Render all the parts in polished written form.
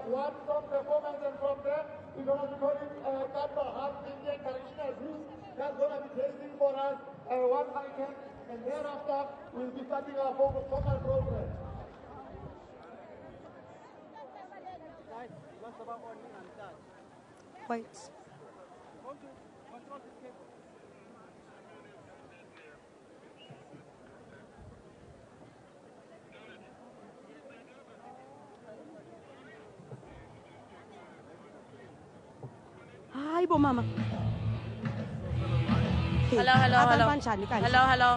one song performance, and from there we're going to be calling Kapa half Indian traditional blues. That's going to be tasting for us one item, and thereafter we'll be starting our vocal program. Wait. Hi, Mama. Hello. Hello.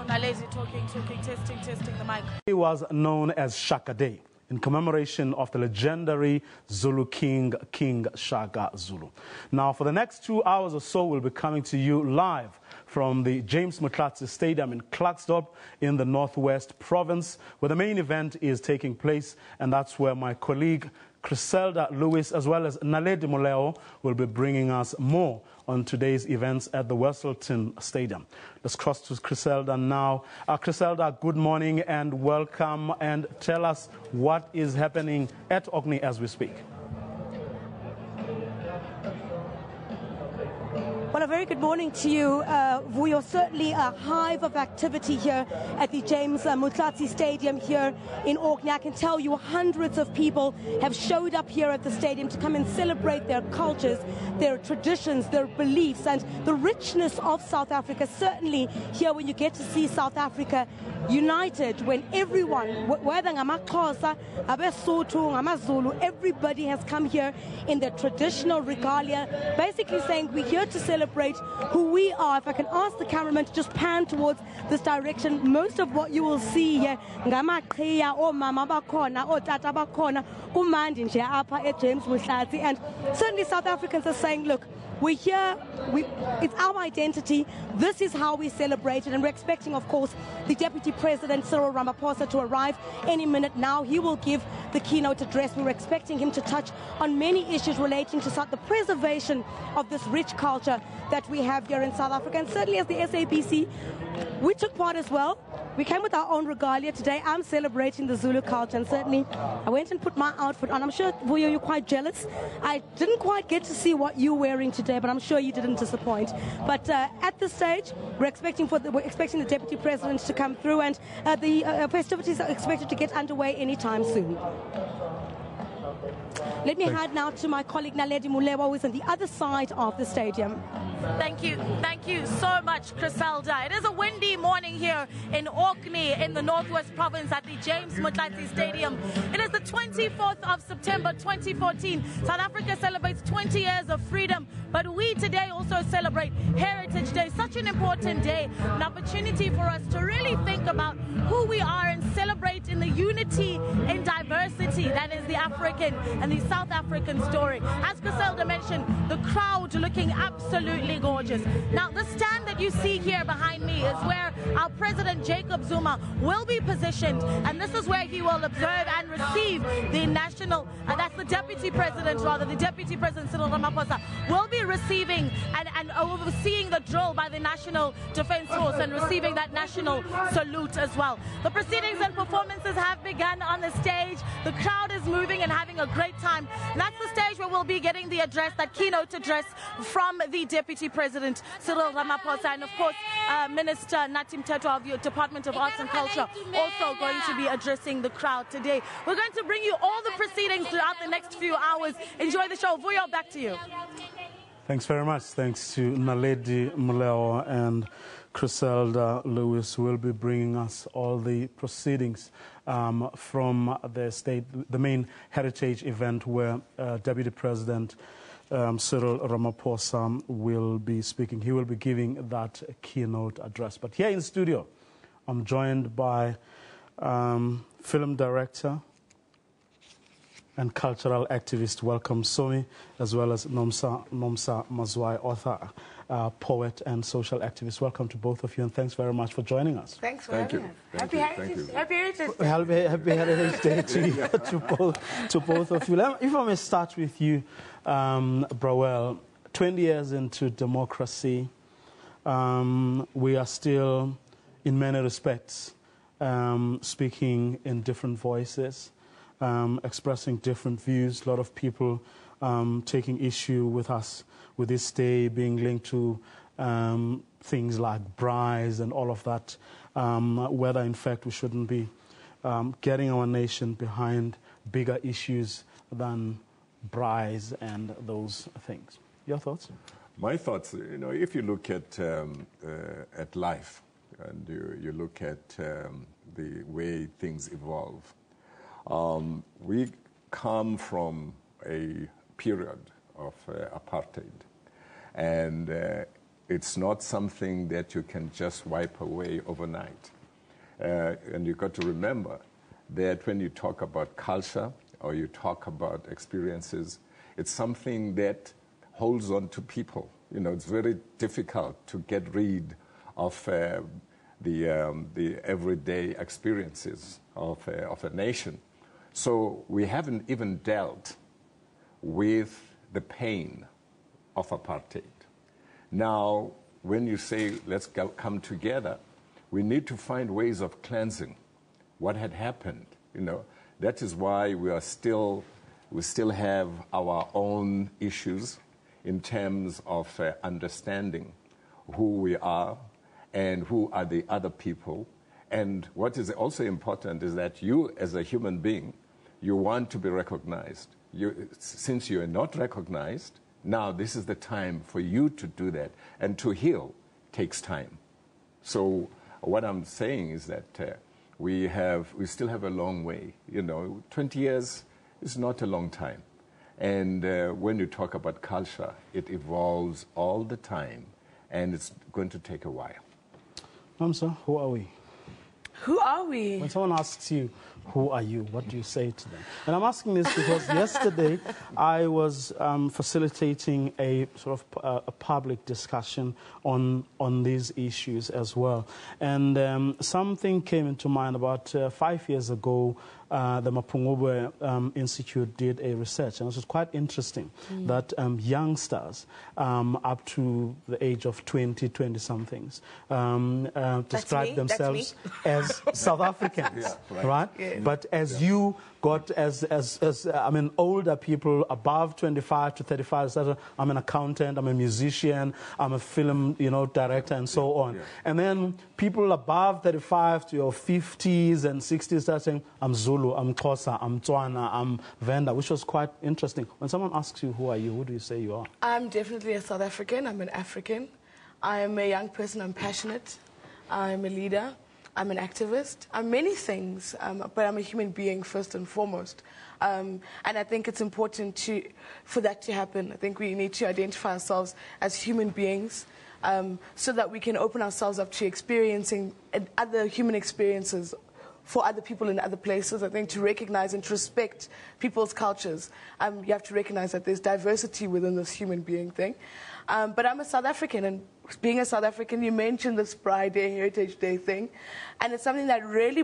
Naledi talking, testing the mic. It was known as Shaka Day, in commemoration of the legendary Zulu king, King Shaka Zulu. Now, for the next 2 hours or so, we'll be coming to you live from the James Motlatsi Stadium in Klerksdorp in the Northwest Province, where the main event is taking place, and that's where my colleague Cressela Lewis, as well as Naledi Muleo, will be bringing us more on today's events at the Westleton Stadium. Let's cross to Cressela now. Cressela, good morning and welcome, and tell us what is happening at Orkney as we speak. Well, a very good morning to you. We are certainly a hive of activity here at the James Motlatsi Stadium here in Orkney. I can tell you hundreds of people have showed up here at the stadium to come and celebrate their cultures, their traditions, their beliefs, and the richness of South Africa. Certainly here when you get to see South Africa united, when everyone, whether ngamaXhosa, abeSotho, ngamaZulu, everybody has come here in their traditional regalia, basically saying we're here to celebrate who we are. If I can ask the cameraman to just pan towards this direction, most of what you will see here, ngamaqhiya, omama bakhona, otata bakhona, kumandi nje apha at James Motlatsi. And certainly South Africans are saying, look, we're here, it's our identity, this is how we celebrate it, and we're expecting, of course, the Deputy President, Cyril Ramaphosa, to arrive any minute now. He will give the keynote address. We're expecting him to touch on many issues relating to the preservation of this rich culture that we have here in South Africa. And certainly as the SABC, we took part as well. We came with our own regalia today. I'm celebrating the Zulu culture, and certainly I went and put my outfit on. I'm sure, Vuyo, you're quite jealous. I didn't quite get to see what you're wearing today, but I'm sure you didn't disappoint. But at this stage, we're expecting the Deputy President to come through, and the festivities are expected to get underway anytime soon. Let me hand now to my colleague Naledi Muleo, who is on the other side of the stadium. Thank you so much, Cressela. It is a windy morning here in Orkney in the Northwest Province at the James Motlatsi Stadium. It is the 24th of September 2014. South Africa celebrates 20 years of freedom, but we today also celebrate Heritage Day, such an important day, an opportunity for us to really think about who we are and celebrate in the unity in diversity that is the African and the South African story. As Cressela mentioned, the crowd looking absolutely gorgeous. Now, the stand that you see here behind me is where our President Jacob Zuma will be positioned, and this is where he will observe and receive the national, that's the Deputy President Cyril Ramaphosa will be receiving and overseeing the drill by the National Defence Force and receiving that national salute as well. The proceedings and performances have begun on the stage. The crowd is moving and having a great time. That's the stage where we'll be getting the address, that keynote address from the Deputy President Cyril Ramaphosa, and of course Minister Natim Teto of your Department of Arts and Culture also going to be addressing the crowd today. We're going to bring you all the proceedings throughout the next few hours. Enjoy the show. Vuyo, back to you. Thanks very much. Thanks to Naledi Muleo and Cressela Lewis, who will be bringing us all the proceedings from the main heritage event where Deputy President Cyril Ramaphosa will be speaking. He will be giving that keynote address. But here in studio, I'm joined by film director and cultural activist Welcome Somi, as well as Nomsa Mazwai, author, poet and social activist. Welcome to both of you, and thanks very much for joiing us. Thanks for having us. Happy Heritage Day. Happy Heritage Day to both of you. If I may start with you, Brawell, 20 years into democracy, we are still, in many respects, speaking in different voices. expressing different views. A lot of people taking issue with us, with this day being linked to things like braais and all of that, whether in fact we shouldn't be getting our nation behind bigger issues than braais and those things. Your thoughts? My thoughts, if you look at life and you look at the way things evolve, we come from a period of apartheid, and it's not something that you can just wipe away overnight. And you've got to remember that when you talk about culture or you talk about experiences, it's something that holds on to people. It's very difficult to get rid of the everyday experiences of a nation. So we haven't even dealt with the pain of apartheid. Now, when you say, let's come together, we need to find ways of cleansing what had happened. That is why we still have our own issues in terms of understanding who we are and who are the other people. And what is also important is that you, as a human being, you want to be recognized. Since you are not recognized, now this is the time for you to do that. And to heal takes time. So what I'm saying is that we still have a long way. 20 years is not a long time. And when you talk about culture, it evolves all the time, and it's going to take a while. Mamsa, who are we? Who are we? When someone asks you, who are you, what do you say to them? And I'm asking this because yesterday I was facilitating a sort of a public discussion on these issues as well. And something came into mind about 5 years ago. The Mapungubwe Institute did a research, and it was quite interesting that youngsters up to the age of 20-somethings describe themselves as South Africans, right? Yeah. But as you got as older people above 25 to 35, I'm an accountant, I'm a musician, I'm a film director, and so on. Yeah. And then people above 35 to your 50s and 60s start saying, I'm Zulu, I'm Xhosa, I'm Tswana, I'm Venda, which was quite interesting. When someone asks you, who are you, who do you say you are? I'm definitely a South African. I'm an African. I'm a young person. I'm passionate. I'm a leader. I'm an activist. I'm many things, but I'm a human being first and foremost. And I think it's important for that to happen. I think we need to identify ourselves as human beings so that we can open ourselves up to experiencing other human experiences for other people in other places. I think to recognize and to respect people's cultures, you have to recognize that there's diversity within this human being thing. But I'm a South African, and being a South African, you mentioned this Pride Day, Heritage Day thing, and it's something that really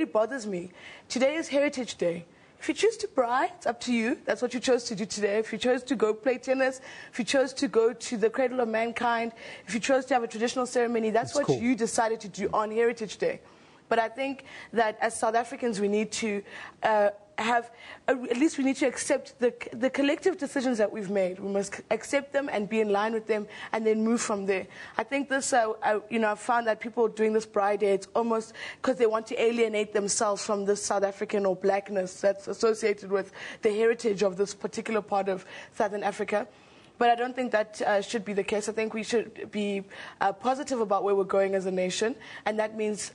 bothers me. Today is Heritage Day. If you choose to braai, it's up to you. That's what you chose to do today. If you chose to go play tennis, if you chose to go to the Cradle of Mankind, if you chose to have a traditional ceremony, that's what cool. You decided to do on Heritage Day. But I think that as South Africans, we need to at least we need to accept the collective decisions that we've made. We must accept them and be in line with them and then move from there. I think this, I've found that people doing this Pride Day, it's almost because they want to alienate themselves from this South African or blackness that's associated with the heritage of this particular part of Southern Africa. But I don't think that should be the case. I think we should be positive about where we're going as a nation, and that means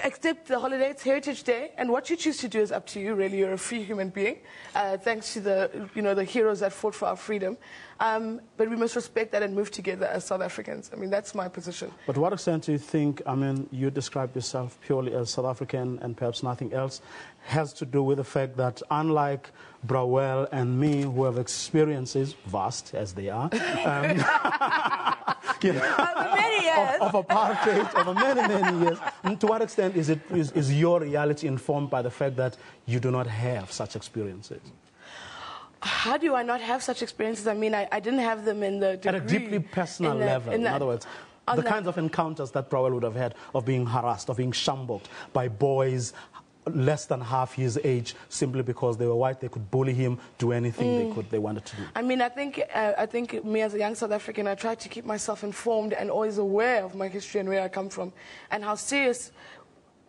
accept the holiday. It's Heritage Day, and what you choose to do is up to you. Really, you're a free human being, thanks to the heroes that fought for our freedom. But we must respect that and move together as South Africans. I mean, that's my position. But to what extent do you think, you describe yourself purely as South African and perhaps nothing else, has to do with the fact that unlike Brawell and me, who have experiences, vast as they are, of apartheid over many, many years, to what extent is your reality informed by the fact that you do not have such experiences? How do I not have such experiences? I mean, I didn't have them in the degree. At a deeply personal level, in other words. The kinds of encounters that Brawell would have had of being harassed, of being shambled by boys less than half his age simply because they were white. They could bully him, do anything they wanted to do. I mean, I think me as a young South African, I try to keep myself informed and always aware of my history and where I come from and how serious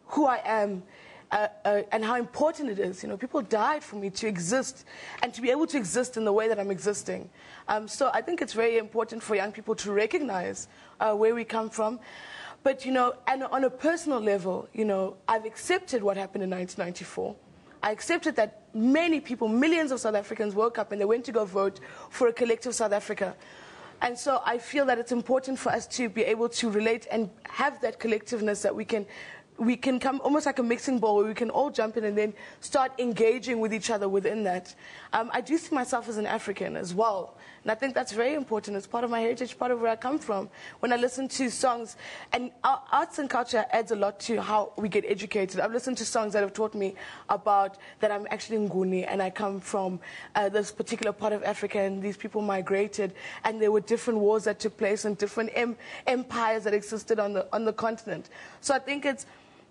who I am. And how important it is. You know, people died for me to exist and to be able to exist in the way that I'm existing. So I think it's very important for young people to recognize where we come from. But, you know, and on a personal level, you know, I've accepted what happened in 1994. I accepted that many people, millions of South Africans woke up and they went to go vote for a collective South Africa. And so I feel that it's important for us to be able to relate and have that collectiveness that we can come almost like a mixing bowl where we can all jump in and then start engaging with each other within that. I do see myself as an African as well. And I think that's very important. It's part of my heritage, part of where I come from. When I listen to songs, and arts and culture adds a lot to how we get educated. I've listened to songs that have taught me about that I'm actually Nguni and I come from this particular part of Africa and these people migrated and there were different wars that took place and different empires that existed on the continent. So I think it's,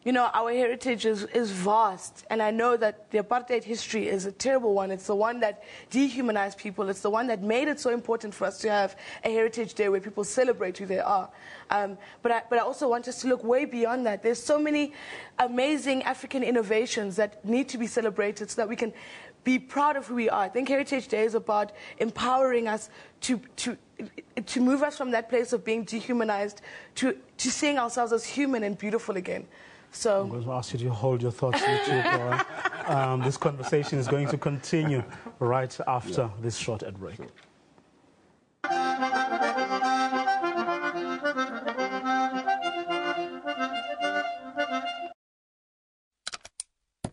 you know, our heritage is vast, and I know that the apartheid history is a terrible one. It's the one that dehumanized people. It's the one that made it so important for us to have a Heritage Day where people celebrate who they are. But I also want us to look way beyond that. There's so many amazing African innovations that need to be celebrated so that we can be proud of who we are. I think Heritage Day is about empowering us to move us from that place of being dehumanized to seeing ourselves as human and beautiful again. So I'm going to ask you to hold your thoughts here too. This conversation is going to continue right after this short ad break.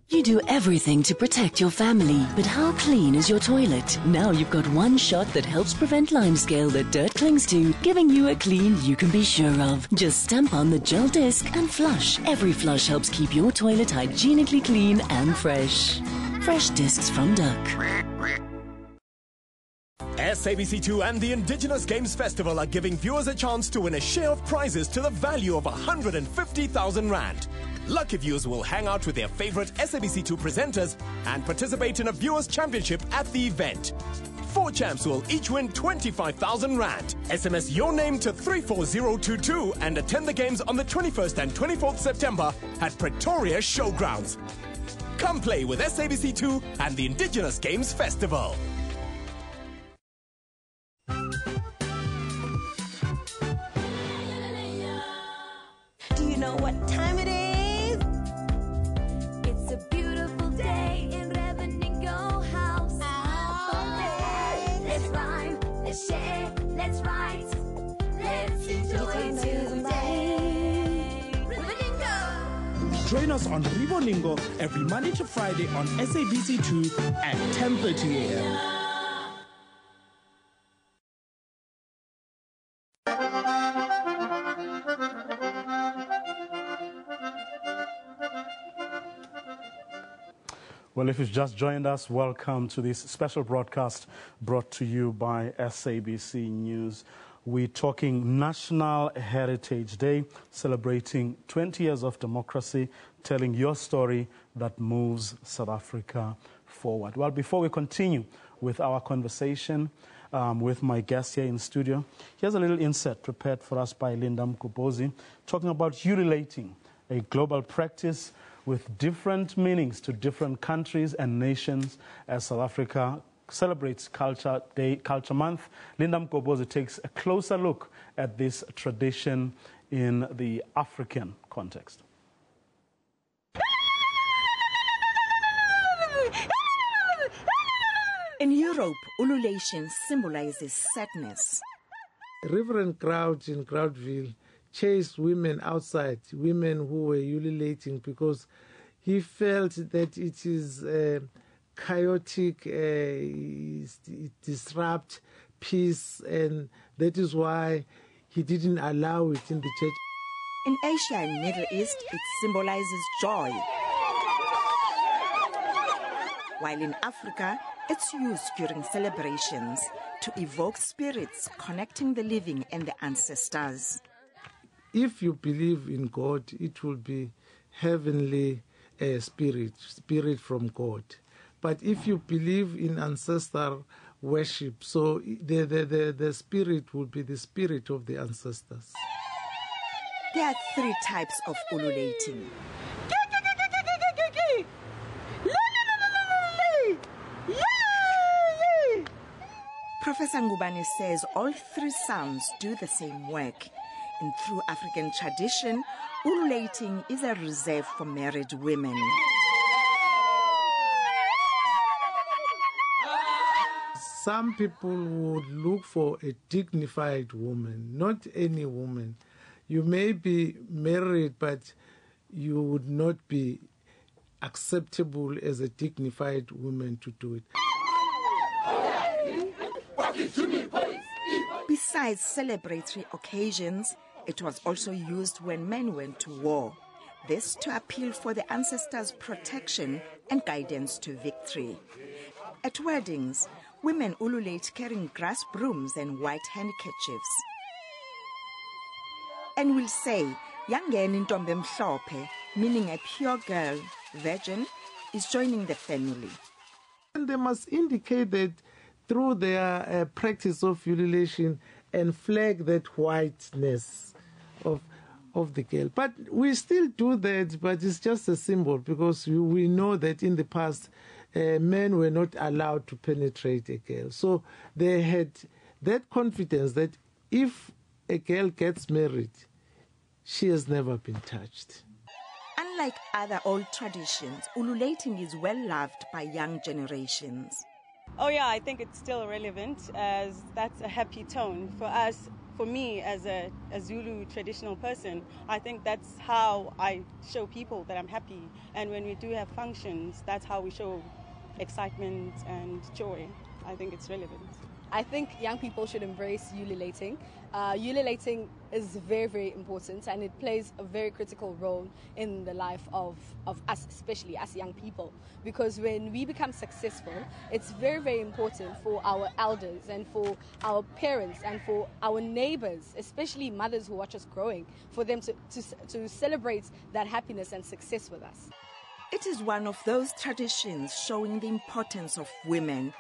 You do everything to protect your family, but how clean is your toilet? Now you've got one shot that helps prevent limescale that dirt clings to, giving you a clean you can be sure of. Just stamp on the gel disc and flush. Every flush helps keep your toilet hygienically clean and fresh. Fresh discs from Duck. SABC2 and the Indigenous Games Festival are giving viewers a chance to win a share of prizes to the value of 150,000 Rand. Lucky viewers will hang out with their favorite SABC2 presenters and participate in a viewers' championship at the event. 4 champs will each win 25,000 Rand. SMS your name to 34022 and attend the games on the 21st and 24th September at Pretoria Showgrounds. Come play with SABC2 and the Indigenous Games Festival. Do you know what time it is? Share, let's write, let's enjoy today. Riboningo! Join us on Riboningo every Monday to Friday on SABC2 at 10:30 a.m. Well, if you've just joined us, welcome to this special broadcast brought to you by SABC News. We're talking National Heritage Day, celebrating 20 years of democracy, telling your story that moves South Africa forward. Well, before we continue with our conversation with my guest here in studio, here's a little insert prepared for us by Linda Mkobozi, talking about ululating, a global practice with different meanings to different countries and nations as South Africa celebrates Culture Month. Linda Mkobozi takes a closer look at this tradition in the African context. In Europe, ululation symbolizes sadness. Reverend Crouch in Crowdville chased women outside, women who were ululating, because he felt that it is chaotic, it disrupts peace, and that is why he didn't allow it in the church. In Asia and Middle East, it symbolizes joy. While in Africa, it's used during celebrations to evoke spirits connecting the living and the ancestors. If you believe in God, it will be heavenly spirit from God. But if you believe in ancestor worship, so the spirit will be the spirit of the ancestors. There are 3 types of ululating. Professor Ngubane says all 3 sounds do the same work. And through African tradition, ululating is a reserve for married women. Some people would look for a dignified woman, not any woman. You may be married, but you would not be acceptable as a dignified woman to do it. Besides celebratory occasions, it was also used when men went to war. This to appeal for the ancestors' protection and guidance to victory. At weddings, women ululate carrying grass brooms and white handkerchiefs. And will say, Yangeni ntombi mhlophe, meaning a pure girl, virgin, is joining the family. And they must indicate that through their practice of ululation and flag that whiteness of the girl. But we still do that, but it's just a symbol, because we know that in the past, men were not allowed to penetrate a girl. So they had that confidence that if a girl gets married, she has never been touched. Unlike other old traditions, ululating is well loved by young generations. Oh yeah, I think it's still relevant, as that's a happy tone for us. For me, as a Zulu traditional person, I think that's how I show people that I'm happy. And when we do have functions, that's how we show excitement and joy. I think it's relevant. I think young people should embrace ululating. Ululating is very, very important, and it plays a very critical role in the life of us, especially as young people. Because when we become successful, it's very, very important for our elders and for our parents and for our neighbors, especially mothers who watch us growing, for them to celebrate that happiness and success with us. It is one of those traditions showing the importance of women,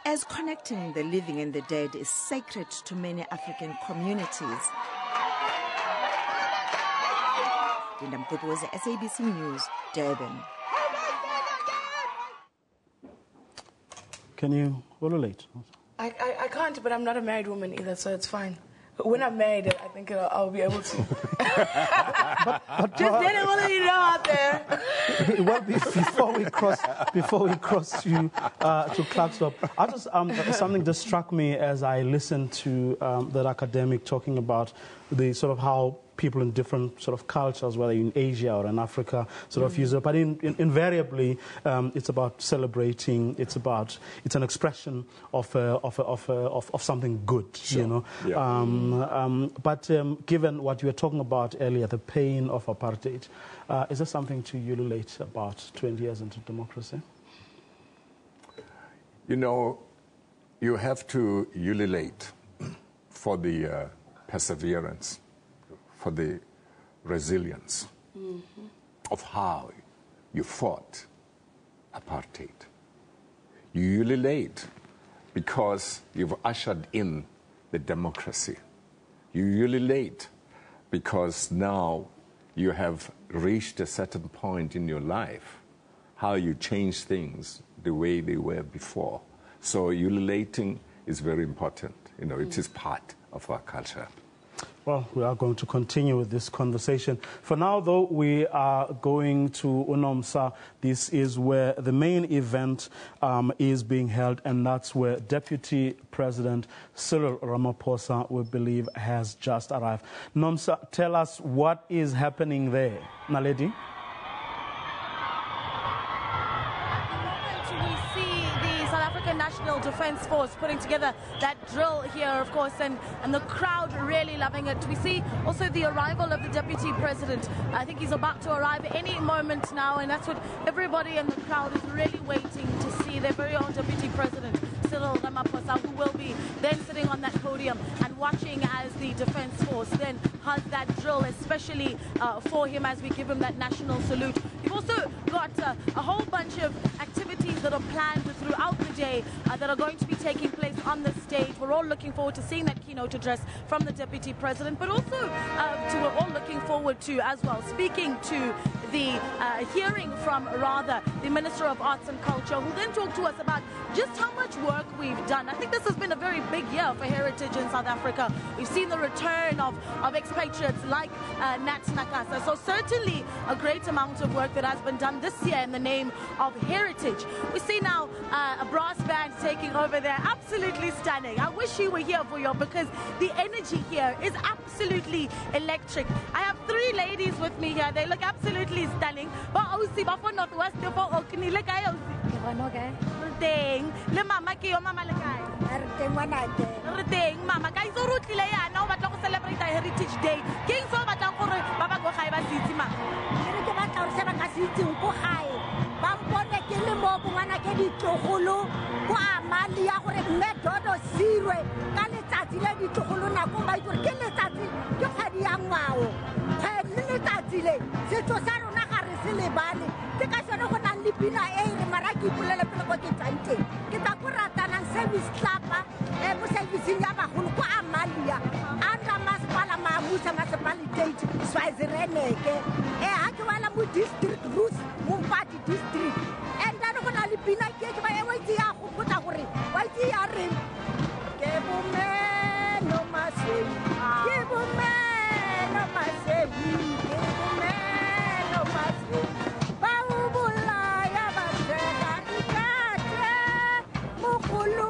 as connecting the living and the dead is sacred to many African communities. Linda Mkopoze, SABC News, Durban. Can you ululate? I can't, but I'm not a married woman either, so it's fine. When I'm married, I think I'll be able to. Just didn't want to know out there. Well, before we cross to Clarksville, I just something just struck me as I listened to that academic talking about the sort of how people in different sort of cultures, whether in Asia or in Africa, sort of use it. But invariably, it's about celebrating. It's an expression of something good, sure. You know. Yeah. But given what you were talking about earlier, the pain of apartheid, is there something to ululate about 20 years into democracy? You know, you have to ululate for the perseverance, for the resilience of how you fought apartheid. You ululate because you've ushered in the democracy. You ululate because now you have reached a certain point in your life, how you change things the way they were before. So ululating is very important. You know, it is part of our culture. Well, we are going to continue with this conversation. For now, though, we are going to UNOMSA. This is where the main event is being held, and that's where Deputy President Cyril Ramaphosa, we believe, has just arrived. UNOMSA, tell us what is happening there. Naledi? National Defence Force putting together that drill here, of course, and the crowd really loving it. We see also the arrival of the Deputy President. I think he's about to arrive any moment now, and that's what everybody in the crowd is really waiting to see, their very own Deputy President, Cyril Ramaphosa, who will be then sitting on that podium and watching as the Defence Force then has that drill, especially especially for him as we give him that national salute. You've also got a whole bunch of activities that are planned throughout the day that are going to be taking place on the stage. We're all looking forward to seeing that keynote address from the Deputy President, but also we're all looking forward to, as well, speaking to the hearing from, rather, the Minister of Arts and Culture, who then talked to us about just how much work we've done. I think this has been a very big year for heritage in South Africa. We've seen the return of expatriates like Nat Nakasa. So certainly a great amount of work that has been done this year in the name of heritage. We see now a brass band taking over there. Absolutely stunning. I wish you were here for you, because the energy here is absolutely electric. I have 3 ladies with me here. They look absolutely stunning. For Northwest, for Orkney, look at le mama ke yo mama le kae re teng mama ka itse ro tlile yana o batla go celebrate heritage day ke eng so batlang gore ba ba go gae ba sitse ma re ke batla gore se ba ka sitse go gae ba mpone ke le mo bongwana ke ditlogolo go amali ya gore mme dodo sirwe ka letsatsi le ditlogolo nako ba itse ke letsatsi ke kgadi ya ngwao le letsatsi le setso sa rona ga re se lebale ke ka sone go nang le pina e re mara ke ipolele pele go ke tsante ke ba go ratana service club mo service ya bagolo go amalia anda masipala mamusa municipality Swazireneke ha ke wala mo district roots mo party district and then go na le pina ke ba e wa itse ya go botsa gore wa itse ya re ke bomme no maswe ke bomme no maswe ke bomme no maswe ba ubula ya ba seka ikate mukulu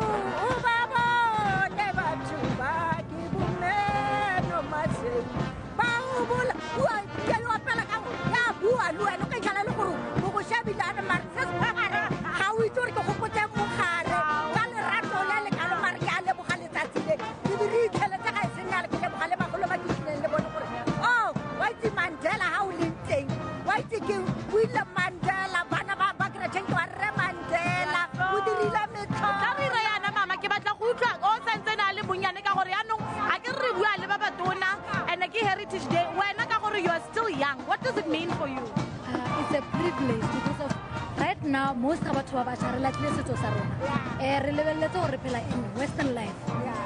ubaba ne batho ba ke bomme no maswe ba ubula wa ke lo pela ka ya bua lo eno ka jala le gore go go shabila na marse ga ga o itse ke go potse mo gare ka le rato le le ka lo mare ya le bogale tsatsile ke di tlhele tsa ga se nna le ke bogale ba go lo ba ke tlile le bone gore oh wa itse Mandela ha o le teng wa itse ke wile Mandela bana ba kre tsheng wa re Mandela o dirile metho ka re re yana mama ke batla go utlwa o sentse na le bonyane ka gore yanong a ke re bua le ba batona and ke heritage day wena ka gore you are still young. What does it mean for you? It's a privilege because of right now most of batho ba ba like le setso sa rona re lebeletse gore phela in western life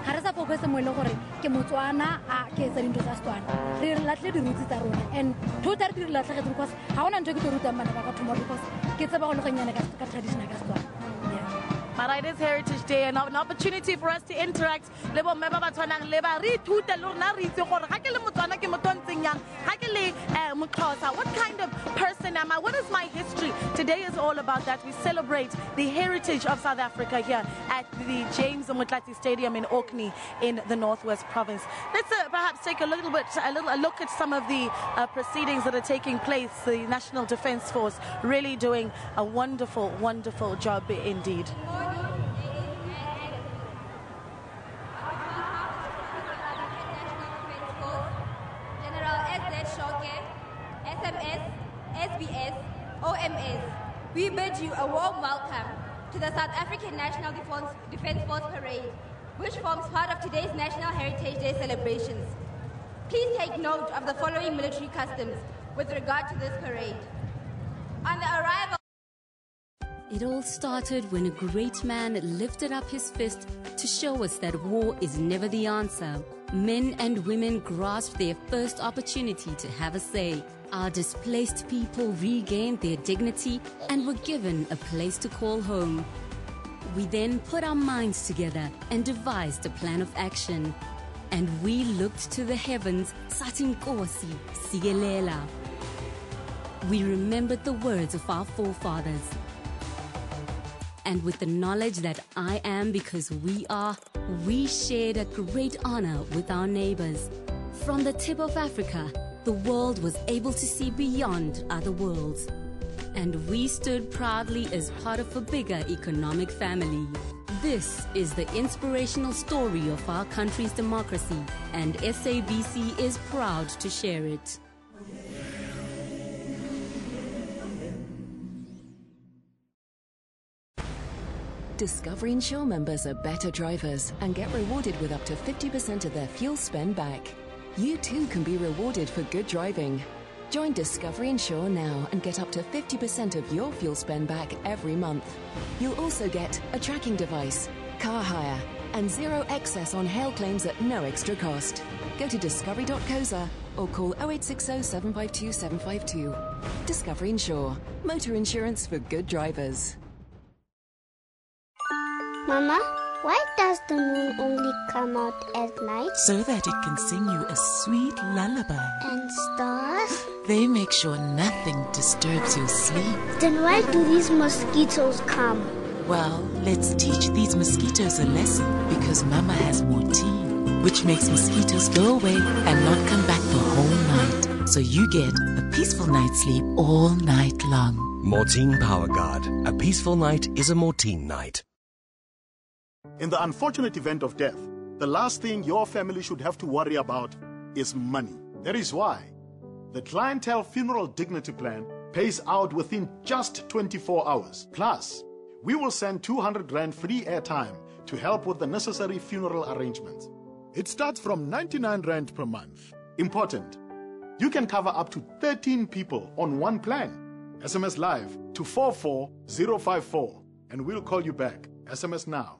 ga re sa focus mo ile gore ke motswana a ke tsa dintho tsa Setswana re latle di roots tsa rona and totally di latlhegetse because ha ona ntwe ke go ruta bana ba ka thoma because ke tseba go le gonyane ka traditional ka Setswana. But it is Heritage Day and an opportunity for us to interact. Le bo meba ba tshwanang le ba re ithute le rona re itse gore ga ke le motswana ke motontseng yang ga ke le moXhosa. What kind of person am I? What is my history? Today is all about that. We celebrate the heritage of South Africa here at the James Motlati Stadium in Orkney in the Northwest Province. Let's perhaps take a look at some of the proceedings that are taking place. The National Defence Force really doing a wonderful, wonderful job indeed. SMS, SBS, OMS, we bid you a warm welcome to the South African National Defence Force Parade, which forms part of today's National Heritage Day celebrations. Please take note of the following military customs with regard to this parade. On the arrival... It all started when a great man lifted up his fist to show us that war is never the answer. Men and women grasped their first opportunity to have a say. Our displaced people regained their dignity and were given a place to call home. We then put our minds together and devised a plan of action. And we looked to the heavens, Satinkosi, Sigelela. We remembered the words of our forefathers. And with the knowledge that I am because we are, we shared a great honor with our neighbors. From the tip of Africa, the world was able to see beyond other worlds. And we stood proudly as part of a bigger economic family. This is the inspirational story of our country's democracy, and SABC is proud to share it. Discovery Insure members are better drivers and get rewarded with up to 50% of their fuel spend back. You too can be rewarded for good driving. Join Discovery Insure now and get up to 50% of your fuel spend back every month. You'll also get a tracking device, car hire, and zero excess on hail claims at no extra cost. Go to discovery.coza or call 0860 752 752. Discovery Insure. Motor insurance for good drivers. Mama, why does the moon only come out at night? So that it can sing you a sweet lullaby. And stars? They make sure nothing disturbs your sleep. Then why do these mosquitoes come? Well, let's teach these mosquitoes a lesson because Mama has Mortine, which makes mosquitoes go away and not come back the whole night. So you get a peaceful night's sleep all night long. Mortine Power Guard. A peaceful night is a Mortine night. In the unfortunate event of death, the last thing your family should have to worry about is money. That is why the Clientele Funeral Dignity Plan pays out within just 24 hours. Plus, we will send 200 Rand free airtime to help with the necessary funeral arrangements. It starts from 99 Rand per month. Important, you can cover up to 13 people on one plan. SMS live to 44054 and we'll call you back. SMS now.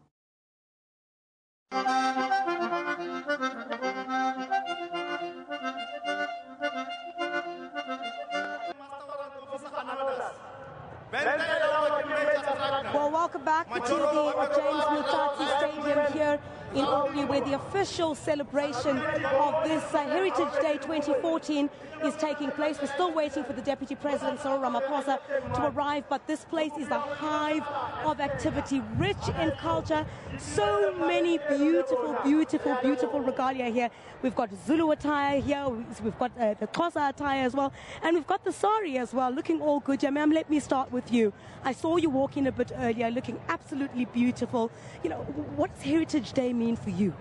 Well, welcome back to the James Mutati Stadium here in Orkney, where the official celebration of this Heritage Day 2014 is taking place. We're still waiting for the Deputy President, Cyril Ramaphosa, to arrive, but this place is a hive of activity, rich in culture. So many beautiful, beautiful, beautiful regalia here. We've got Zulu attire here, we've got the Xhosa attire as well, and we've got the sari as well, looking all good. Ma'am, let me start with you. I saw you walking a bit earlier, looking absolutely beautiful. You know, what does Heritage Day mean for you?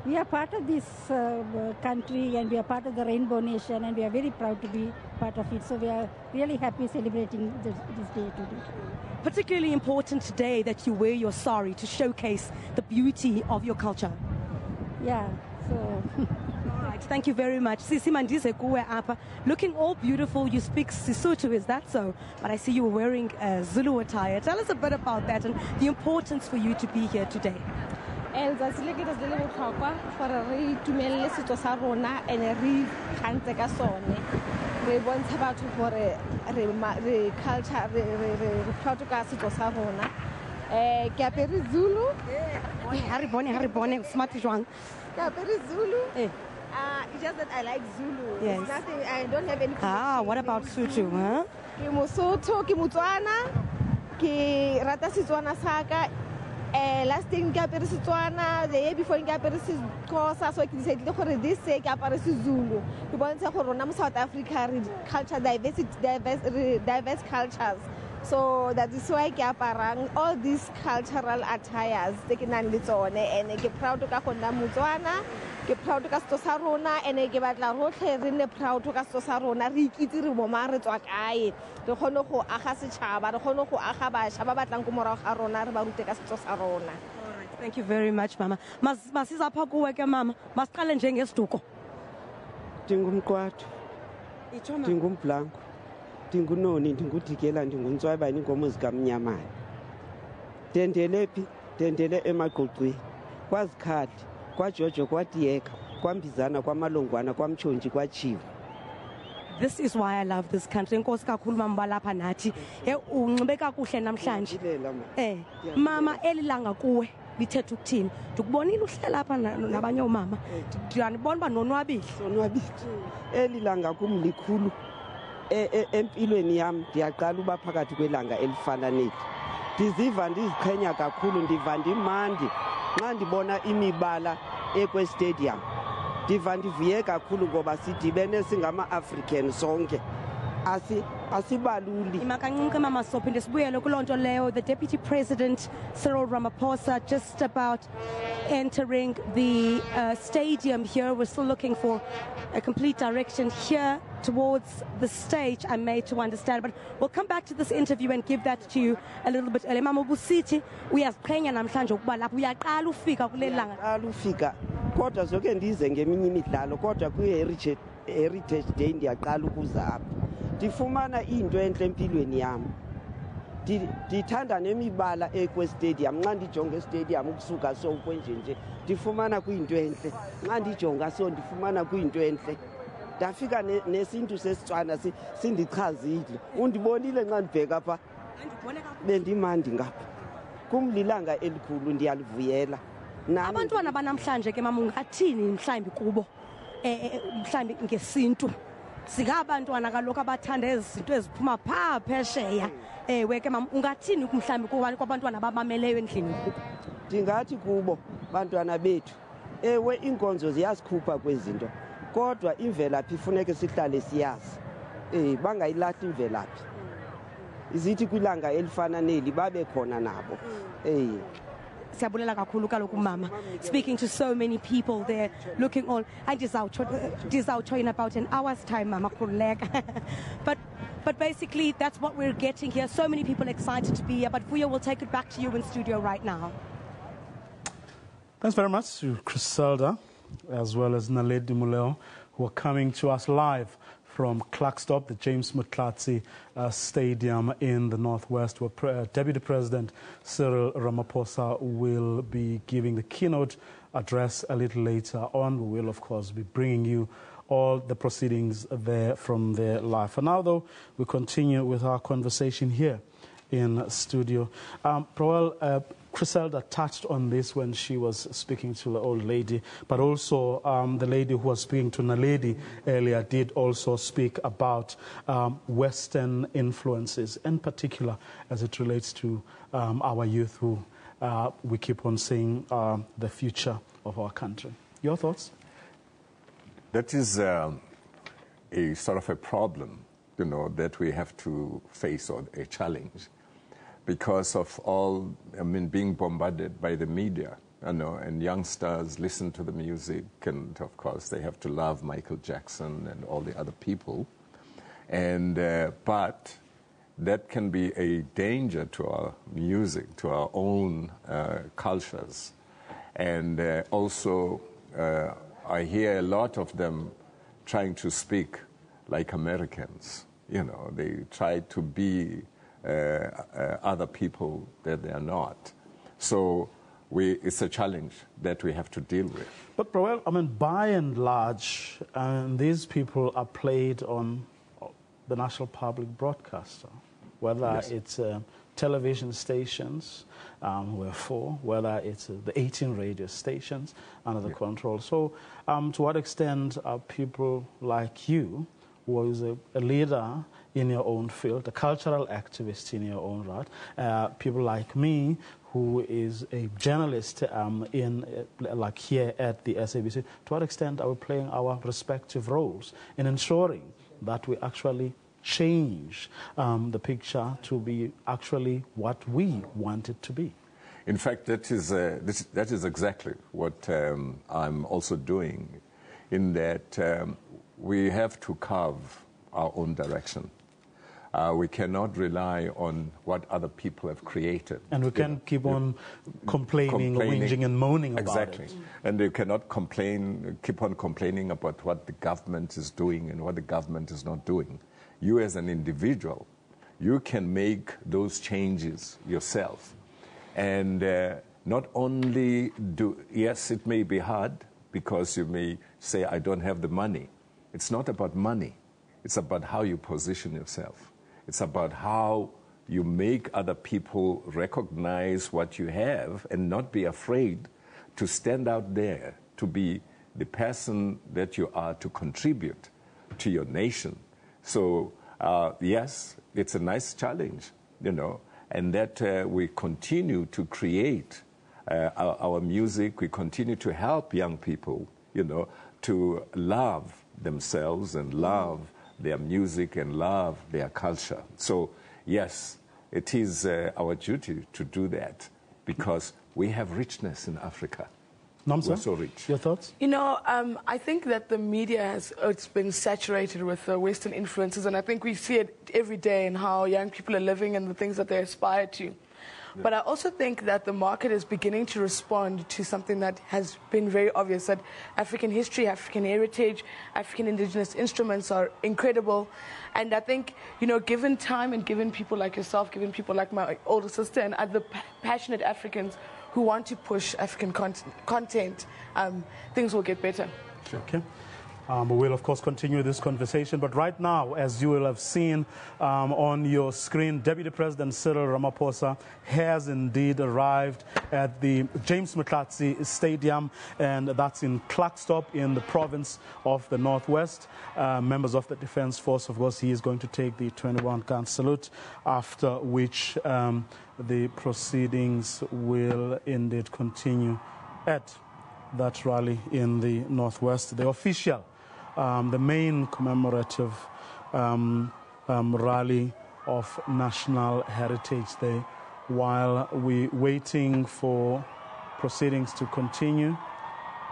We are part of this country and we are part of the Rainbow Nation and we are very proud to be part of it. So we are really happy celebrating this day today. Particularly important today that you wear your sari to showcase the beauty of your culture. Yeah, so... All right, thank you very much. Sisi Mandize Kuwe Apa, looking all beautiful. You speak Sesotho, is that so? But I see you were wearing Zulu attire. Tell us a bit about that and the importance for you to be here today. Letsatsi le ke letsatsi le botlhokwa gore re itumelele setso sa rona and re kgantse ka sone re bontshe batho gore re culture re proud ka setso sa rona ke apere Zulu ha re bone smart jwang ke apere Zulu it's just that I like Zulu. Yes. It's nothing, I don't have any what about Sotho, huh? Ke Mosotho, ke Motswana, ke rata Setswana sa ka. Last thing ke apere Setswana, the year before ke apere Xhosa, so ke decided gore this say ke apere Zulu. Ke bontsha gore rona mo South Africa re culture diverse cultures. So that is why ke aparang all these cultural attires tse ke nang le tsone and ke proud ka go nna Motswana, ke proud ka setso sa rona and ke batla rotlhe re nne proud ka setso sa rona re ikitse re mo ma re tswa kae re kgone go aga setšhaba re kgone go aga bašwa ba batlang go morago ga rona re ba rute ka setso sa rona. Thank you very much, Mama. Masisa apha kuwe ke mama, masiqale njengesiduko. Ndingumqwathu, ndingumblanco, ndingunoni, ndingudikela, ndinguntswabani inkomo zikamnyamana. Ndendele phi? Ndendele emagqogqweni, kwaZikhadi, kwaJojo, kwaDiyeka, kwaMbizana, kwaMalongwana, kwaMtshonji, kwaChiwe. This is why I love this country. Nkosi kakhulu mama balapha nathi. Unxibe kakuhle namhlanje. Mama elilanga kuwe lithethe ukuthini? Ndikubonile uhlela lapha nabanye omama. Ndiyabona uba nonwabile. Sonwabile. Elilanga kum likhulu. Empilweni yam ndiyaqala uba phakathi kwelanga elifana neli. Ndiziva ndiziqhenya kakhulu, ndiva ndimandi xa ndibona imibala ekwestadium. Ndiva ndivuye kakhulu ngoba sidibene singama-African sonke. Asibaluli. Imakancinci mama sophinde sibuyele kuloo nto leyo. The Deputy President Cyril Ramaphosa just about entering the stadium here. We're still looking for a complete direction here towards the stage, I'm made to understand. But we'll come back to this interview and give that to you a little bit earlier. Mama Busithi, uyaziqhenya namhlanje ukuba lapho uyaqala ufika kule langa. Uyaqala ufika kodwa soke ndize ngeminye imidlalo kodwa kwi-heritage day ndiyaqala ukuza apha. Ndifumana into entle empilweni yam. Ndithanda nemibala ekwestadium nxa ndijonga estadium ukusuka so kwenjenje ndifumana kuyinto entle. Nxa ndijonga so ndifumana kuyinto entle. Ndafika nesintu sesitswana sindichazile. Undibonile nxa ndibheka apha bendimandi ngapha. Kumlilanga elikhulu ndiyalivuyela. Abantwana banamhlanje ke mama ungathini mhlambi kubo mhlambi ngesintu? Sikabantwana kaloku abathanda izinto eziphuma phaa phesheya. Ewe ke mama ungathini kumhlambi kwabantwana abamameleyo endlini kubo? Ndingathi kubo bantwana bethu, ewe inkonzo ziyasikhupha kwezinto kodwa imvelaphi ifuneke sihlale siyazi. Bangayilahli imvelaphi. Izithi kwilanga elifana neli babe khona nabo. Siyabulela kakhulu kaloku mama. Speaking to so many people there, looking all. I desire in about an hour's time, mama. But basically, that's what we're getting here. So many people excited to be here. But Vuyo will take it back to you in studio right now. Thanks very much to Cressela, as well as Naledi Muleo, who are coming to us live from Klerksdorp, the James Motlatsi Stadium in the Northwest, where Deputy President Cyril Ramaphosa will be giving the keynote address a little later on. We will, of course, be bringing you all the proceedings there from their live. For now, though, we continue with our conversation here in studio. Cressela touched on this when she was speaking to the old lady, but also the lady who was speaking to Naledi earlier did also speak about Western influences, in particular as it relates to our youth who we keep on saying the future of our country. Your thoughts? That is a sort of a problem, that we have to face, or a challenge, because of all, being bombarded by the media, and youngsters listen to the music, and of course they have to love Michael Jackson and all the other people, and but that can be a danger to our music, to our own cultures, and also I hear a lot of them trying to speak like Americans. They try to be other people that they are not. So it's a challenge that we have to deal with. But, by and large, these people are played on the national public broadcaster, whether Yes. it's television stations, whether it's the 18 radio stations under the control. So to what extent are people like you, who is a leader in your own field, a cultural activist in your own right, people like me, who is a journalist like here at the SABC, to what extent are we playing our respective roles in ensuring that we actually change the picture to be actually what we want it to be? In fact, that is exactly what I'm also doing, in that we have to carve our own direction. We cannot rely on what other people have created. And we can't keep on complaining, whinging and moaning about it. Exactly. And you cannot keep on complaining about what the government is doing and what the government is not doing. You as an individual, you can make those changes yourself. And not only yes, it may be hard, because you may say, I don't have the money. It's not about money. It's about how you position yourself. It's about how you make other people recognize what you have and not be afraid to stand out there, to be the person that you are, to contribute to your nation. So, yes, it's a nice challenge, and that we continue to create our music. We continue to help young people, to love themselves and love their music and love their culture. So, yes, it is our duty to do that, because we have richness in Africa. Namsa, we're so rich. Your thoughts? I think that the media it's been saturated with Western influences, and I think we see it every day in how young people are living and the things that they aspire to. But I also think that the market is beginning to respond to something that has been very obvious, that African history, African heritage, African indigenous instruments are incredible. And I think, you know, given time and given people like yourself, given people like my older sister and other passionate Africans who want to push African content, things will get better. Okay. We'll, of course, continue this conversation. But right now, as you will have seen on your screen, Deputy President Cyril Ramaphosa has indeed arrived at the James Motlatsi Stadium, and that's in Klerksdorp in the province of the Northwest. Members of the Defense Force, of course, he is going to take the 21-gun salute, after which the proceedings will indeed continue at that rally in the Northwest. The official, the main commemorative rally of National Heritage Day. While we're waiting for proceedings to continue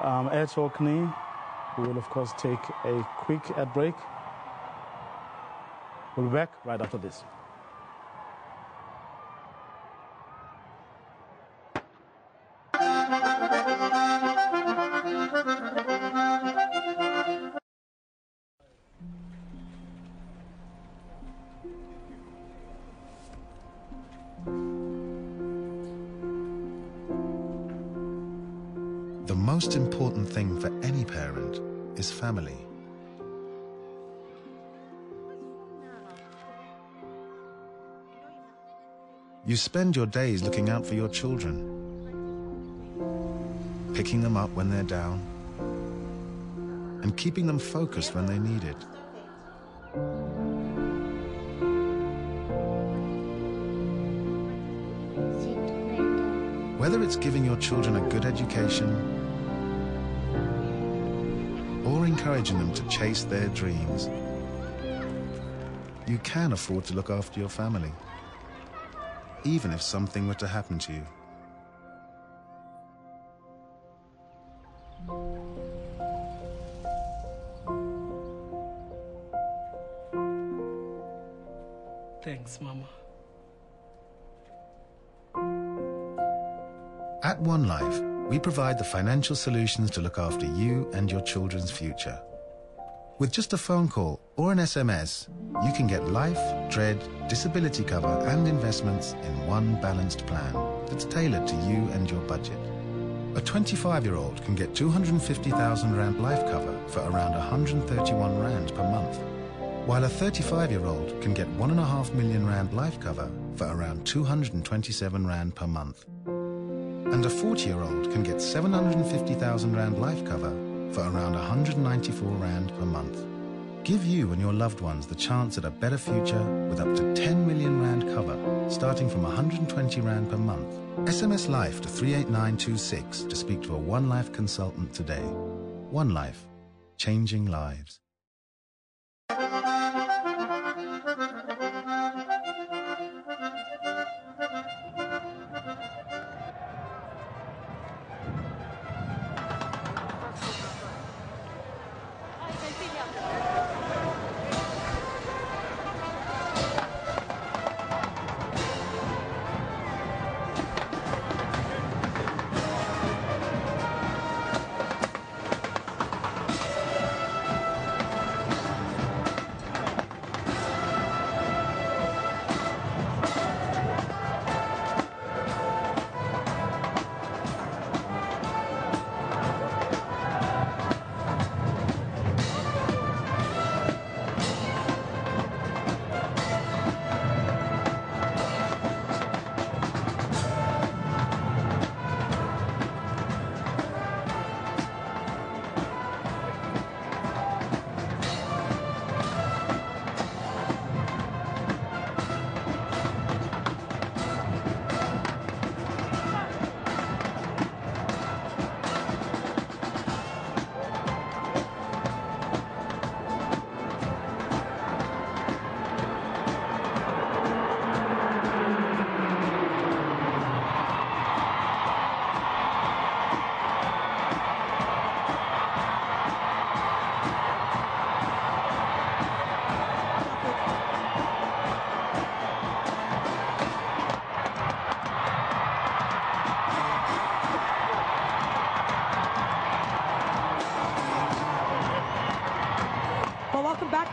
at Orkney, we will, of course, take a quick ad break. We'll be back right after this. The most important thing for any parent is family. You spend your days looking out for your children, picking them up when they're down, and keeping them focused when they need it. Whether it's giving your children a good education or encouraging them to chase their dreams, you can afford to look after your family, even if something were to happen to you. Thanks, Mama. At One Life, we provide the financial solutions to look after you and your children's future. With just a phone call or an SMS, you can get life, dread, disability cover and investments in one balanced plan that's tailored to you and your budget. A 25-year-old can get 250,000 Rand life cover for around 131 Rand per month, while a 35-year-old can get 1.5 million Rand life cover for around 227 Rand per month. And a 40-year-old can get 750,000 Rand life cover for around 194 Rand per month. Give you and your loved ones the chance at a better future with up to 10 million Rand cover, starting from 120 Rand per month. SMS Life to 38926 to speak to a One Life consultant today. One Life, changing lives.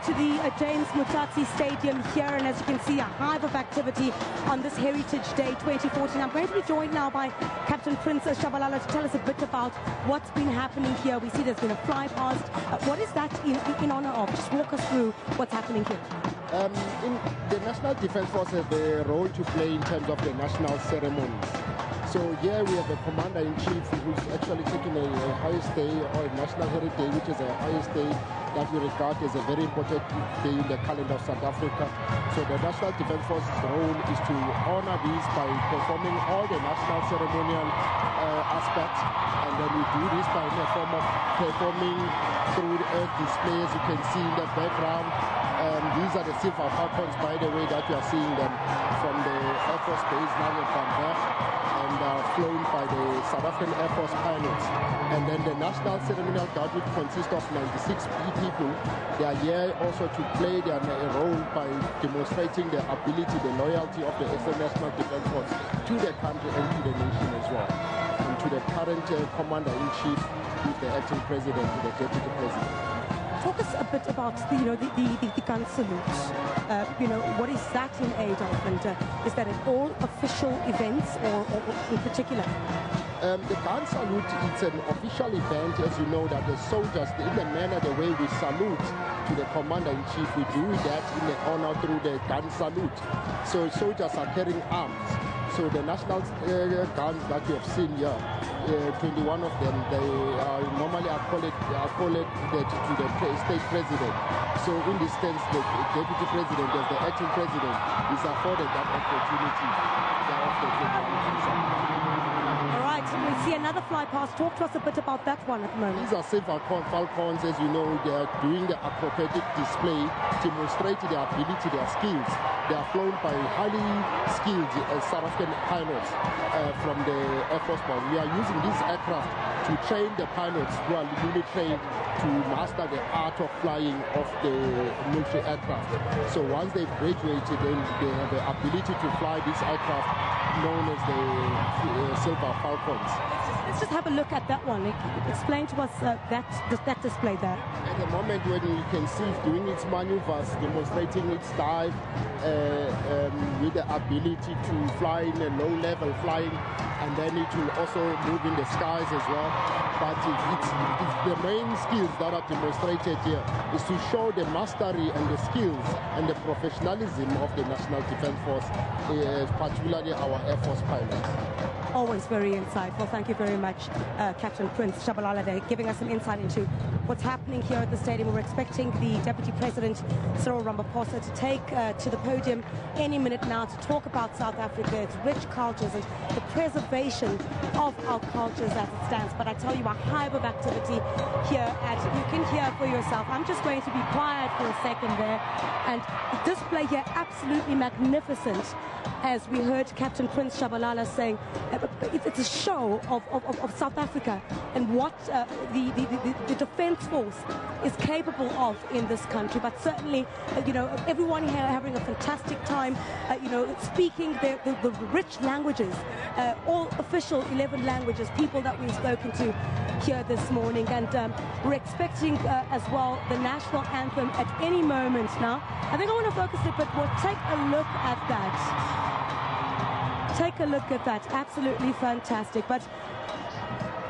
to the James Motlanthe Stadium here, and as you can see, a hive of activity on this Heritage Day 2014. I'm going to be joined now by Captain Prince Shabalala to tell us a bit about what's been happening here. We see there's been a fly past. What is that in honor of? Just walk us through what's happening here. In the National Defence Force has a role to play in terms of the national ceremonies. So here we have a commander-in-chief who's actually taking a highest day, or a national heritage day, which is a highest day that we regard as a very important day in the calendar of South Africa. So the National Defence Force's role is to honor these by performing all the national ceremonial aspects, and then we do this by in a form of performing through earth displays. You can see in the background. These are the silver falcons, by the way, that you are seeing them from the Air Force Base now in Van Berg, and flown by the South African Air Force pilots. And then the National Ceremonial Guard, which consists of 96 people, they are here also to play their role by demonstrating the ability, the loyalty of the National Defence Force to the country and to the nation as well. And to the current commander-in-chief, who is the acting president, the deputy president. Talk us a bit about the gun salute. What is that in aid of, and is that at all official events or in particular? The gun salute, it's an official event, as you know, that the soldiers, in the manner, the way we salute to the commander-in-chief, we do that in the honor through the gun salute. So soldiers are carrying arms. So the national guns that you have seen here, 21 of them, they normally are called to the state president. So in this sense, the deputy president, as the acting president, is afforded that opportunity. All right, we see another fly past. Talk to us a bit about that one at the moment. These are silver falcons, as you know. They are doing the acrobatic display, demonstrating their ability, their skills. They are flown by highly skilled South African pilots from the Air Force Base. We are using these aircraft to train the pilots who are newly trained to master the art of flying of the military aircraft. So once they've graduated, then they have the ability to fly this aircraft known as the Silver Falcons. Let's just have a look at that one. Explain to us that display there. At the moment when you can see it doing its maneuvers, demonstrating its dive, with the ability to fly in a low level flying, and then it will also move in the skies as well. But it's the main skills that are demonstrated here is to show the mastery and the skills and the professionalism of the National Defence Force, particularly our Air Force pilots. Always very insightful. Thank you very much, Captain Prince Shabalala, giving us some insight into what's happening here at the stadium. We're expecting the Deputy President, Cyril Ramaphosa, to take to the podium any minute now to talk about South Africa, its rich cultures, and the preservation of our cultures as it stands. But I tell you, a hive of activity here, you can hear for yourself. I'm just going to be quiet for a second there. And the display here, absolutely magnificent. As we heard Captain Prince Shabalala saying, it's a show of South Africa and what the Defence Force is capable of in this country. But certainly, everyone here having a fantastic time, speaking the rich languages, all official 11 languages, people that we've spoken to here this morning. And we're expecting as well the national anthem at any moment now. I think I want to focus a bit. We'll take a look at that. Take a look at that. Absolutely fantastic. But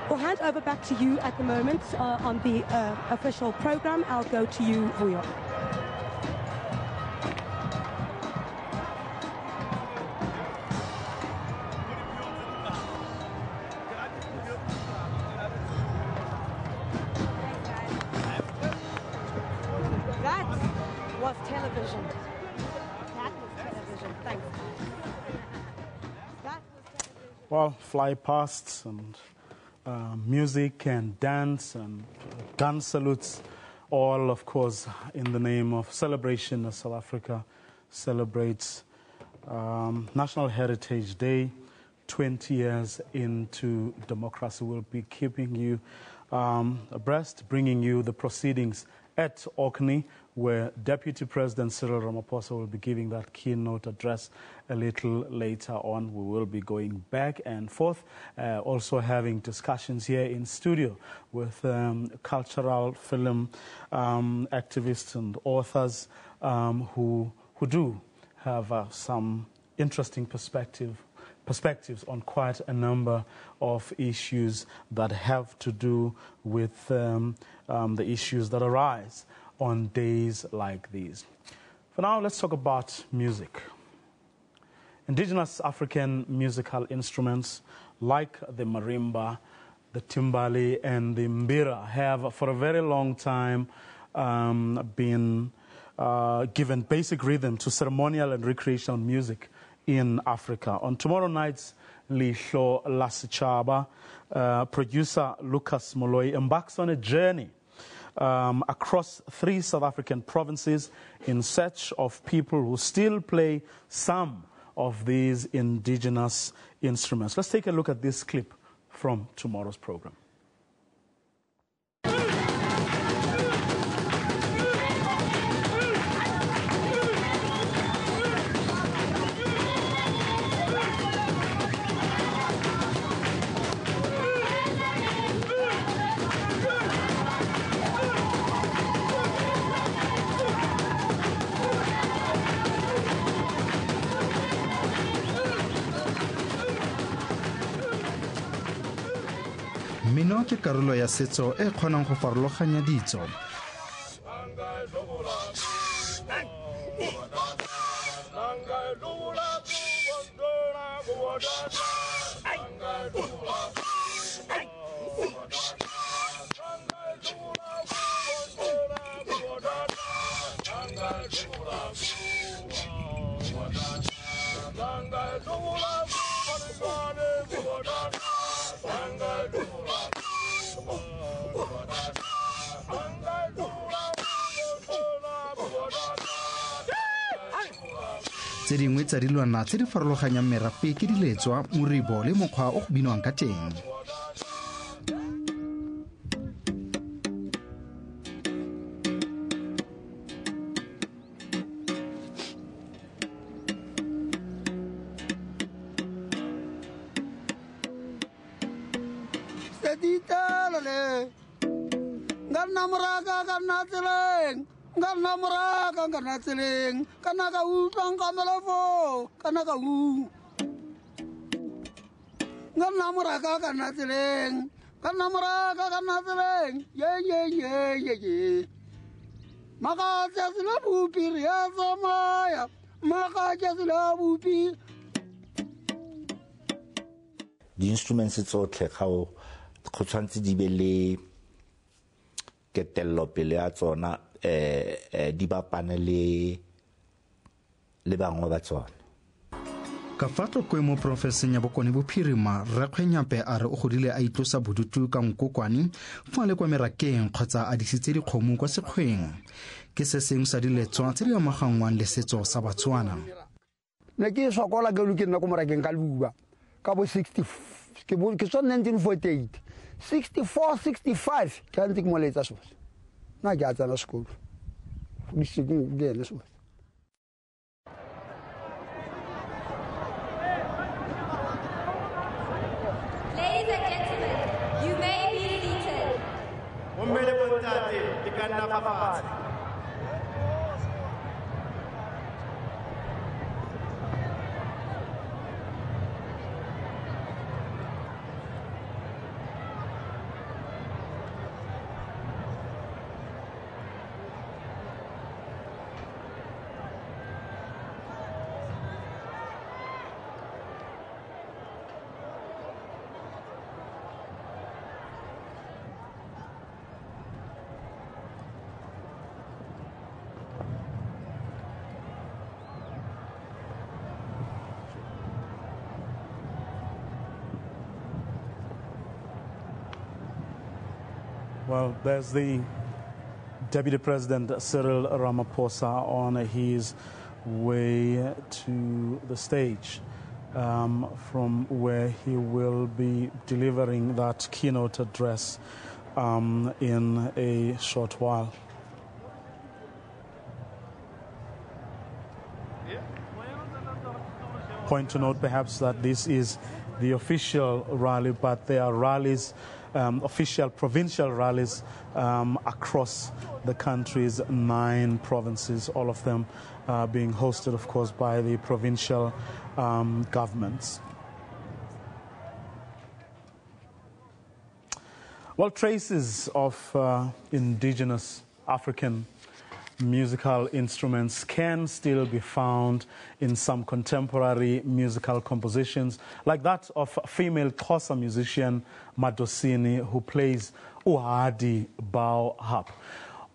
we'll hand over back to you at the moment on the official program. I'll go to you, Vuyo. That was television. Thanks. Well, fly pasts and music and dance and gun salutes, all, of course, in the name of celebration as South Africa celebrates National Heritage Day, 20 years into democracy. We'll be keeping you abreast, bringing you the proceedings at Orkney, where Deputy President Cyril Ramaphosa will be giving that keynote address a little later on. We will be going back and forth, also having discussions here in studio with cultural film activists and authors who do have some interesting perspectives on quite a number of issues that have to do with the issues that arise on days like these. For now, let's talk about music. Indigenous African musical instruments like the marimba, the timbale, and the mbira have for a very long time been given basic rhythm to ceremonial and recreational music in Africa. On tomorrow night's Lihlo La Sechaba, producer Lucas Moloi embarks on a journey across 3 South African provinces in search of people who still play some of these indigenous instruments. Let's take a look at this clip from tomorrow's program. Mmino ke karolo ya setso e kgonang go farologanya ditso. Tse dingwe tsa dilwana tse di farologanyang merafe ke diletswa, moribo le mokgwa o go binwang ka teng. The instruments tsotlhe ga go tshwantse di be le ketello pele ya tsona di bapane le bangwe ba tsona. Ka fa tlokwe mo profeseng ya Bokone Bophirima, Rakgwenyape a re o godile a itlosa bodutu ka nkokwani fa le kwa merakeng kgotsa a disitse dikgomo kwa sekgweng. Ke se sengwe sa diletswa tse di amagangwang le setso sa Batswana. Ne ke sokola ke nna ko morakeng ka luba ka bo 60 ke tswa 1948 64 65 ke ntse ke moletsa so na ke a tsana sekolo di se ke le so. Ladies and gentlemen, you may be seated. Well, there's the Deputy President Cyril Ramaphosa on his way to the stage from where he will be delivering that keynote address in a short while. point to note perhaps that this is the official rally, but there are rallies, official provincial rallies across the country's 9 provinces, all of them being hosted, of course, by the provincial governments. Well, traces of indigenous African musical instruments can still be found in some contemporary musical compositions, like that of female Xhosa musician Madosini, who plays Uhadi Bao harp.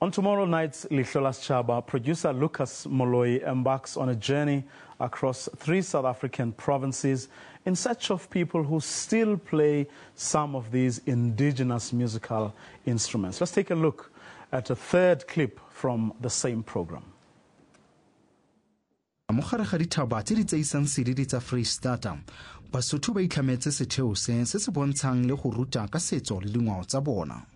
On tomorrow night's Lihlolas Chaba, producer Lucas Moloi embarks on a journey across 3 South African provinces in search of people who still play some of these indigenous musical instruments. Let's take a look at a 3rd clip from the same program. Mogare ga dithaba tse di tsaisang sedidi tsa Freestata, Basotho ba itlhametse setheo se se bontshang le go ruta ka setso le dingwao tsa bona.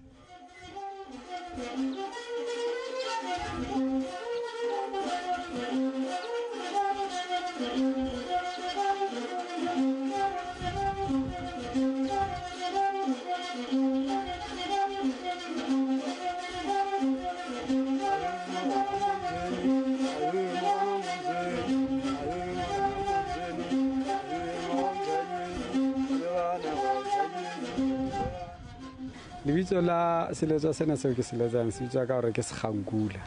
Lebitso la seletsa sena seo ke seletsang se bitswa ka hore ke sekgankula.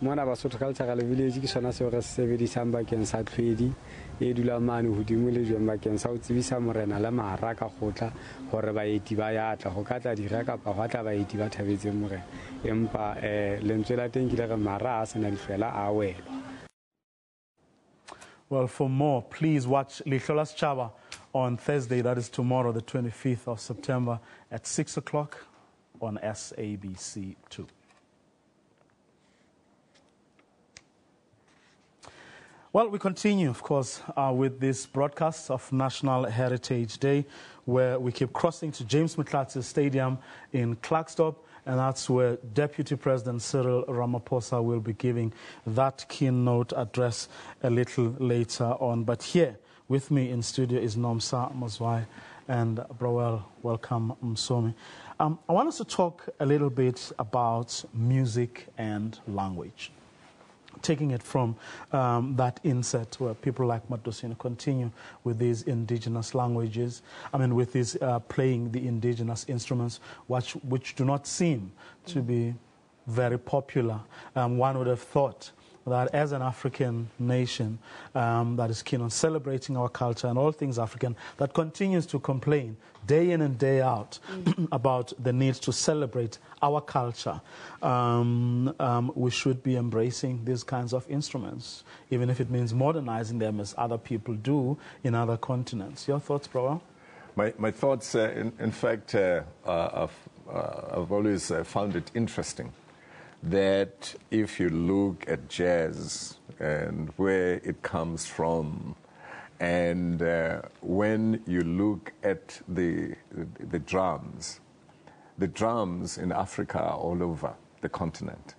Mona Basotho cultural village ke sona seo re se sebedisang bakeng sa tlhwedi e dula mane hodimo le jwang bakeng sa ho tsebisa morena le mara ka khotla hore baeti ba ya tla go ka tla dira kapa go tla baeti ba thabetseng morena empa lentswe la teng ke le re mara a sena difela a welwa. Well, for more, please watch Lihlolas Chaba on Thursday, that is tomorrow, the 25th of September at 6 o'clock on SABC 2. Well, we continue, of course, with this broadcast of National Heritage Day, where we keep crossing to James Motlatsi Stadium in Klerksdorp, and that's where Deputy President Cyril Ramaphosa will be giving that keynote address a little later on. But here with me in studio is Nomsa Mazwai and Broel. Welcome, Msomi. I want us to talk a little bit about music and language. Taking it from that inset where people like Madosini continue with these indigenous languages, with these playing the indigenous instruments, which do not seem to be very popular. One would have thought that as an African nation that is keen on celebrating our culture and all things African, that continues to complain day in and day out about the need to celebrate our culture, we should be embracing these kinds of instruments, even if it means modernizing them as other people do in other continents. Your thoughts, Bro? My thoughts, in fact, I've always found it interesting that if you look at jazz and where it comes from, and when you look at the drums in Africa are all over the continent.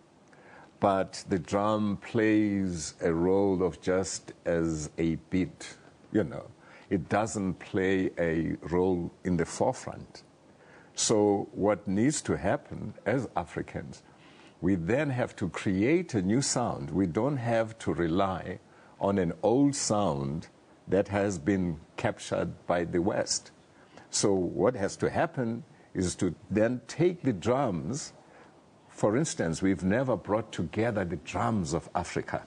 But the drum plays a role of just as a beat, It doesn't play a role in the forefront. So what needs to happen as Africans, we then have to create a new sound. We don't have to rely on an old sound that has been captured by the West. So what has to happen is to then take the drums. For instance, we've never brought together the drums of Africa,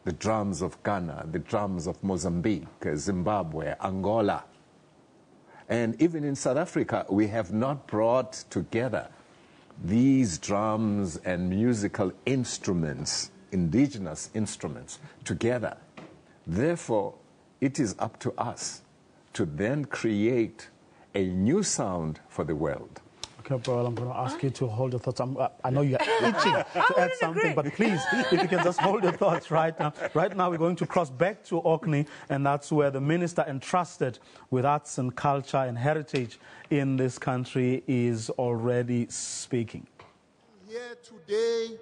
the drums of Ghana, the drums of Mozambique, Zimbabwe, Angola. And even in South Africa, we have not brought together these drums and musical instruments, indigenous instruments, together. Therefore, it is up to us to then create a new sound for the world. Okay, bro, I'm going to ask you to hold your thoughts. I know you're itching to add something, but please, if you can just hold your thoughts right now. Right now, we're going to cross back to Orkney, and that's where the minister entrusted with arts and culture and heritage in this country is already speaking. Here today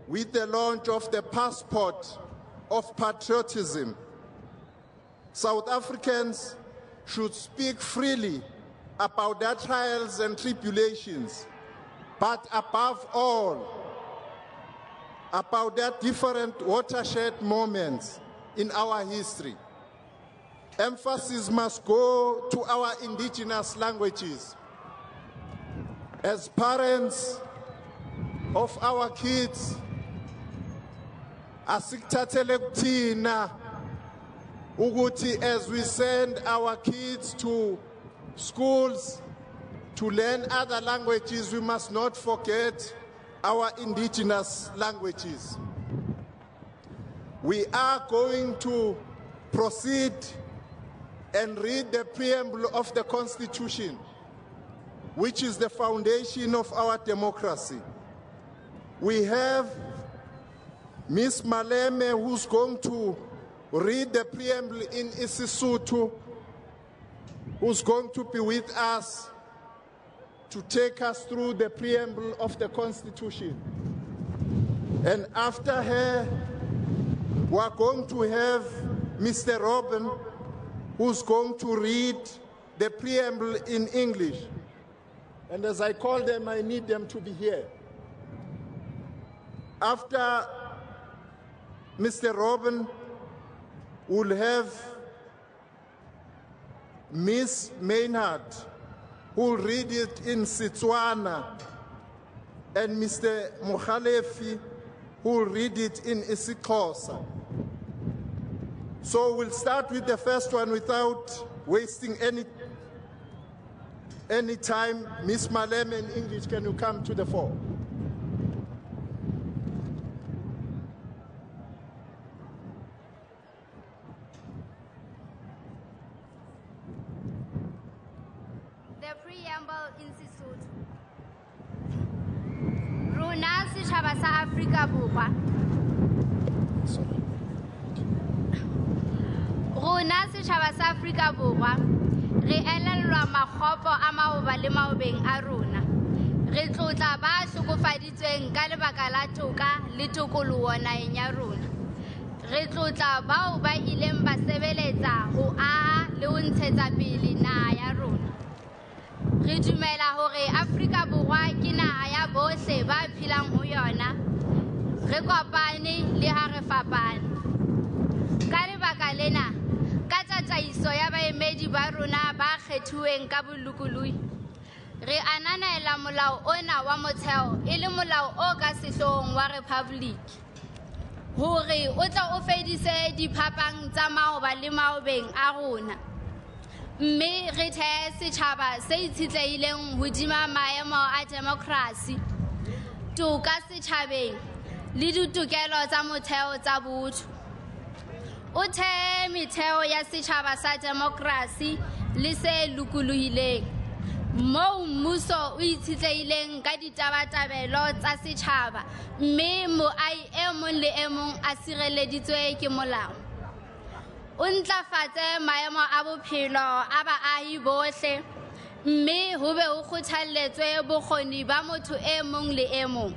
with the launch of the passport of patriotism, South Africans should speak freely about their trials and tribulations, but above all, about their different watershed moments in our history. Emphasis must go to our indigenous languages. As parents of our kids, asikuthathele kuthina ukuthi as we send our kids to schools to learn other languages, we must not forget our indigenous languages. We are going to proceed and read the preamble of the Constitution, which is the foundation of our democracy. We have Ms. Maleme, who's going to read the preamble in isiSotho, who's going to be with us to take us through the preamble of the Constitution. And after her, we're going to have Mr. Robin, who's going to read the preamble in English. And as I call them, I need them to be here. After Mr. Robin, we'll have Ms. Maynard, who will read it in Setswana, and Mr. Mokhalefi, who will read it in isiXhosa. So we'll start with the first one without wasting any time. Ms. Maleme in English, can you come to the fore? The preamble in Sesotho. Rona setjhaba sa Afrika Borwa. Rona setjhaba sa Afrika Borwa re elellwa makgopo a maoba le maobeng a rona. Re tlotla ba hlokofaditsweng ka lebaka la toka le tokoloho naheng ya rona. Re tlotla bao ba ileng ba sebeletsa ho aha le ho ntshetsa pele naha ya rona. Re dumela hore Afrika Borwa ke naha ya bohle ba phelang ho yona. Re kopane le ha re fapane. Ka lebaka lena, ka tataiso ya baemedi ba rona ba kgethuweng ka bolokolohi, re ananela molao ona wa motheo e le molao o ka sehloohong wa Republic, hore o tla o fedise diphapang tsa maoba le maobeng a rona, mme re thehe setjhaba se itshitlehileng hodima maemo a demokrasi, toka setjhabeng le ditokelo tsa motheo tsa botho. O thehe metheo ya setjhaba sa demokrasi le se lokolohileng, moo mmuso o itshitlehileng ka ditabatabelo tsa setjhaba, mme moahi e mong le e mong a sireleditswe ke molao. O ntlafatse maemo a bophelo a baahi bohle, mme ho be ho kgothalletswe bokgoni ba motho e mong le e mong,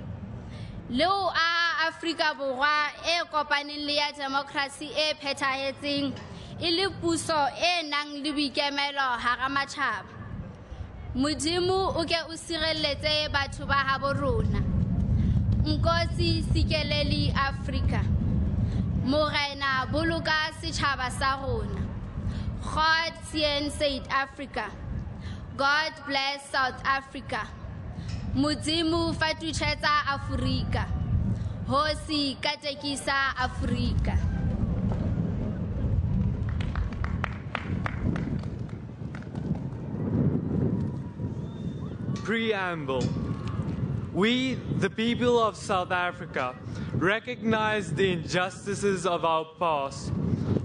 le ho aha Afrika Borwa e kopaneng le ya demokrasi e phethahetseng, e le puso e nang le boikemelo hara matjhaba. Modimo o ke o sireletse batho ba habo rona. Nkosi sikeleli Afrika. Morena boloka setjhaba sa rona. God seën Suid-Afrika. God bless South Africa. Modimo fatuchetsa Afrika. Hosi katekisa Afrika. Preamble. We, the people of South Africa, recognize the injustices of our past,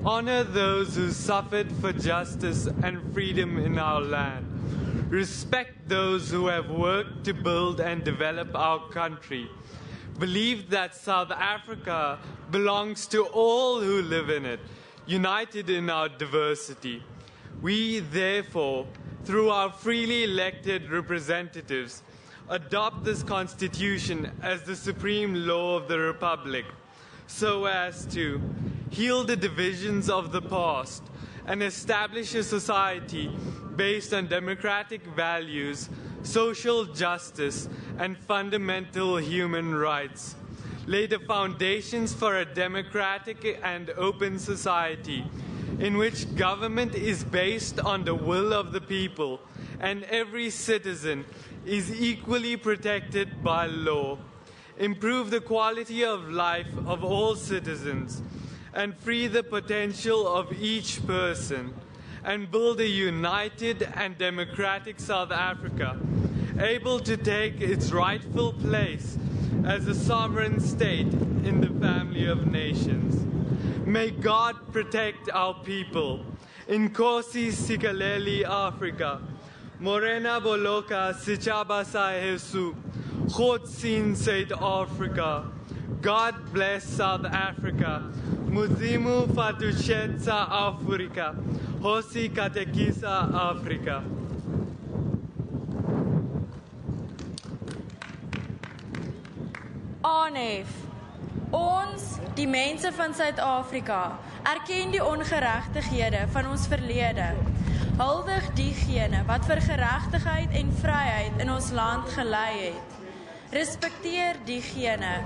honor those who suffered for justice and freedom in our land, respect those who have worked to build and develop our country, believe that South Africa belongs to all who live in it, united in our diversity. We, therefore, through our freely elected representatives, adopt this Constitution as the supreme law of the Republic, so as to heal the divisions of the past and establish a society based on democratic values, social justice, and fundamental human rights. Lay the foundations for a democratic and open society in which government is based on the will of the people and every citizen is equally protected by law. Improve the quality of life of all citizens and free the potential of each person, and build a united and democratic South Africa, able to take its rightful place as a sovereign state in the family of nations. May God protect our people. Inkosi Sikaleli Africa. Morena Boloka Sichaba Sahesu. God sien South Africa. God bless South Africa. Muzimu Fatuchetsa Africa. Hosi Katekisa Africa. Aanhef. Ons, die mense van Suid-Afrika, erken die ongeregtighede van ons verlede. Huldig diegene wat vir geregtigheid en vryheid in ons land gelei het. Respekteer diegene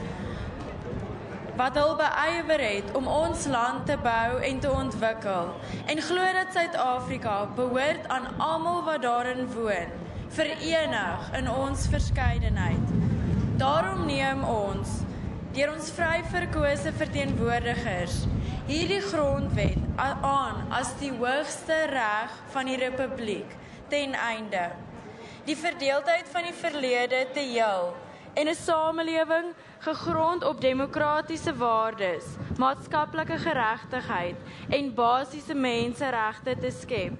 wat hul beywer het om ons land te bou en te ontwikkel, en glo dat Suid-Afrika behoort aan almal wat daarin woon, verenig in ons verskeidenheid. Daarom neem ons, deur ons vry verkose verteenwoordigers, hierdie grondwet aan as die hoogste reg van die Republiek ten einde. Die verdeeldheid van die verlede te heel en 'n samelewing gegrond op demokratiese waardes, maatskaplike geregtigheid en basiese menseregte te skep.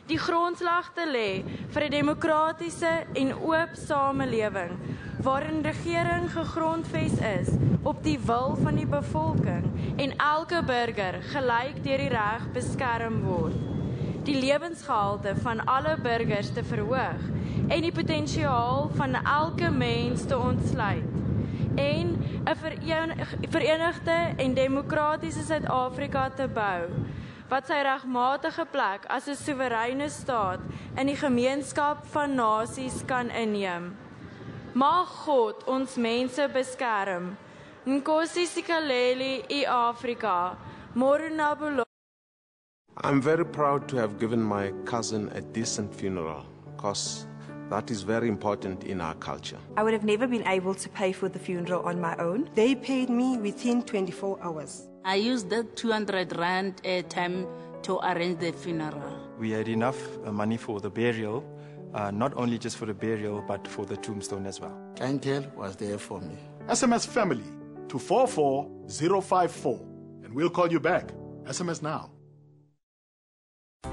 Die grondslag te lê vir 'n demokratiese en oop samelewing waarin regering gegrondves is op die wil van die bevolking en elke burger gelyk deur die reg beskerm word. Die lewensgehalte van alle burgers te verhoog en die potensiaal van elke mens te ontsluit en 'n verenigde en demokratiese Suid-Afrika te bou wat sy regmatige plek as 'n soewereine staat in die gemeenskap van nasies kan inneem. Mag God ons mense beskerm. Nkosi Sikaleli I Afrika. Morunabulo. I'm very proud to have given my cousin a decent funeral, because that is very important in our culture. I would have never been able to pay for the funeral on my own. They paid me within 24 hours. I used that 200 rand time to arrange the funeral. We had enough money for the burial, not only just for the burial, but for the tombstone as well. Angel was there for me. SMS family to 44054, and we'll call you back. SMS now.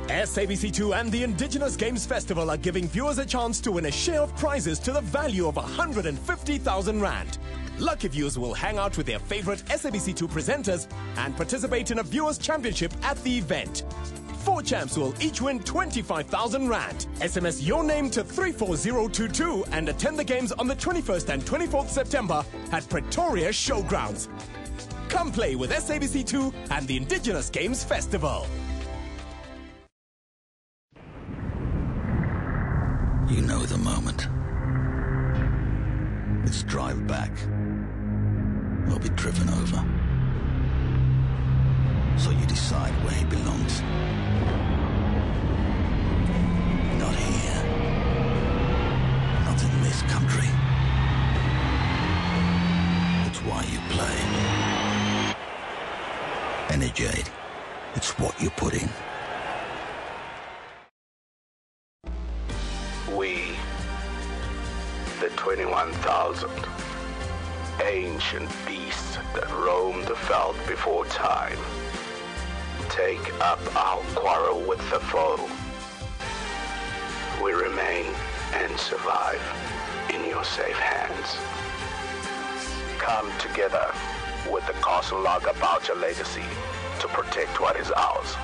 SABC2 and the Indigenous Games Festival are giving viewers a chance to win a share of prizes to the value of 150,000 rand. Lucky viewers will hang out with their favorite SABC2 presenters and participate in a viewers' championship at the event. 4 champs will each win 25,000 rand. SMS your name to 34022 and attend the games on the 21st and 24th September at Pretoria Showgrounds. Come play with SABC2 and the Indigenous Games Festival. You know the moment. It's drive back or be driven over. So you decide where he belongs. Not here. Not in this country. It's why you play. Energade. It's what you put in. We, the 21,000 ancient beasts that roam the veldt before time, take up our quarrel with the foe. We remain and survive in your safe hands. Come together with the castle log about your legacy to protect what is ours.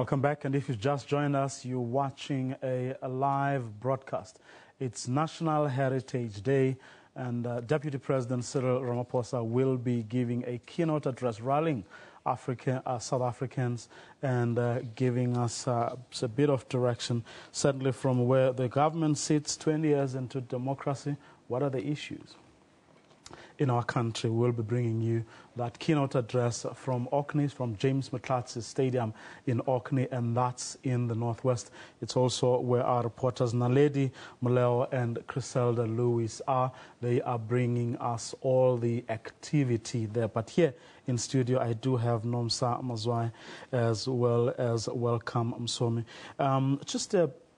Welcome back, and if you just joined us, you're watching a live broadcast. It's National Heritage Day, and Deputy President Cyril Ramaphosa will be giving a keynote address rallying South Africans and giving us a bit of direction, certainly from where the government sits 20 years into democracy. What are the issues in our country? We'll be bringing you that keynote address from Orkney, from James McClatchy Stadium in Orkney, and that's in the northwest. It's also where our reporters Naledi, Muleo, and Cressela Lewis are. They are bringing us all the activity there. But here in studio, I do have Nomsa Mazwai as well as Welcome Msomi.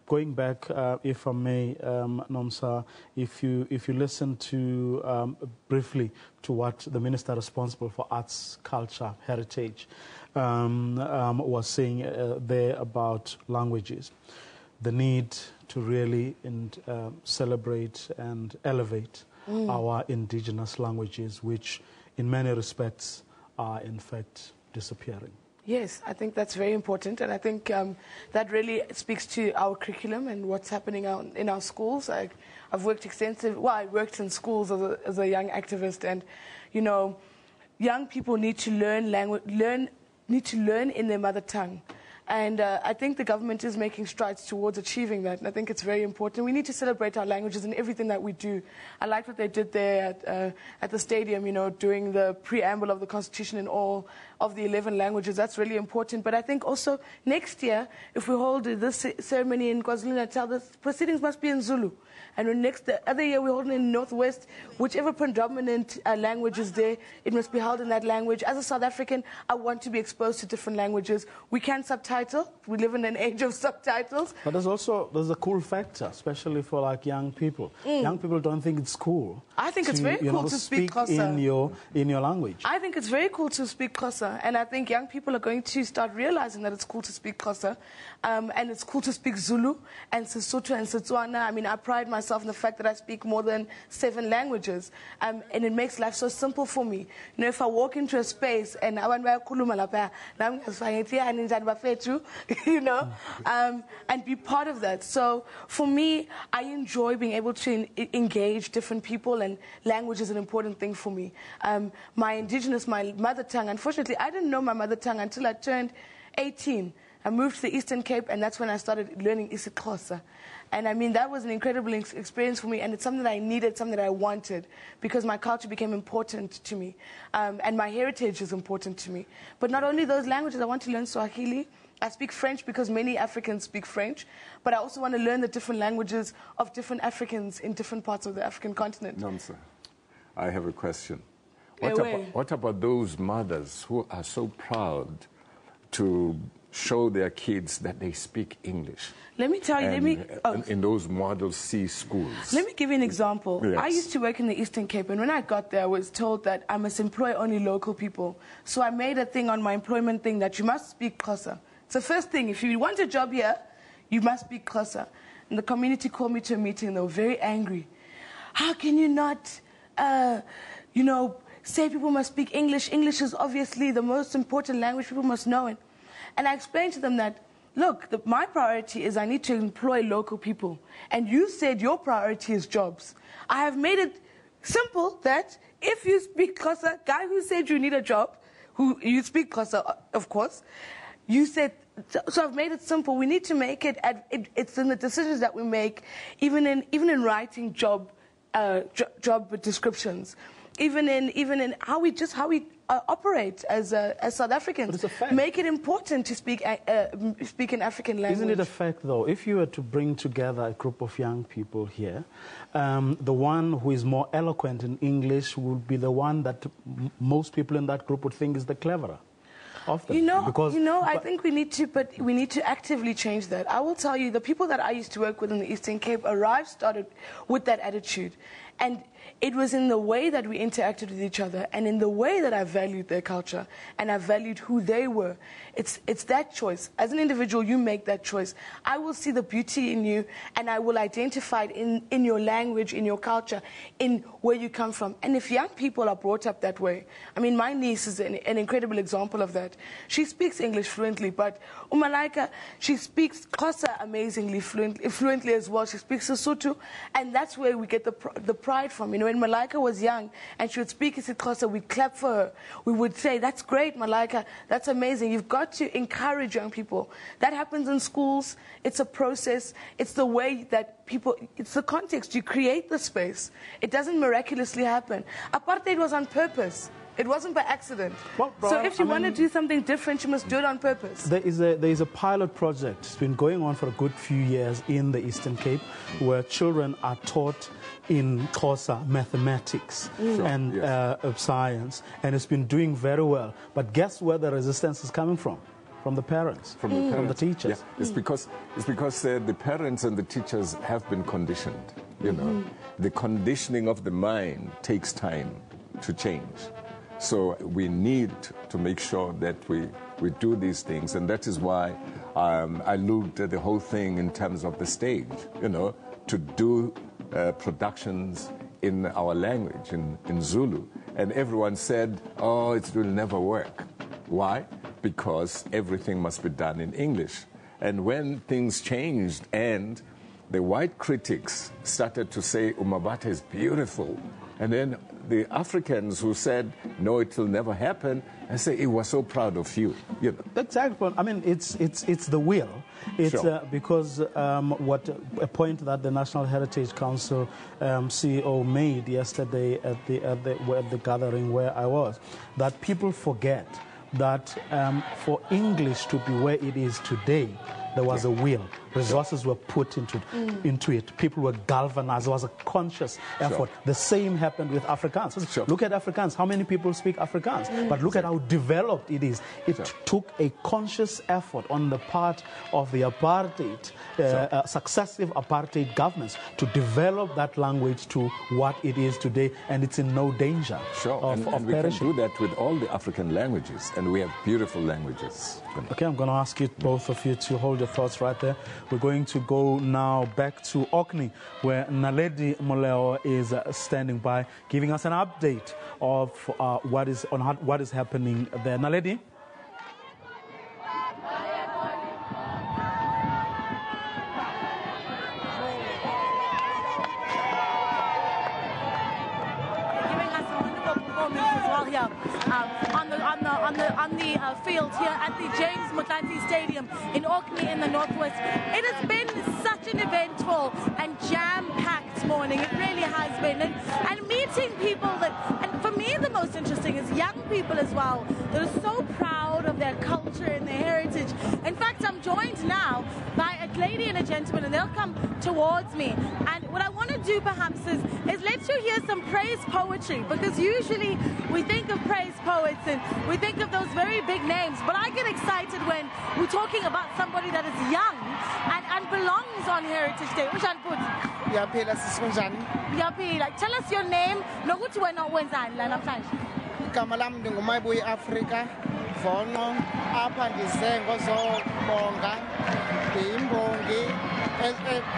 Going back, if I may, Nomsa, if you listen to briefly to what the minister responsible for arts, culture, heritage was saying there about languages, the need to really celebrate and elevate our indigenous languages, which in many respects are in fact disappearing. Yes, I think that's very important, and I think that really speaks to our curriculum and what's happening in our schools. I've worked I worked in schools as a young activist, and young people need to learn in their mother tongue. And I think the government is making strides towards achieving that, and I think it's very important. We need to celebrate our languages in everything that we do. I liked what they did there at the stadium, doing the preamble of the Constitution in all of the 11 languages. That's really important. But I think also next year, if we hold this ceremony in KwaZulu-Natal, the proceedings must be in Zulu. And the other year we hold it in Northwest, whichever predominant language is there, it must be held in that language. As a South African, I want to be exposed to different languages. We can subtitle. We live in an age of subtitles. But there's a cool factor, especially for like young people. Young people don't think it's cool. I think it's very cool to speak Xhosa in your language. I think it's very cool to speak Xhosa, and I think young people are going to start realizing that it's cool to speak Xhosa, and it's cool to speak Zulu and Sesotho and Setswana. I mean, I pride myself in the fact that I speak more than 7 languages, and it makes life so simple for me. If I walk into a space and and be part of that. So for me, I enjoy being able to engage different people, and language is an important thing for me. My Indigenous, my mother tongue, unfortunately, I didn't know my mother tongue until I turned 18. I moved to the Eastern Cape, and that's when I started learning isiXhosa. And I mean, that was an incredible experience for me, and it's something that I needed, something that I wanted, because my culture became important to me, and my heritage is important to me. But not only those languages, I want to learn Swahili. I speak French because many Africans speak French, but I also want to learn the different languages of different Africans in different parts of the African continent. Namsa, I have a question. What about those mothers who are so proud to show their kids that they speak English? Let me tell you, in those Model C schools. Let me give you an example. Yes. I used to work in the Eastern Cape, and when I got there, I was told that I must employ only local people. So I made a thing on my employment thing that you must speak Xhosa. It's the first thing. If you want a job here, you must speak Xhosa. And the community called me to a meeting. They were very angry. How can you not, say people must speak English? English is obviously the most important language. People must know it. And I explained to them that, look, my priority is I need to employ local people. And you said your priority is jobs. I have made it simple that if you speak Xhosa, guy who said you need a job, you speak Xhosa, of course, you said, so I've made it simple. We need to make it, it's in the decisions that we make, even in writing job descriptions, even in how we operate as South Africans. Make it important to speak an African language. Isn't it a fact, though, if you were to bring together a group of young people here, the one who is more eloquent in English would be the one that most people in that group would think is the cleverer of them? I think we need to actively change that. I will tell you, the people that I used to work with in the Eastern Cape started with that attitude. And it was in the way that we interacted with each other, and in the way that I valued their culture, and I valued who they were. It's that choice. As an individual, you make that choice. I will see the beauty in you, and I will identify it in your language, in your culture, in where you come from. And if young people are brought up that way, I mean, my niece is an incredible example of that. it. She speaks English fluently, but Umalaika, she speaks Xhosa amazingly fluently as well. She speaks Sesotho, and that's where we get the pride from. You know, when Malaika was young and she would speak isiXhosa, we'd clap for her. We would say, that's great, Malaika, that's amazing. You've got to encourage young people. That happens in schools. It's a process. It's the way that people, it's the context. You create the space. It doesn't miraculously happen. Apartheid was on purpose. It wasn't by accident. Well, so if you want to do something different, you must do it on purpose. There is a pilot project. It's been going on for a good few years in the Eastern Cape, where children are taught in Xhosa mathematics and science, and it's been doing very well. But guess where the resistance is coming from? From the parents, from the teachers. Yeah. It's because the parents and the teachers have been conditioned. You know, the conditioning of the mind takes time to change. So we need to make sure that we do these things, and that is why I looked at the whole thing in terms of the stage. You know, to do productions in our language, in Zulu, and everyone said, "Oh, it will never work." Why? Because everything must be done in English. And when things changed and the white critics started to say, Umabata is beautiful, and then the Africans who said, no, it will never happen, I say, it was so proud of you. You know. Exactly. I mean, it's the will. It's because what a point that the National Heritage Council CEO made yesterday at the gathering where I was, that people forget that for English to be where it is today, there was a will. Resources were put into it. People were galvanized. There was a conscious effort. The same happened with Afrikaans. Look at Afrikaans. How many people speak Afrikaans? But look at how developed it is. It took a conscious effort on the part of the apartheid, successive apartheid governments to develop that language to what it is today, and it's in no danger of we perishing. can do that with all the African languages, and we have beautiful languages. Okay, I'm going to ask you, both of you, to hold your thoughts right there. We're going to go now back to Orkney, where Naledi Moleo is standing by, giving us an update of what is happening there. Naledi? On the field here at the James Mutlanti Stadium in Orkney in the Northwest. It has been such an eventful and jam-packed morning. It really has been. And meeting people and for me the most interesting is young people as well, that are so proud of their culture and their heritage. In fact, I'm joined now by a lady and a gentleman, and they'll come towards me. And what I want to do perhaps is let you hear some praise poetry, because usually we think of praise poets and we think of those very big names, but I get excited when we're talking about somebody that is young and belongs on Heritage Day. Tell us your name. Igama lami ndingumayibuyi Africa Vono apha ndize ngozobonga ndiyimbongi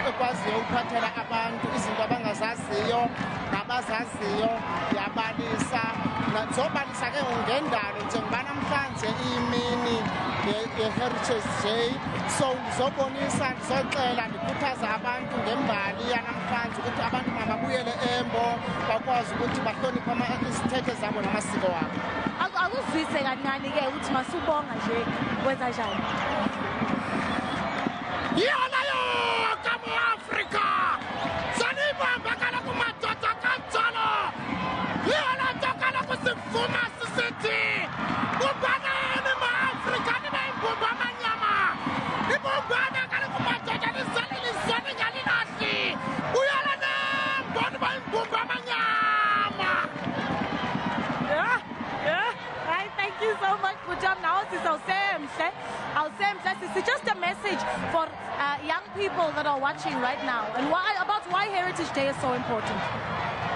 ekwaziyo ukuphathela abantu izinto abangazaziyo nabazaziyo yabalisa zobalisa ke ngendalo njengoba namhlanje imini ye-Heritage Day, so ngizobonisa ndizoxela ndikhuthaza abantu ngembali yanamhlanje ukuthi abantu mababuyele embo bakwazi ukuthi bahloniphe izithethe zabo namasiko wabo. Akuzwise kancane-ke ukuthi masubonga nje wenza njani? Yona yonke ama-Afrika sanibamba kaloku madoda kanjalo, yona nto kaloku sivuma sisithi kumbanani ma-Afrika nibe imbumba amanyama, nibumbane kaloku madoda nizale lizwane ngalilahli, uyala nemboni ba imbumba amanyama. Right, thank you so much for joining. Now this is our it's just a message for young people that are watching right now, and why Heritage Day is so important.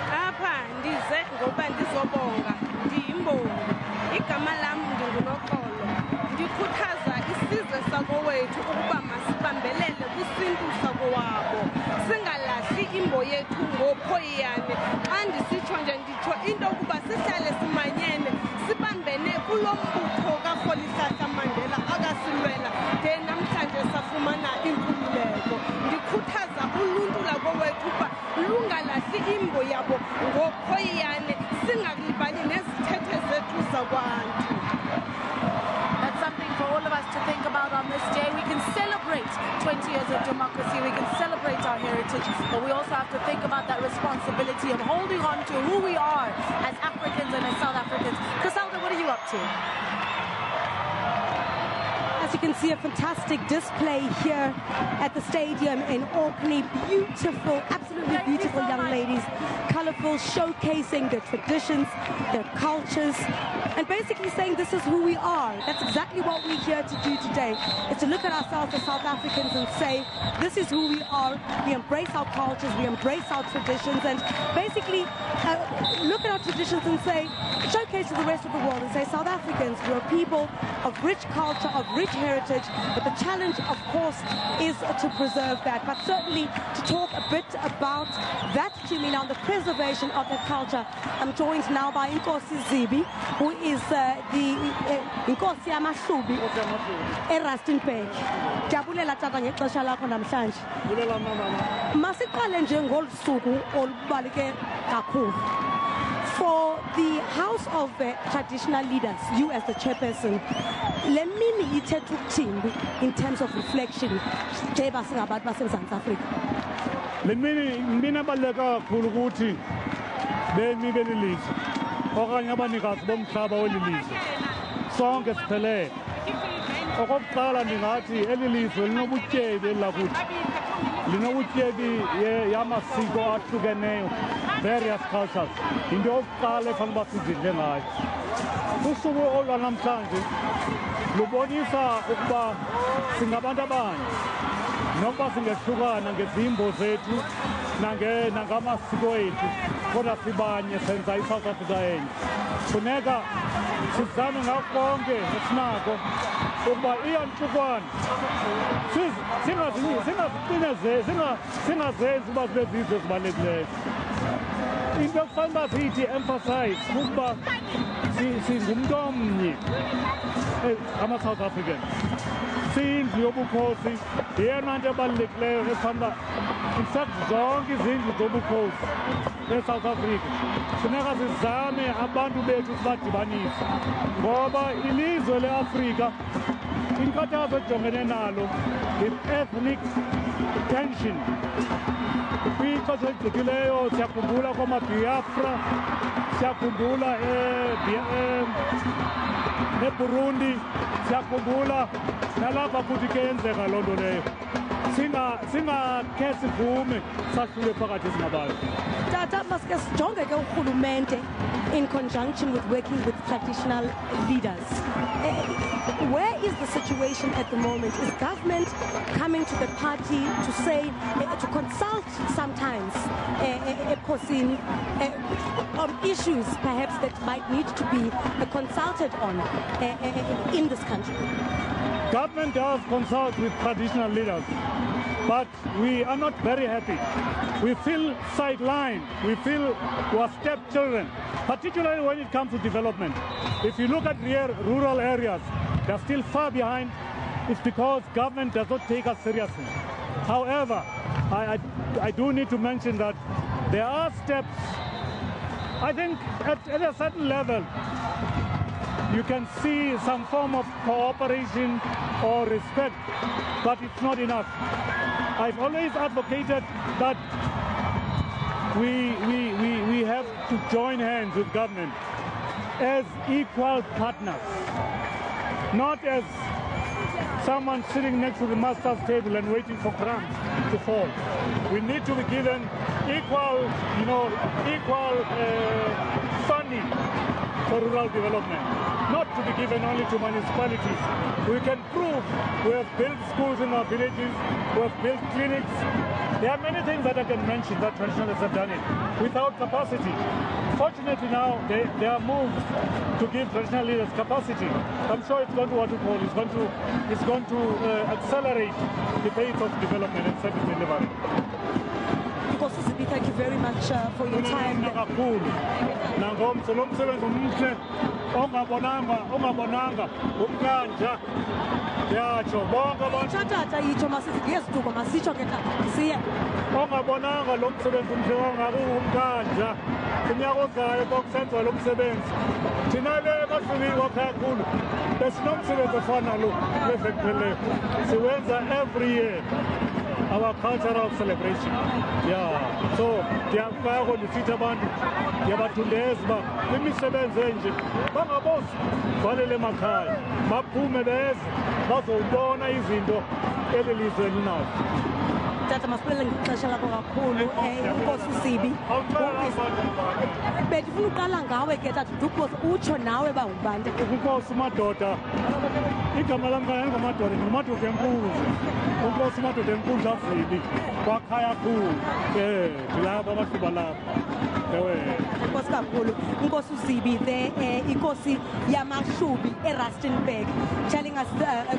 Apha ndize ngoba ndizobonga ndiyimbongi, igama lam ndinguNoxolo, ndikhuthaza isizwe sakowethu ukuba masibambelele kwisintu sakowabo, singalahli imbo yethu ngophoyiyane. Xa ndisitsho nje nditsho into ukuba sihlale simanyene, sibambene kulo mbutho karholihlahla bakowethu uba lungalahli imbo yabo ngophoyane singalibali nezithethe zethu zakwantu. That's something for all of us to think about on this day. We can celebrate 20 years of democracy, we can celebrate our heritage, but we also have to think about that responsibility of holding on to who we are as Africans and as South Africans. Cressela, what are you up to? As you can see, a fantastic display here at the stadium in Orkney. Beautiful, absolutely beautiful young ladies, colorful, showcasing their traditions, their cultures, and basically saying this is who we are. That's exactly what we're here to do today, is to look at ourselves as South Africans and say, this is who we are. We embrace our cultures, we embrace our traditions, and basically look at our traditions and say, showcase to the rest of the world and say, South Africans, we're a people of rich culture, of rich heritage, but the challenge, of course, is to preserve that, but certainly to talk a bit about that, Jimmy, now the preservation of that culture. I'm joined now by Nkosi Zibi, who is the Nkosi Amahlubi eRustenburg. Jabulela tata ngexesha lakho namhlanje. Masiqale nje ngolu suku olubaleke kakhulu. For the House of Traditional Leaders, you as the chairperson, le mini ithetha ukuthini in terms of reflection njeba singabantu baseMzantsi Afrika? Le mina baleka kakhulu ukuthi bemi belilizwe okanye abanikazi bomhlaba welilizwe sonke siphelele. Okokuqala ndingathi elilizwe linobutyebi lakuthi, linobutyebi yamasiko ahlukeneyo, various cultures. Into yokuqala efanele uba sizidle ngayo. Usuku olwanamhlanje lubonisa ukuba singabantu abanye, nokuba singehlukana ngezimbo zethu nangamasiko ethu, kodwa sibanye senza iSouth Africa enye. Funeka sizame ngako konke esinako ukuba iyanhlukwana singazenzi uba zibe zizwe ezibalulekileyo. Into ekufanele uba siyithi emphasize kukuba singumntu omnye ama-South Africans. Siyindlu yobukhosi, yeyona nto ebalulekileyo efanele uba in fact zonke izindlu zobukhosi eSouth Africa funeka sizame abantu bethu sibadibanise, ngoba ilizwe leAfrika inkathazo ejongene nalo i-ethnic tension. Kwixesha eligqithileyo siyakhumbula kwamaBiafra, siyakhumbula neBurundi, siyakhumbula nalapha kuthi ke yenzeka loo nto leyo. Singakhe sivume sahlule phakathi singabantu. Tata, maske sijonge ke urhulumente in conjunction with working with traditional leaders. Where is the situation at the moment? Is government coming to the party to say, to consult sometimes on issues perhaps that might need to be consulted on in this country? Government does consult with traditional leaders, but we are not very happy. We feel sidelined. We feel we are stepchildren, particularly when it comes to development. If you look at rural areas, they're still far behind. It's because government does not take us seriously. However, I do need to mention that there are steps. I think at a certain level, you can see some form of cooperation or respect, but it's not enough. I've always advocated that we have to join hands with government as equal partners, not as someone sitting next to the master's table and waiting for crumbs to fall. We need to be given equal funding for rural development, not to be given only to municipalities. We can prove we have built schools in our villages, we have built clinics. There are many things that I can mention that traditionalists have done it without capacity. Fortunately now, they are moved to give traditional leaders capacity. I'm sure it's going to it's going to accelerate the pace of development and service delivery. thank you very much for your time. Every year, our cultural celebration. Yeah. So, Diapago, the Fitaban, Yabatundesba, Limisebenzenji, Bangabos, Valele Makai, Mapumedez, Bazo Bona Izindo, Elizabeth now. Tata masiphelele ngexesha lakho kakhulu uNkosi uSibi bendifuna uqala ngawe ke tata Dukubosi utsho nawe ba ungubani uNkosi uMadoda igama lam ngamadoda nguMadoda enkundla uNkosi uMadoda enkundla Sibi kwakhaya khulu dilapha abahluba lapha Nkosi kakhulu uNkosi uSibi there inkosi yamahlubi eRustenburg telling us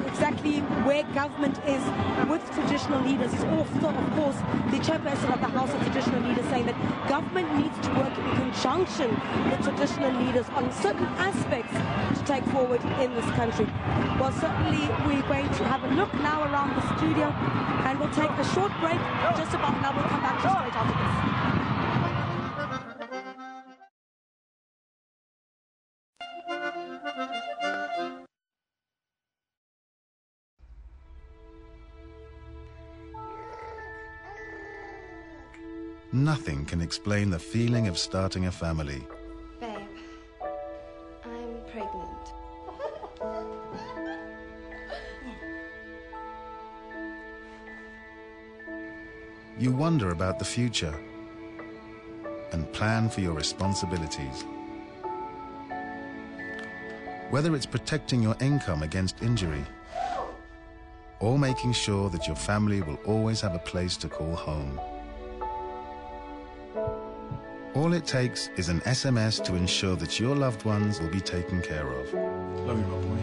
exactly where government is with traditional leaders. Is also, of course, the chairperson of the House of Traditional Leaders saying that government needs to work in conjunction with traditional leaders on certain aspects to take forward in this country. Well, certainly we're going to have a look now around the studio and we'll take a short break just about now. We'll come back to straight after this. Nothing can explain the feeling of starting a family. Babe, I'm pregnant. You wonder about the future and plan for your responsibilities. Whether it's protecting your income against injury or making sure that your family will always have a place to call home. All it takes is an SMS to ensure that your loved ones will be taken care of. Love you, my boy.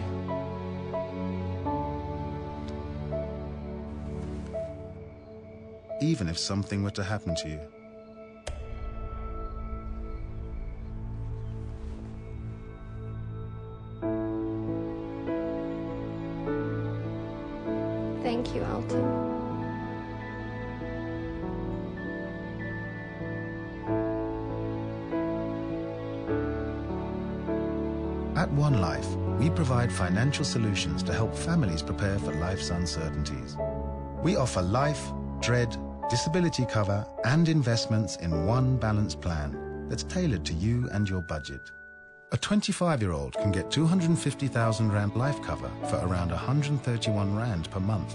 Even if something were to happen to you. Thank you, Alton. At One Life, we provide financial solutions to help families prepare for life's uncertainties. We offer life, dread, disability cover and investments in one balanced plan that's tailored to you and your budget. A 25-year-old can get 250,000 Rand life cover for around 131 Rand per month,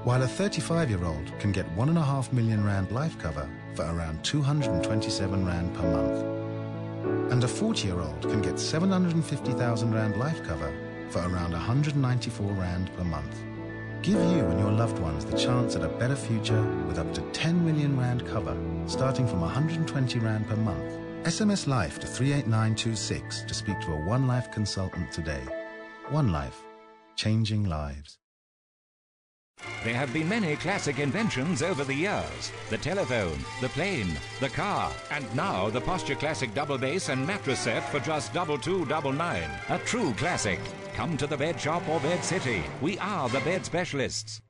while a 35-year-old can get 1.5 million Rand life cover for around 227 Rand per month. And a 40-year-old can get 750,000 Rand life cover for around 194 Rand per month. Give you and your loved ones the chance at a better future with up to 10 million Rand cover, starting from 120 Rand per month. SMS Life to 38926 to speak to a One Life consultant today. One Life, changing lives. There have been many classic inventions over the years. The telephone, the plane, the car, and now the Posture Classic double base and mattress set for just 2299. A true classic. Come to the Bed Shop or Bed City. We are the bed specialists.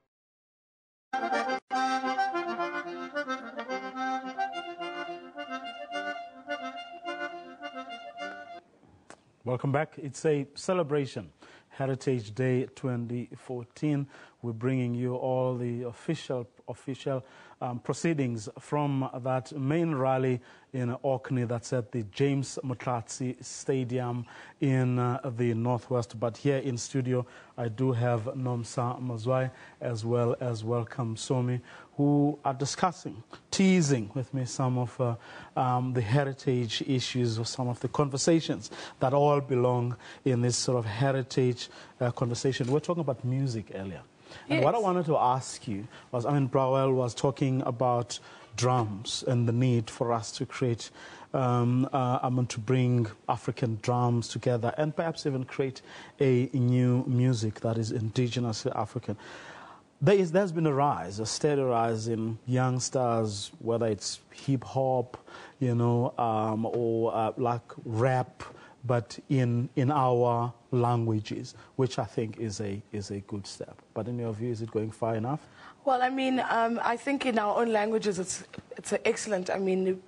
Welcome back. It's a celebration. Heritage Day 2014. We're bringing you all the official proceedings from that main rally in Orkney that's at the James Motlatsi Stadium in the Northwest. But here in studio, I do have Nomsa Mazwai as well as Welcome Somi, who are discussing, teasing with me some of the heritage issues or some of the conversations that all belong in this sort of heritage conversation. We were talking about music earlier. And yes. What I wanted to ask you was, Brawell was talking about drums and the need for us to create, to bring African drums together and perhaps even create a new music that is indigenously African. there's been a rise, a steady rise in young stars, whether it's hip hop, or like rap, but in our languages, which I think is a good step. But in your view, is it going far enough? Well, I mean, I think in our own languages, it's excellent. I mean,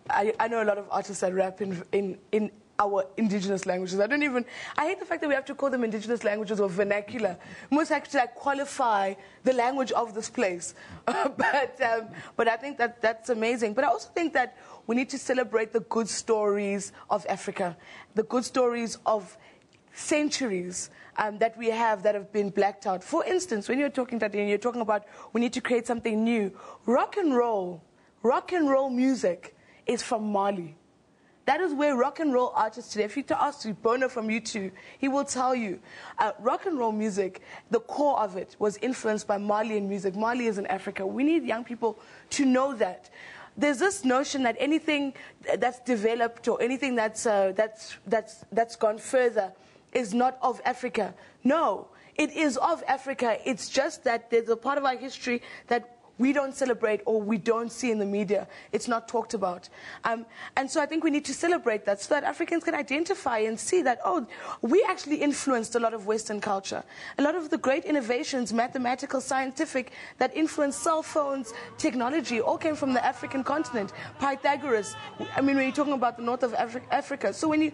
I know a lot of artists that rap in our indigenous languages. I hate the fact that we have to call them indigenous languages or vernacular. We must actually qualify the language of this place. But I think that's amazing. But I also think that we need to celebrate the good stories of Africa, the good stories of centuries that we have that have been blacked out. For instance, when you're talking, Tati, and you're talking about we need to create something new, rock and roll music is from Mali. That is where rock and roll artists today, if you ask Bono from U2, he will tell you, rock and roll music, the core of it was influenced by Malian music. Mali is in Africa. We need young people to know that. There's this notion that anything that's developed or anything that's gone further is not of Africa. No, it is of Africa. It's just that there's a part of our history that we don't celebrate or we don't see in the media. It's not talked about. And so I think we need to celebrate that so that Africans can identify and see that, oh, we actually influenced a lot of Western culture. A lot of the great innovations, mathematical, scientific, that influenced cell phones, technology, all came from the African continent. Pythagoras, I mean, when you're talking about the north of Africa. So we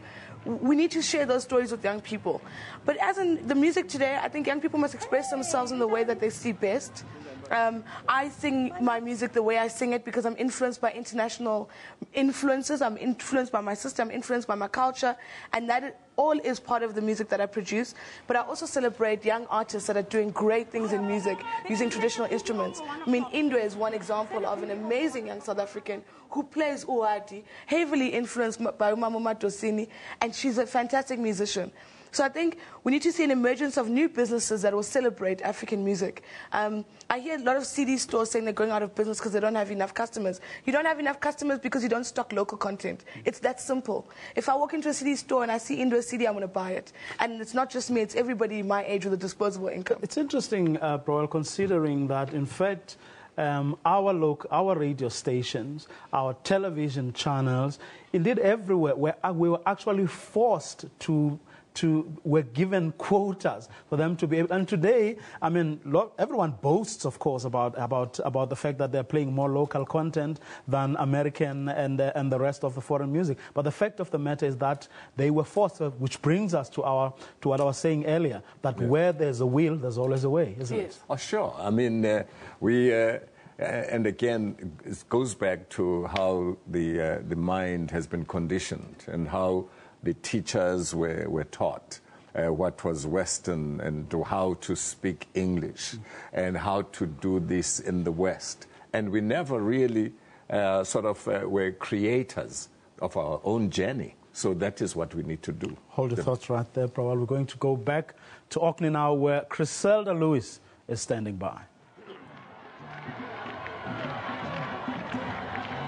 need to share those stories with young people. But as in the music today, I think young people must express themselves in the way that they see best. I sing my music the way I sing it because I'm influenced by international influences. I'm influenced by my sister. I'm influenced by my culture. And that all is part of the music that I produce. But I also celebrate young artists that are doing great things in music, using traditional instruments. I mean, Indwe is one example of an amazing young South African who plays uadi, heavily influenced by Umama Dosini, and she's a fantastic musician. So I think we need to see an emergence of new businesses that will celebrate African music. I hear a lot of CD stores saying they're going out of business because they don't have enough customers. You don't have enough customers because you don't stock local content. It's that simple. If I walk into a CD store and I see Indo CD, I'm going to buy it. And it's not just me, it's everybody my age with a disposable income. It's interesting, Proel, considering that, in fact, our radio stations, our television channels, indeed everywhere, we were actually forced were given quotas for them to be able. And today, I mean, everyone boasts, of course, about the fact that they're playing more local content than American and the rest of the foreign music. But the fact of the matter is that they were forced, which brings us to what I was saying earlier, that where there's a will, there's always a way, isn't it? Oh, sure. I mean, and again, it goes back to how the mind has been conditioned and how the teachers were taught what was Western and how to speak English and how to do this in the West. And we never really were creators of our own journey. So that is what we need to do. Hold your thoughts right there, Proel. We're going to go back to Orkney now, where Cressela Lewis is standing by.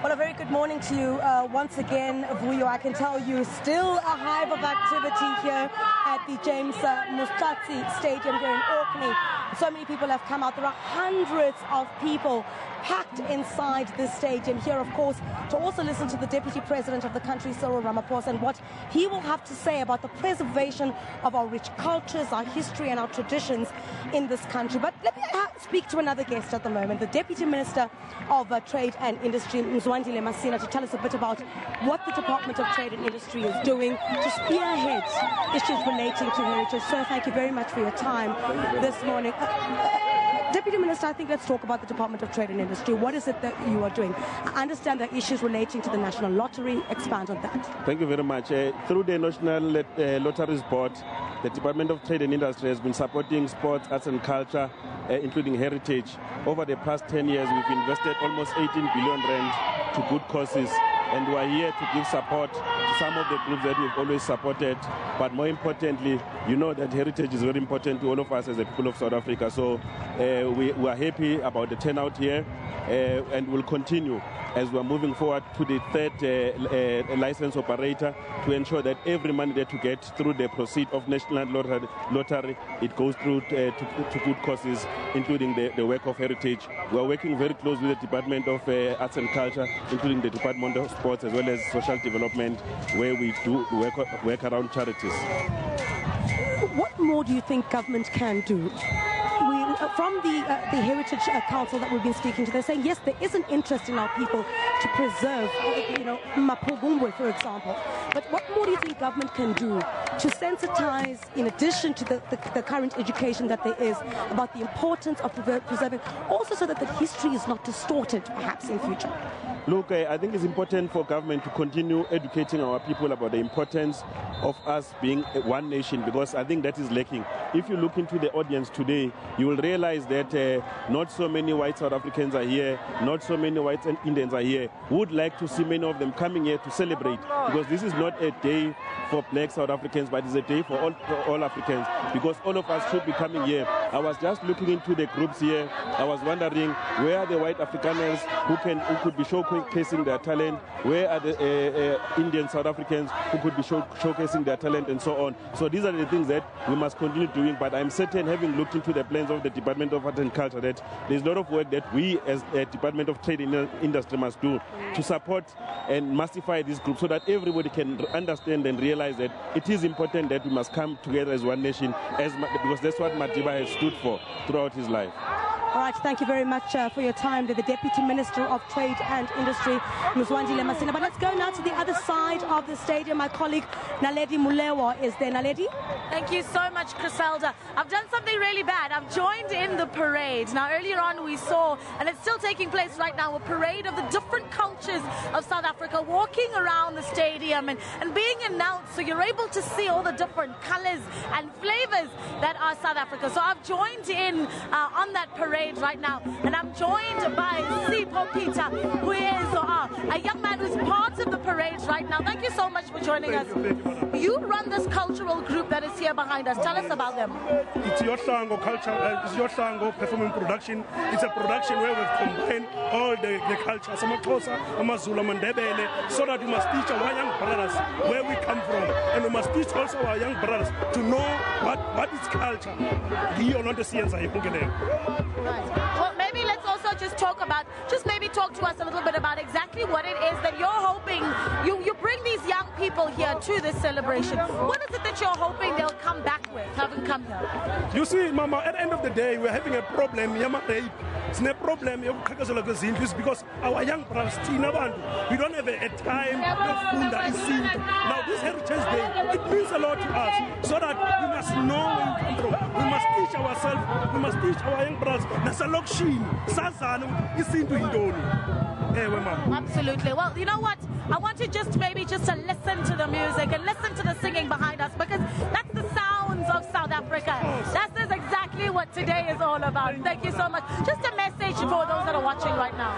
Well, a very good morning to you once again, Vuyo. I can tell you still a hive of activity here at the James Mutlatsi Stadium here in Orkney. So many people have come out. There are hundreds of people packed inside this stadium here, of course, to also listen to the Deputy President of the country, Cyril Ramaphosa, and what he will have to say about the preservation of our rich cultures, our history and our traditions in this country. But let me speak to another guest at the moment, the Deputy Minister of Trade and Industry, Mzwandile Masina, to tell us a bit about what the Department of Trade and Industry is doing to spearhead issues relating to heritage. Sir, thank you very much for your time this morning. Deputy Minister, I think let's talk about the Department of Trade and Industry. What is it that you are doing? I understand there are issues relating to the National Lottery. Expand on that. Thank you very much. Through the National Lotteries Board, the Department of Trade and Industry has been supporting sports, arts and culture, including heritage. Over the past 10 years, we've invested almost 18 billion rand to good causes. And we are here to give support to some of the groups that we've always supported. But more importantly, you know that heritage is very important to all of us as the people of South Africa. So we are happy about the turnout here and will continue as we are moving forward to the third license operator to ensure that every money that we get through the proceed of National Lottery, it goes through to good causes, including the work of heritage. We are working very closely with the Department of Arts and Culture, including the Department of Sports, as well as Social Development, where we do work around charities. What more do you think government can do? From the Heritage Council that we've been speaking to, they're saying, yes, there is an interest in our people to preserve, Mapugungwe, for example. But what more do you think government can do to sensitize, in addition to the current education that there is, about the importance of preserving, also so that the history is not distorted, perhaps, in future? Look, I think it's important for government to continue educating our people about the importance of us being one nation, because I think that is lacking. If you look into the audience today, you will realize that not so many white South Africans are here, not so many white Indians are here. Would like to see many of them coming here to celebrate, because this is not a day for black South Africans, but it's a day for all Africans, because all of us should be coming here. I was just looking into the groups here. I was wondering, where are the white Afrikaners who could be showcasing their talent? Where are the Indian South Africans who could be showcasing their talent, and so on? So these are the things that we must continue doing. But I'm certain, having looked into the plans of the Department of Art and Culture, that there's a lot of work that we as a Department of Trade and Industry must do to support and massify this group, so that everybody can understand and realize that it is important that we must come together as one nation, because that's what Madiba has stood for throughout his life. All right, thank you very much for your time. The Deputy Minister of Trade and Industry, Mzwandile Masina. But let's go now to the other side of the stadium. My colleague Naledi Mulewa is there. Naledi? Thank you so much, Cressela. I've done something really bad. I've joined in the parade. Now, earlier on we saw, and it's still taking place right now, a parade of the different cultures of South Africa walking around the stadium and being announced, so you're able to see all the different colors and flavors that are South Africa. So I've joined in on that parade right now, and I'm joined by Sipho Peter, who is a young man who's part of the parade right now. Thank you so much for joining us. You run this cultural group that is here behind us. Tell us about them. It's your Shango culture, it's your Shango performing production. It's a production where we've combined all the cultures, Amaxhosa, Amazulu, Mandebele, so that we must teach our young brothers where we come from, and we must teach also our young brothers to know what is culture. Well, maybe let's also just talk to us a little bit about exactly what it is that you're hoping. You bring these young people here to this celebration. What is it that you're hoping they'll come back with, having come here? You see, Mama, at the end of the day, we're having a problem. It's no problem because our young brothers, we don't have a time. Now, this Heritage Day, it means a lot to us, so that we must know where we come from. We must teach ourselves, we must teach our young brothers. Absolutely. Well, you know what? I want you just to listen to the music and listen to the singing behind us, because that's the sounds of South Africa. That is exactly what today is all about. Thank you so much. Just a message for those that are watching right now.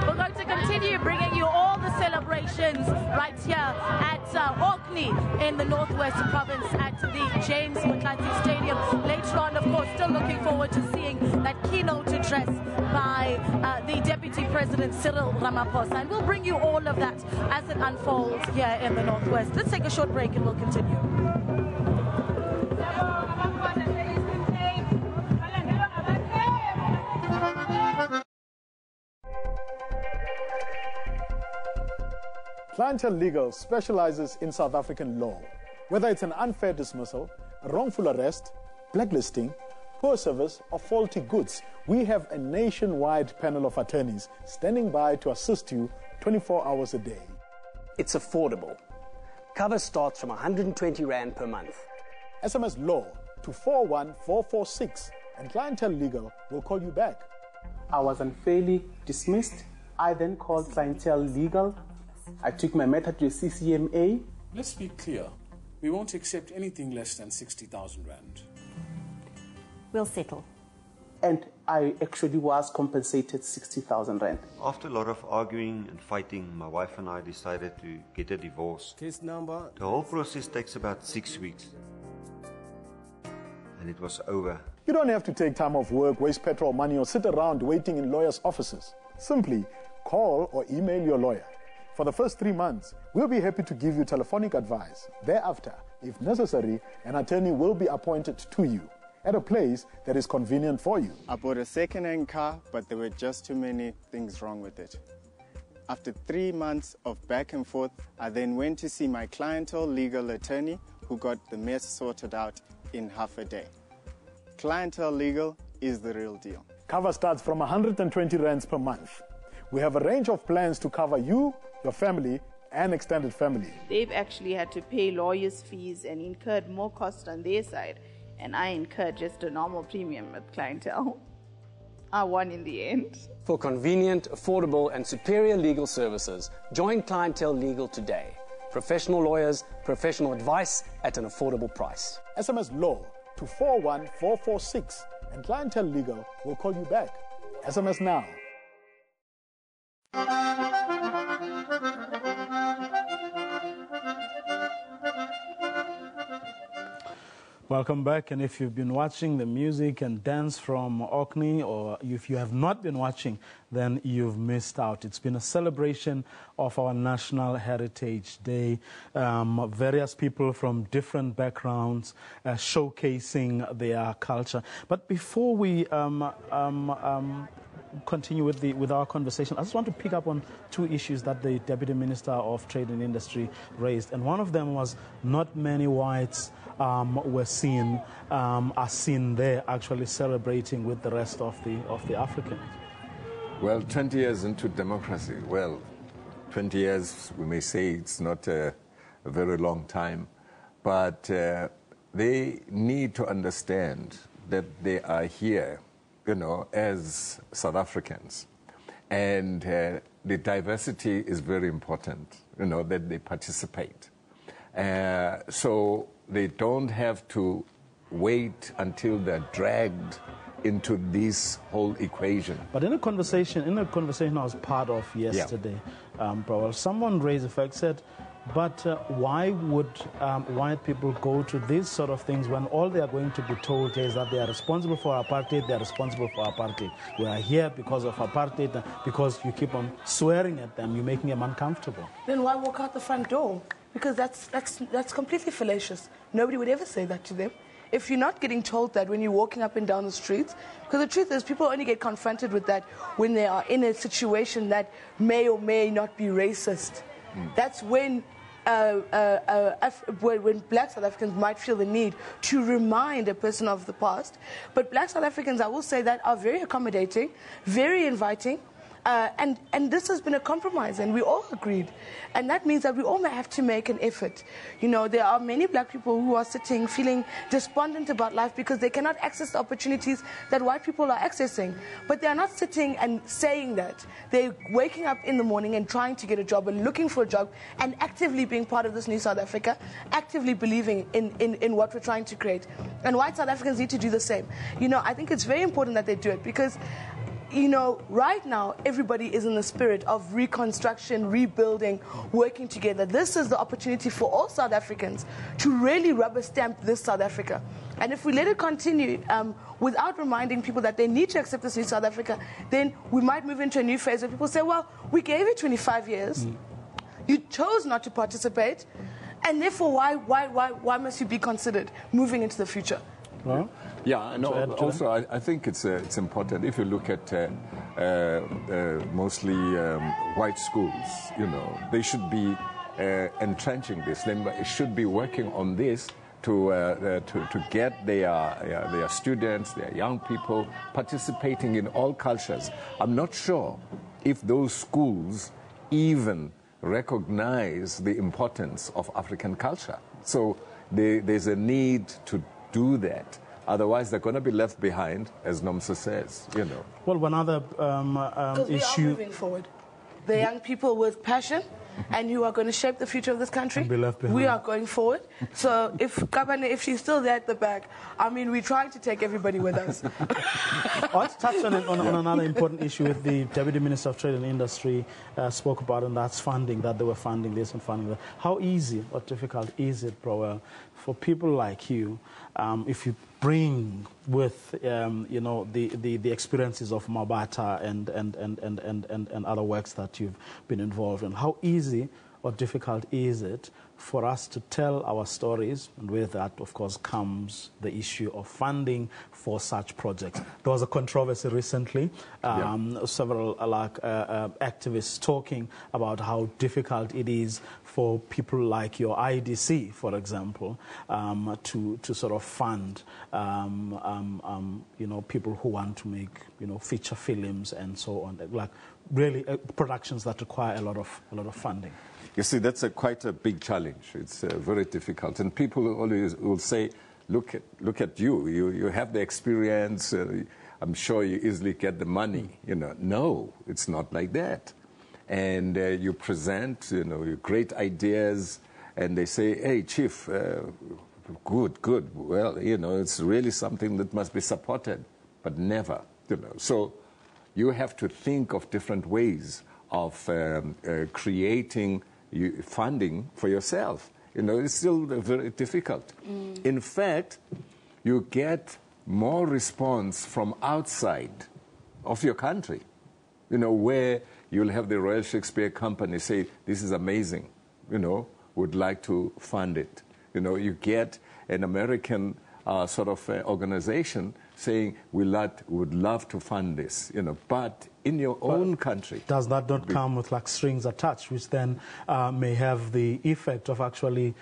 We're going to continue bringing you all the celebrations right here at Orkney in the Northwest Province at the James Mutlanti Stadium. Later on, of course, still looking forward to seeing that keynote address by the Deputy President Cyril Ramaphosa. And we'll bring you all of that as it unfolds here in the Northwest. Let's take a short break and we'll continue. Clientele Legal specializes in South African law. Whether it's an unfair dismissal, a wrongful arrest, blacklisting, poor service, or faulty goods, we have a nationwide panel of attorneys standing by to assist you 24 hours a day. It's affordable. Cover starts from 120 Rand per month. SMS LAW to 41446 and Clientele Legal will call you back. I was unfairly dismissed. I then called Clientele Legal. I took my matter to the CCMA. Let's be clear. We won't accept anything less than 60,000 Rand. We'll settle. And I actually was compensated 60,000 Rand. After a lot of arguing and fighting, my wife and I decided to get a divorce. Case number. The whole process takes about 6 weeks. and it was over. You don't have to take time off work, waste petrol money, or sit around waiting in lawyers' offices. Simply call or email your lawyer. For the first 3 months, we'll be happy to give you telephonic advice. Thereafter, if necessary, an attorney will be appointed to you at a place that is convenient for you. I bought a second-hand car, but there were just too many things wrong with it. After 3 months of back and forth, I then went to see my clientele legal attorney, who got the mess sorted out in half a day. Clientele legal is the real deal. Cover starts from 120 rands per month. We have a range of plans to cover you, your family, and extended family. They've actually had to pay lawyers' fees and incurred more costs on their side, and I incurred just a normal premium with clientele. I won in the end. For convenient, affordable, and superior legal services, join Clientele Legal today. Professional lawyers, professional advice at an affordable price. SMS LAW to 41446, and Clientele Legal will call you back. SMS now. Welcome back, and if you've been watching the music and dance from Orkney, or if you have not been watching, then you've missed out. It's been a celebration of our National Heritage Day. Various people from different backgrounds showcasing their culture. But before we continue with our conversation, I just want to pick up on 2 issues that the Deputy Minister of Trade and Industry raised, and one of them was not many whites are seen there actually celebrating with the rest of the Africans. Well, 20 years into democracy, 20 years, we may say it's not a very long time, but they need to understand that they are here, as South Africans. And the diversity is very important, that they participate. So they don't have to wait until they're dragged into this whole equation. But in a conversation I was part of yesterday, someone raised the fact, said, but why would white people go to these sort of things when all they are going to be told is that they are responsible for apartheid, they are responsible for apartheid. We are here because of apartheid, because you keep on swearing at them, you're making them uncomfortable. Then why walk out the front door? Because that's completely fallacious. Nobody would ever say that to them. If you're not getting told that when you're walking up and down the streets, because the truth is people only get confronted with that when they are in a situation that may or may not be racist. That's when black South Africans might feel the need to remind a person of the past. But black South Africans, I will say that, are very accommodating, very inviting. And this has been a compromise, and we all agreed. And that means that we all have to make an effort. There are many black people who are sitting feeling despondent about life because they cannot access the opportunities that white people are accessing. But they are not sitting and saying that. They're waking up in the morning and trying to get a job and looking for a job and actively being part of this new South Africa, actively believing in what we're trying to create. And white South Africans need to do the same. I think it's very important that they do it because right now, everybody is in the spirit of reconstruction, rebuilding, working together. This is the opportunity for all South Africans to really rubber stamp this South Africa. And if we let it continue without reminding people that they need to accept this new South Africa, then we might move into a new phase where people say, well, we gave you 25 years. You chose not to participate. And therefore, why must you be considered moving into the future? Well, yeah, no, also I think it's important. If you look at mostly white schools, they should be entrenching this. They should be working on this to get their students, their young people participating in all cultures. I'm not sure if those schools even recognize the importance of African culture. So there's a need to do that. Otherwise, they're going to be left behind, as Nomsa says, Well, one other issue... We are moving forward. The young people with passion and who are going to shape the future of this country, be left behind. We are going forward. So if Kabane, if she's still there at the back, we're trying to take everybody with us. I want to touch on another important issue with the Deputy Minister of Trade and Industry spoke about, and that's funding, that they were funding this and funding that. How easy or difficult is it, Browell, for people like you if you bring with you know, the experiences of Mabata and other works that you've been involved in, how easy or difficult is it for us to tell our stories? And with that, of course, comes the issue of funding for such projects. There was a controversy recently, several activists talking about how difficult it is for people like your IDC, for example, to sort of fund, you know, people who want to make, you know, feature films and so on, like really productions that require a lot of funding. You see, that's quite a big challenge. It's very difficult. And people always will say, look at you. You have the experience. I'm sure you easily get the money. You know, no, it's not like that. And you present, you know, your great ideas, and they say, hey, Chief, good. Well, you know, it's really something that must be supported, but never, you know. So you have to think of different ways of creating funding for yourself. You know, it's still very difficult. In fact, you get more response from outside of your country, you know, where you'll have the Royal Shakespeare Company say, this is amazing, you know, would like to fund it. You know, you get an American sort of organization saying, would love to fund this, you know, but in your own country. Does that not come with like strings attached, which then may have the effect of actually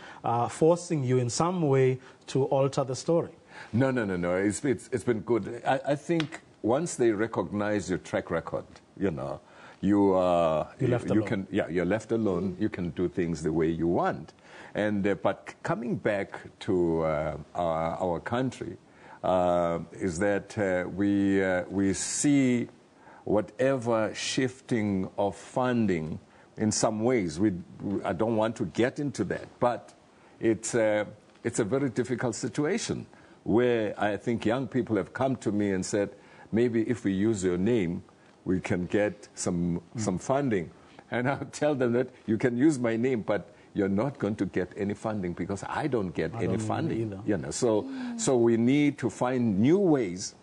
forcing you in some way to alter the story? No. It's been good. I think once they recognize your track record, you know, you're left alone. You can do things the way you want. And but coming back to our country, is that we see whatever shifting of funding in some ways. I don't want to get into that, but it's a very difficult situation where I think young people have come to me and said, maybe if we use your name, we can get some funding. And I'll tell them that you can use my name, but you're not going to get any funding because I don't get any funding. You know, so we need to find new ways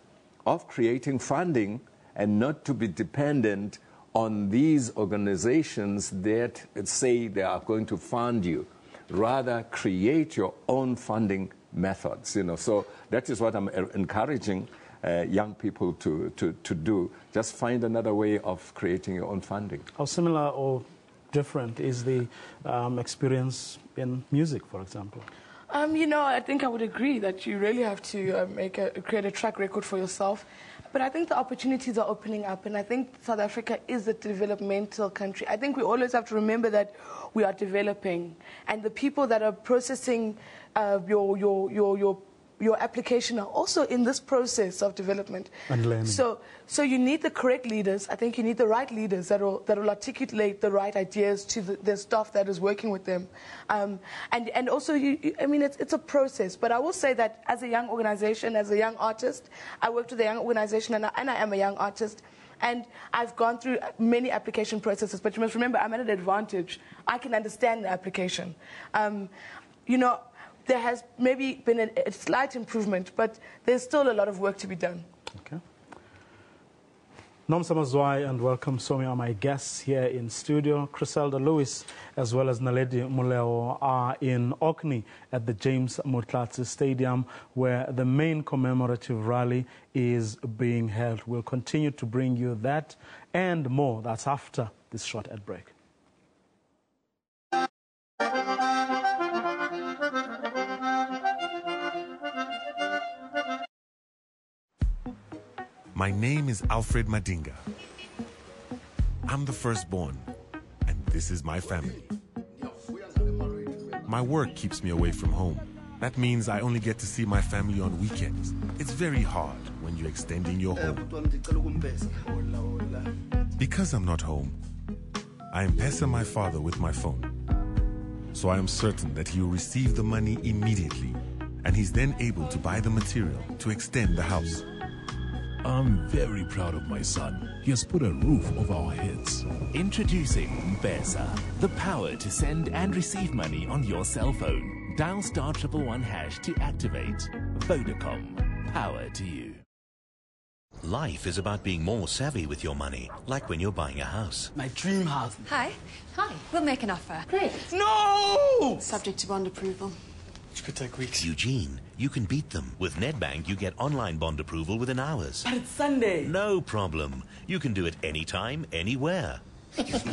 of creating funding and not to be dependent on these organizations that say they are going to fund you. Rather, create your own funding methods. You know, so that is what I'm encouraging young people to do. Just find another way of creating your own funding. How similar or different is the experience in music, for example? You know, I think I would agree that you really have to create a track record for yourself. But I think the opportunities are opening up, and I think South Africa is a developmental country. I think we always have to remember that we are developing, and the people that are processing your application are also in this process of development. And learning. So you need the correct leaders. I think you need the right leaders that will articulate the right ideas to the staff that is working with them. And also, I mean, it's a process. But I will say that as a young organization, as a young artist, I worked with a young organization, and I am a young artist. And I've gone through many application processes. But you must remember, I'm at an advantage. I can understand the application. You know, there has maybe been a slight improvement, but there's still a lot of work to be done. Okay. Nomsa Mazwai and welcome Somi are my guests here in studio. Cressela Lewis as well as Naledi Muleo are in Orkney at the James Motlatsi Stadium where the main commemorative rally is being held. We'll continue to bring you that and more. That's after this short ad break. My name is Alfred Madinga. I'm the firstborn, and this is my family. My work keeps me away from home. That means I only get to see my family on weekends. It's very hard when you're extending your home. Because I'm not home, I M-Pesa my father with my phone. So I am certain that he will receive the money immediately, and he's then able to buy the material to extend the house. I'm very proud of my son. He has put a roof over our heads. Introducing M-Pesa, the power to send and receive money on your cell phone. Dial *111# to activate. Vodacom. Power to you. Life is about being more savvy with your money, like when you're buying a house. My dream house. Hi. Hi. We'll make an offer. Great. No! Subject to bond approval. Which could take weeks. Eugene, you can beat them. With Nedbank, you get online bond approval within hours. But it's Sunday. No problem. You can do it anytime, anywhere. Yes.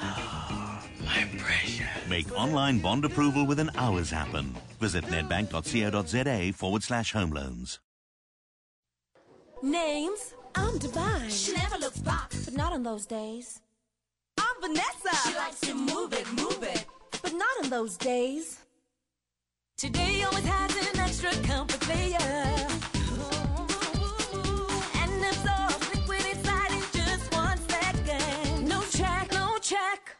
Oh, my precious. Make online bond approval within hours happen. Visit nedbank.co.za/home loans. Names? I'm Divine. She never looks back, but not on those days. I'm Vanessa. She likes to move it, but not on those days. Today always has an extra comfort player. And absorbs liquid inside in just 1 second. No check, no check.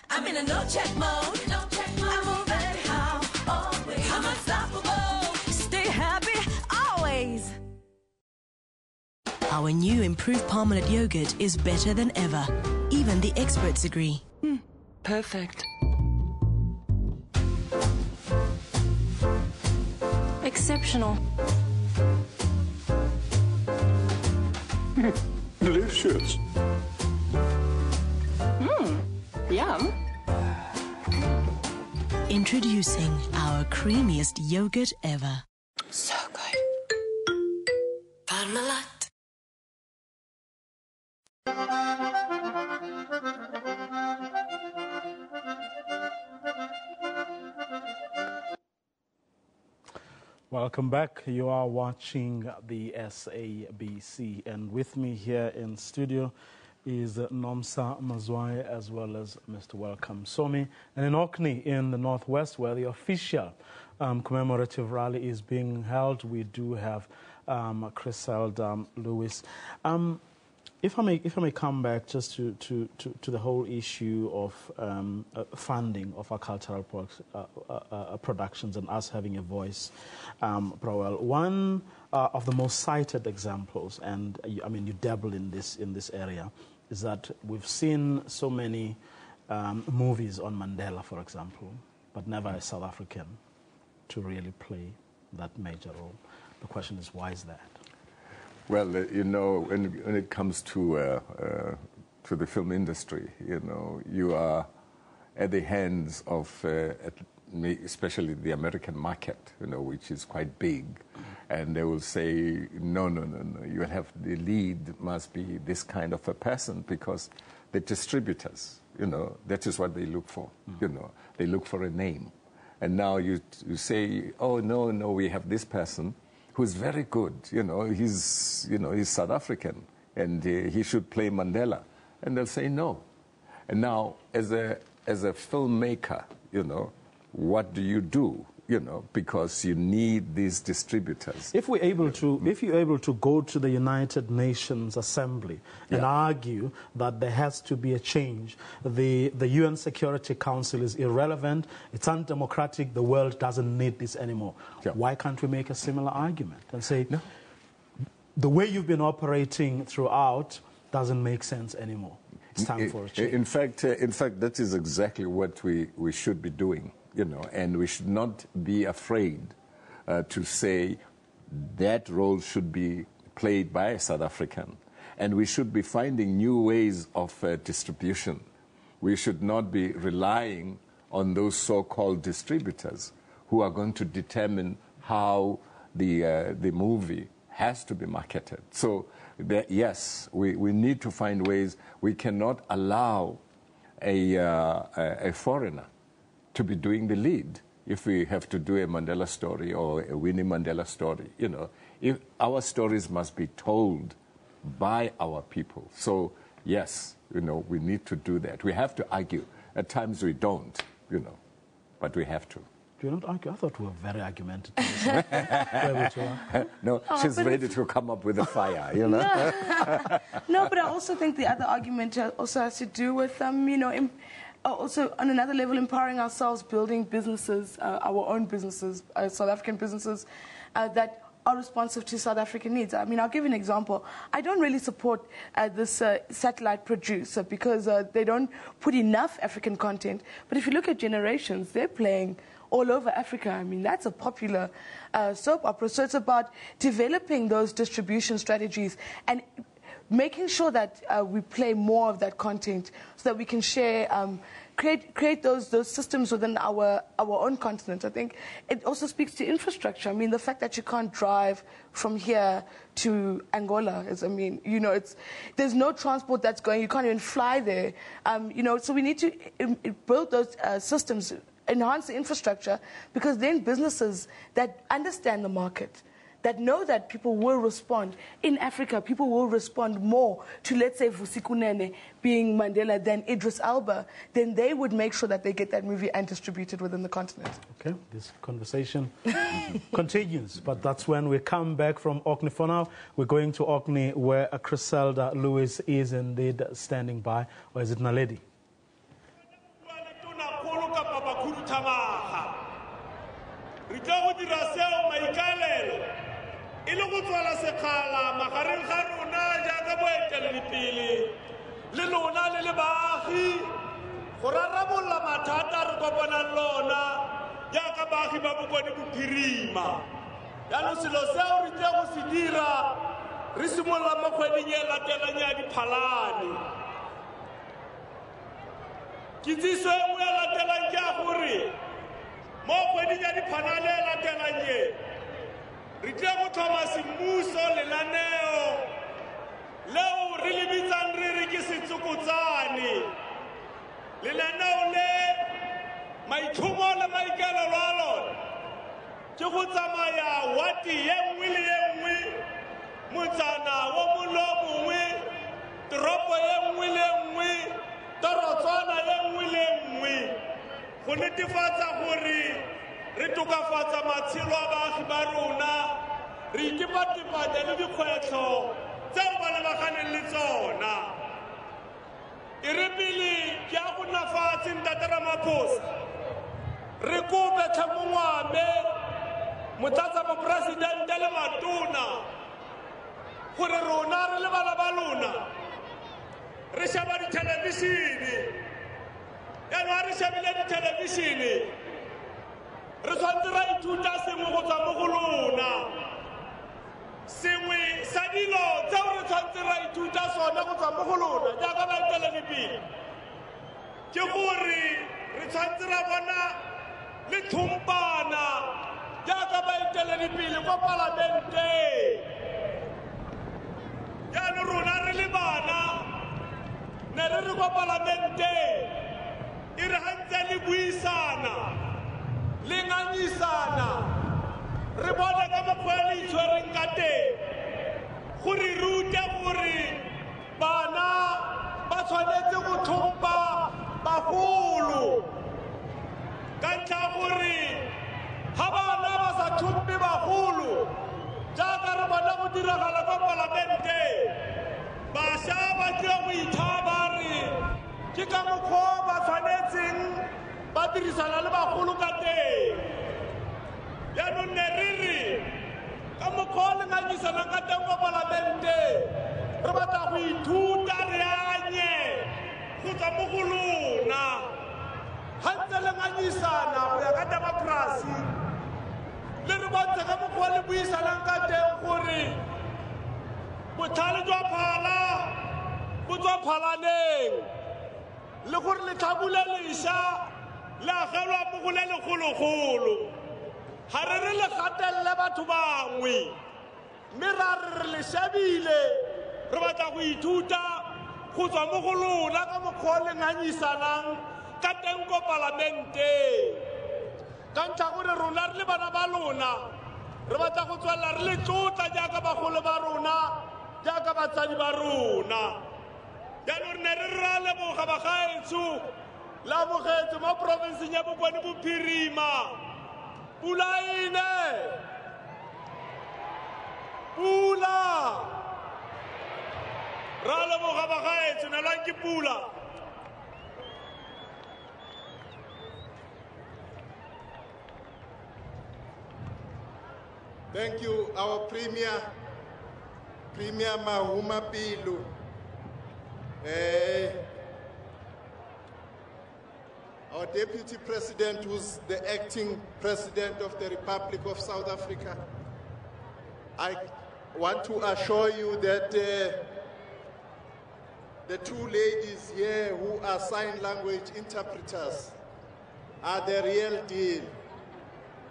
I'm in a no check mode. No check mode. I move anyhow, always. I'm unstoppable. Stay happy, always. Our new improved Parmalat yogurt is better than ever. Even the experts agree. Perfect. Exceptional. Delicious. Yum. Introducing our creamiest yogurt ever. So good. Parmalat. Welcome back. You are watching the SABC, and with me here in studio is Nomsa Mazwai as well as Mr. Welcome Somi. And in Orkney in the northwest, where the official commemorative rally is being held, we do have Cressela Lewis. If I may come back just to the whole issue of funding of our cultural productions and us having a voice, Prawell. One of the most cited examples, and I mean you dabble in this area, is that we've seen so many movies on Mandela, for example, but never a South African to really play that major role. The question is, why is that? Well, you know, when it comes to the film industry, you know, you are at the hands of, especially the American market, you know, which is quite big, and they will say, no, you have the lead must be this kind of a person, because the distributors, you know, that is what they look for, you know, they look for a name, and now you say, oh no, we have this person who's very good, he's South African, and he should play Mandela. And they'll say no. And now, as a filmmaker, what do you do? Because you need these distributors. If you're able to go to the United Nations Assembly and argue that there has to be a change, the UN Security Council is irrelevant, it's undemocratic, the world doesn't need this anymore. Why can't we make a similar argument and say, no, the way you've been operating throughout doesn't make sense anymore? It's time for a change. In fact, that is exactly what we should be doing. And we should not be afraid to say that role should be played by a South African. And we should be finding new ways of distribution. We should not be relying on those so-called distributors who are going to determine how the movie has to be marketed. So, yes, we need to find ways. We cannot allow a foreigner to be doing the lead if we have to do a Mandela story or a Winnie Mandela story. If our stories must be told by our people. So, yes, we need to do that. We have to argue. At times we don't, but we have to. Do you not argue? I thought we were very argumentative. No, she's ready to come up with a fire, No, but I also think the other argument also has to do with, also on another level, empowering ourselves, building businesses, our own businesses, South African businesses, that are responsive to South African needs. I mean, I'll give you an example. I don't really support this satellite producer because they don't put enough African content. But if you look at Generations, they're playing all over Africa. I mean, that's a popular soap opera. So it's about developing those distribution strategies and making sure that we play more of that content so that we can share, create those systems within our own continent. I think it also speaks to infrastructure. I mean, the fact that you can't drive from here to Angola is, I mean, you know, there's no transport that's going, you can't even fly there. You know, so we need to build those systems, enhance the infrastructure, because then businesses that understand the market, that know that people will respond. In Africa, people will respond more to, let's say, Vusikunene being Mandela than Idris Elba, then they would make sure that they get that movie and distribute it within the continent. Okay, this conversation continues, but that's when we come back from Orkney. For now, we're going to Orkney, where Cressela Lewis is indeed standing by. Or is it Naledi? E le go tswala sekgala magareng ga rona jaaka boeteledipele le lona le le baagi go rarabolla mathata re kopanang lona jaaka baagi ba bokone bophirima jaanong selo seo re tle go se dira re simolola mo kgweding e latelang ya Diphalane. Kitsiso e nngwe e latelang ke ya gore mo kgweding ya Diphalane e latelang e re tle go thoma semmuso lenaneo leo re le bitsang re re ke setsokotsane. Lenaneo le maitlhomo le maikaelelo a lona ke go tsamaya wati ye nngwe le ye nngwe, motsana wo mongwe le mongwe, toropo ye nngwe le nngwe, torotswana ye nngwe le nngwe, go netefatsa gore re tokafatsa matshelo a baagi ba rona, re ikepatepata le dikgwetlho tseo ba lebaganeng le tsona. E re pele ke a go nna fatshe Ntate Ramaphosa, re kope tlhamongwane Motlatsamoporesidente le matona gore rona re le bana ba lona re sheba dithelebishene, yaanong re shebile dithelebishene re tshwanetse ra ithuta sengwe go tswa mo go lona. Sengwe sa dilo tseo re tshwanetse ra ithuta sona go tswa mo go lona jaaka baeteledipele ke gore re tshwanetse ra bona le tlhompana jaaka baeteledipele kwa Palamente. Jaanong rona re le bana ne re re kwa Palamente e re ga ntse le buisana le ngangisana re bona ka mokgwa le itshwereng ka teng gore rute gore bana ba tshwanetse go tlhompha bagolo, ka ntlha gore ga bana ba sa tlhomphe bagolo jaaka re bona go diragala kwa Palamente, bašwa ba tlile go ithaba re ke ka mokgwa ba tshwanetseng ba dirisana le bagolo ka teng. Yaanong ne re re ka mokgwa le ngangisana ka teng kwa Palamente re batla go ithuta re anye go tswa mo go lona ga ntse le ngangisana go ya ka demokrasi, le re bontshe ka mokgwa le buisanang ka teng gore botlhale jwa phala bo tswa phalaneng le gore letlhabule lešwa le agelwa mo go le legologolo. Ga re re le gatelele batho bangwe, mme ra re le shebile re batla go ithuta go tswa mo go lona ka mokgwa le ngangisanang ka teng ko Palamente. Ka ntlha gore rona re le bana ba lona re batla go tswelela re le tlotla jaaka bagolo ba rona, jaaka batsadi ba rona. Jaanong ne re ra leboga bagaetsho la bogetse mo porofenseng ya Bokone Bophirima. Pula ine, pula ra leboga bagaetsho nelwang ke pula. Thank you, our Premier Mahuma Pilu. our Deputy President, who's the acting President of the Republic of South Africa, I want to assure you that the two ladies here who are sign language interpreters are the real deal,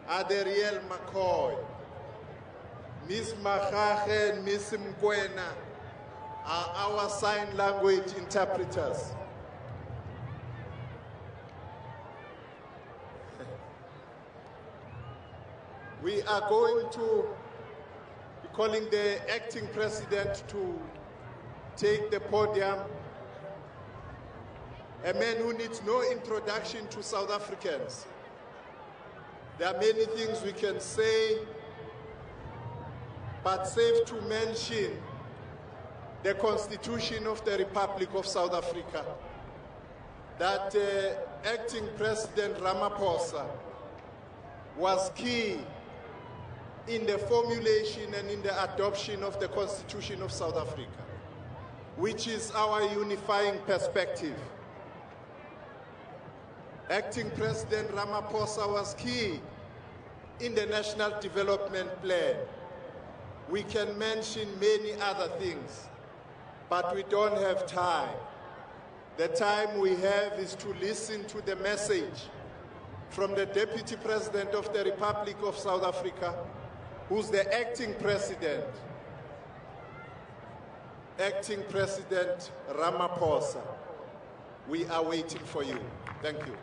are the real McCoy. Miss Machache and Miss Mkwena are our sign language interpreters. We are going to be calling the acting president to take the podium. A man who needs no introduction to South Africans. There are many things we can say, but safe to mention the Constitution of the Republic of South Africa, that acting President Ramaphosa was key in the formulation and in the adoption of the Constitution of South Africa, which is our unifying perspective. Acting President Ramaphosa was key in the National Development Plan. We can mention many other things, but we don't have time. The time we have is to listen to the message from the Deputy President of the Republic of South Africa, who's the acting president, acting President Ramaphosa. We are waiting for you. Thank you.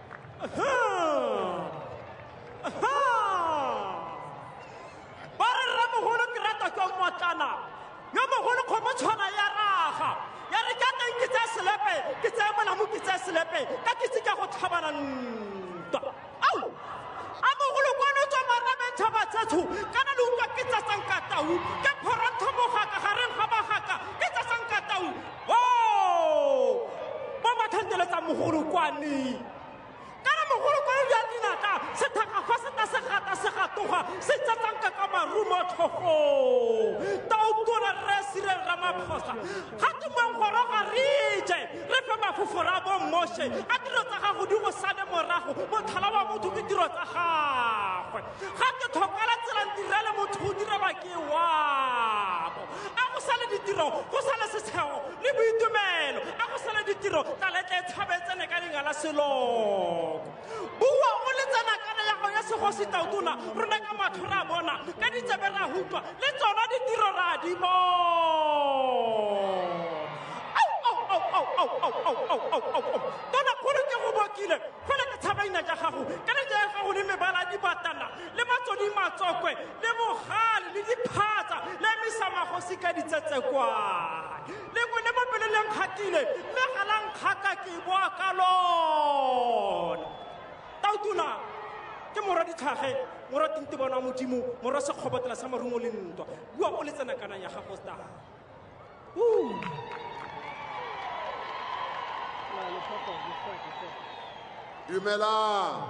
Dumelang,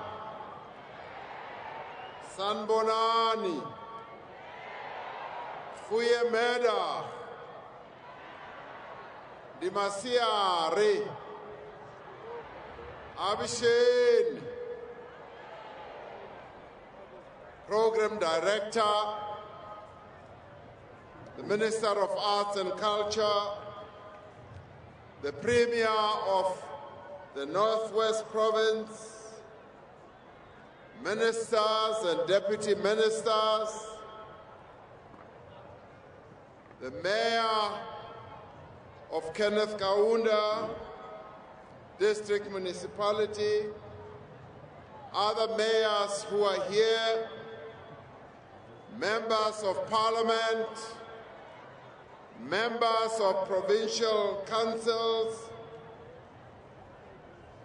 Sanbonani, Fuyemeda, Dimasiare, Abishen, Program Director, the Minister of Arts and Culture, the Premier of the Northwest Province, ministers and deputy ministers, the Mayor of Kenneth Kaunda District Municipality, other mayors who are here, members of Parliament, members of provincial councils,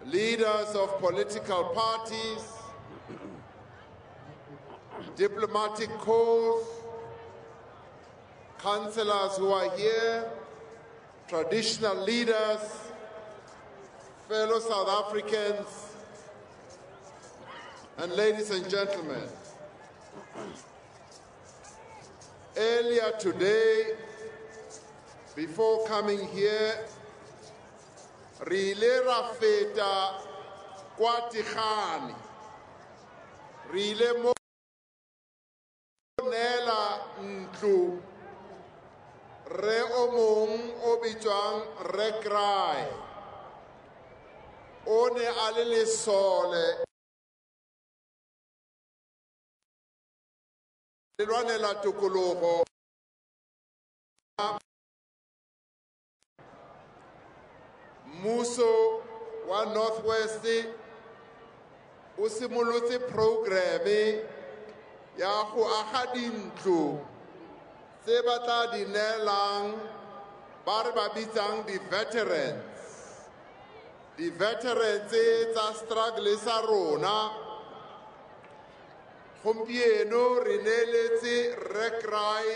leaders of political parties, diplomatic corps, councillors who are here, traditional leaders, fellow South Africans, and ladies and gentlemen. Earlier today, before coming here, Rile Rafeta kwa Tikgane re ile mo nela ntlo re o mong o bitswang re Cry o ne a le lesole le lwanela tokologo mmuso wa Northwest o simolotse programe ya go aga dintlo tse ba tla di neelang ba re ba bitsang di-veterans tsa struggle sa rona. Gompieno re neeletse re Cry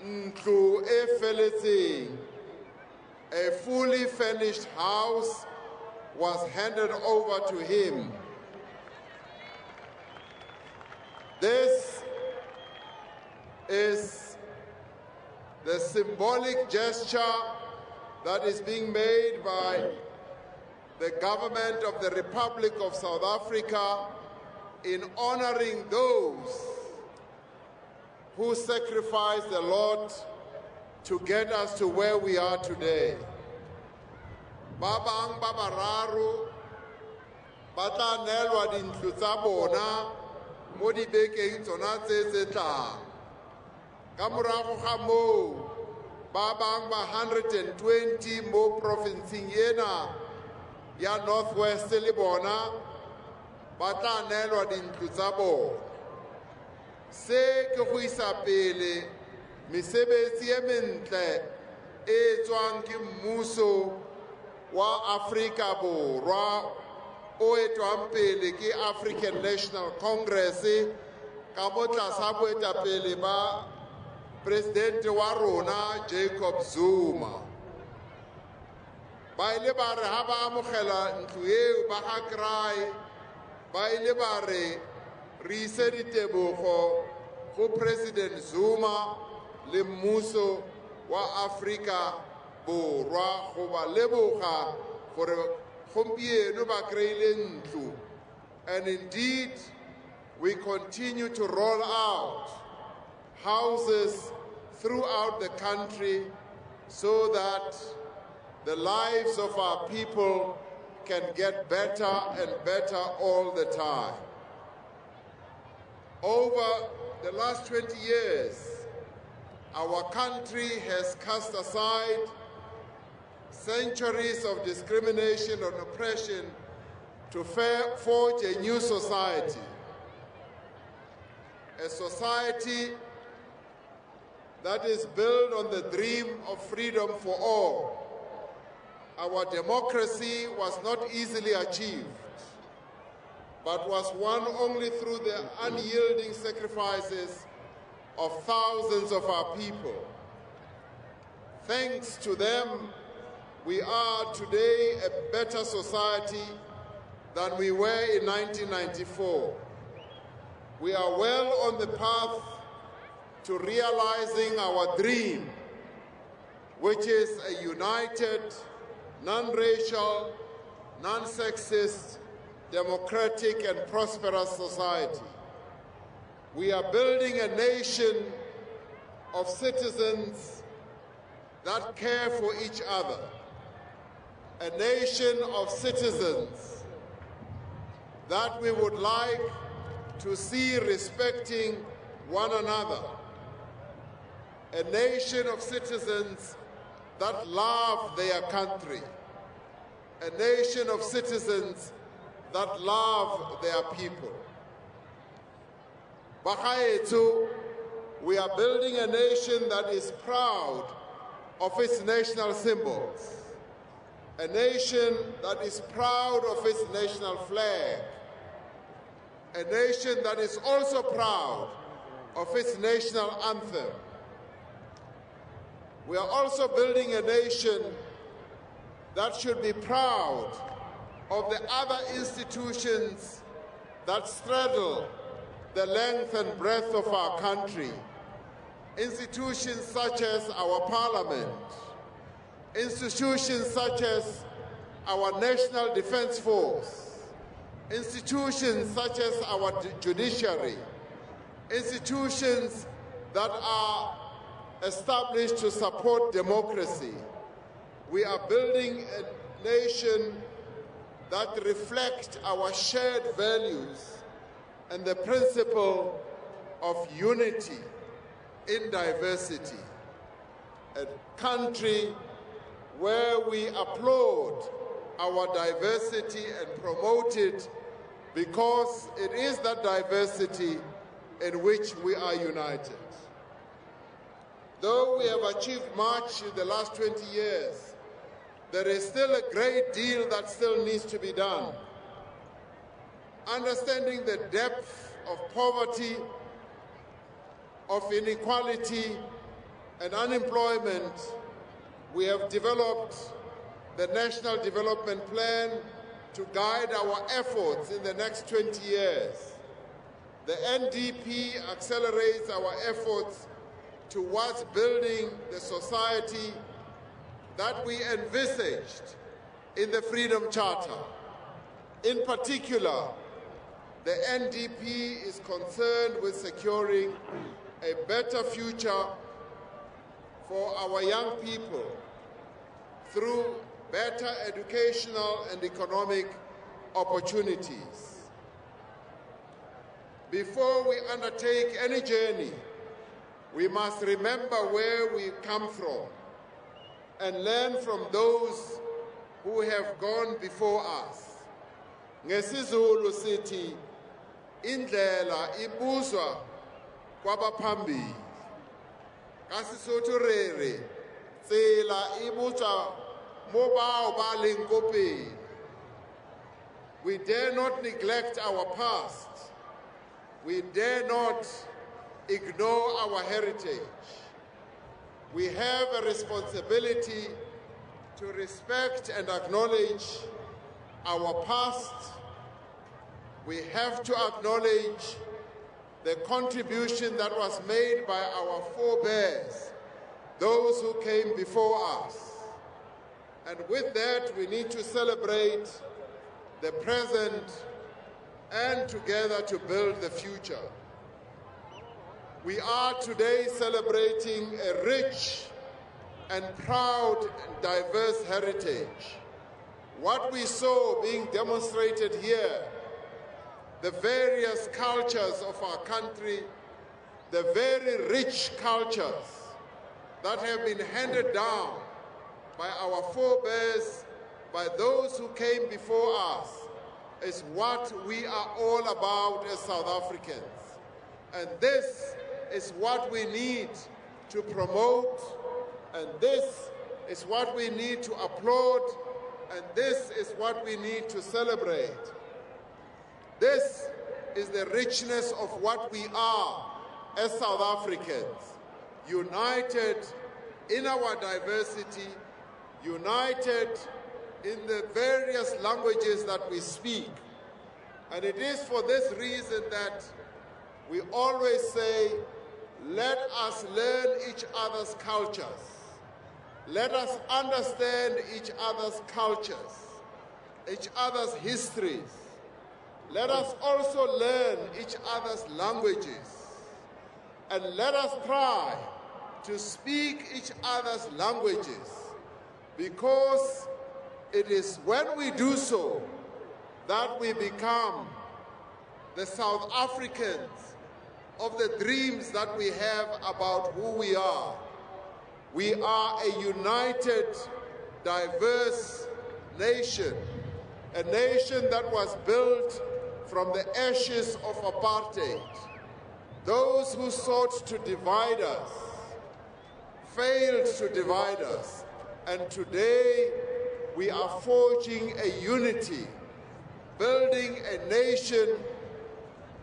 ntlo e feletseng. A fully furnished house was handed over to him. This is the symbolic gesture that is being made by the government of the Republic of South Africa in honoring those who sacrificed a lot to get us to where we are today. Babang babararu bata nelwa dintlo tsa bona mo dibekeng tsona tse tlang. Ka morago ga moo babang ba 120 mo provinceng ena ya Northwest le bona bata nelwa dintlo tsa bona. Se ke go isa pele mesebetsi e mentle e tswang ke mmuso wa Afrika Borwa o etwang pele ke African National Congress ka mo tlasa boetapele ba President wa rona Jacob Zuma. Ba ile ba re ha ba amogela ntlo eo ba ga Cry ba ile ba re re ise ditebogo go President Zuma le mmuso wa Afrika Borwa go ba leboga gore gompieno ba kreile ntlo. And indeed we continue to roll out houses throughout the country so that the lives of our people can get better and better all the time. Over the last 20 years, our country has cast aside centuries of discrimination and oppression to forge a new society. A society that is built on the dream of freedom for all. Our democracy was not easily achieved, but was won only through the unyielding sacrifices of thousands of our people. Thanks to them, we are today a better society than we were in 1994. We are well on the path to realizing our dream, which is a united, non-racial, non-sexist, democratic and prosperous society. We are building a nation of citizens that care for each other, a nation of citizens that we would like to see respecting one another, a nation of citizens that love their country, a nation of citizens that love their people. Bagaetso, we are building a nation that is proud of its national symbols, a nation that is proud of its national flag, a nation that is also proud of its national anthem. We are also building a nation that should be proud of the other institutions that straddle the length and breadth of our country. Institutions such as our parliament, institutions such as our National Defense Force, institutions such as our judiciary, institutions that are established to support democracy. We are building a nation that reflects our shared values and the principle of unity in diversity. A country where we applaud our diversity and promote it because it is that diversity in which we are united. Though we have achieved much in the last 20 years, there is still a great deal that still needs to be done. Understanding the depth of poverty, of inequality and unemployment, we have developed the National Development Plan to guide our efforts in the next 20 years. The NDP accelerates our efforts towards building the society that we envisaged in the Freedom Charter. In particular, the NDP is concerned with securing a better future for our young people through better educational and economic opportunities. Before we undertake any journey, we must remember where we come from and learn from those who have gone before us. NgesiZulu sithi indlela ibuzwa kwabaphambili. KaSesotho rere tsela ibuzwa mobao ba leng ko pele. We dare not neglect our past. We dare not ignore our heritage. We have a responsibility to respect and acknowledge our past. We have to acknowledge the contribution that was made by our forebears, those who came before us. And with that, we need to celebrate the present and together to build the future. We are today celebrating a rich and proud and diverse heritage. What we saw being demonstrated here, the various cultures of our country, the very rich cultures that have been handed down by our forebears, by those who came before us, is what we are all about as South Africans. And this is what we need to promote, and this is what we need to applaud, and this is what we need to celebrate. This is the richness of what we are as South Africans, united in our diversity, united in the various languages that we speak. And it is for this reason that we always say, let us learn each other's cultures. Let us understand each other's cultures, each other's histories. Let us also learn each other's languages. And let us try to speak each other's languages, because it is when we do so that we become the South Africans of the dreams that we have about who we are. We are a united, diverse nation, a nation that was built from the ashes of apartheid. Those who sought to divide us failed to divide us, and today we are forging a unity, building a nation,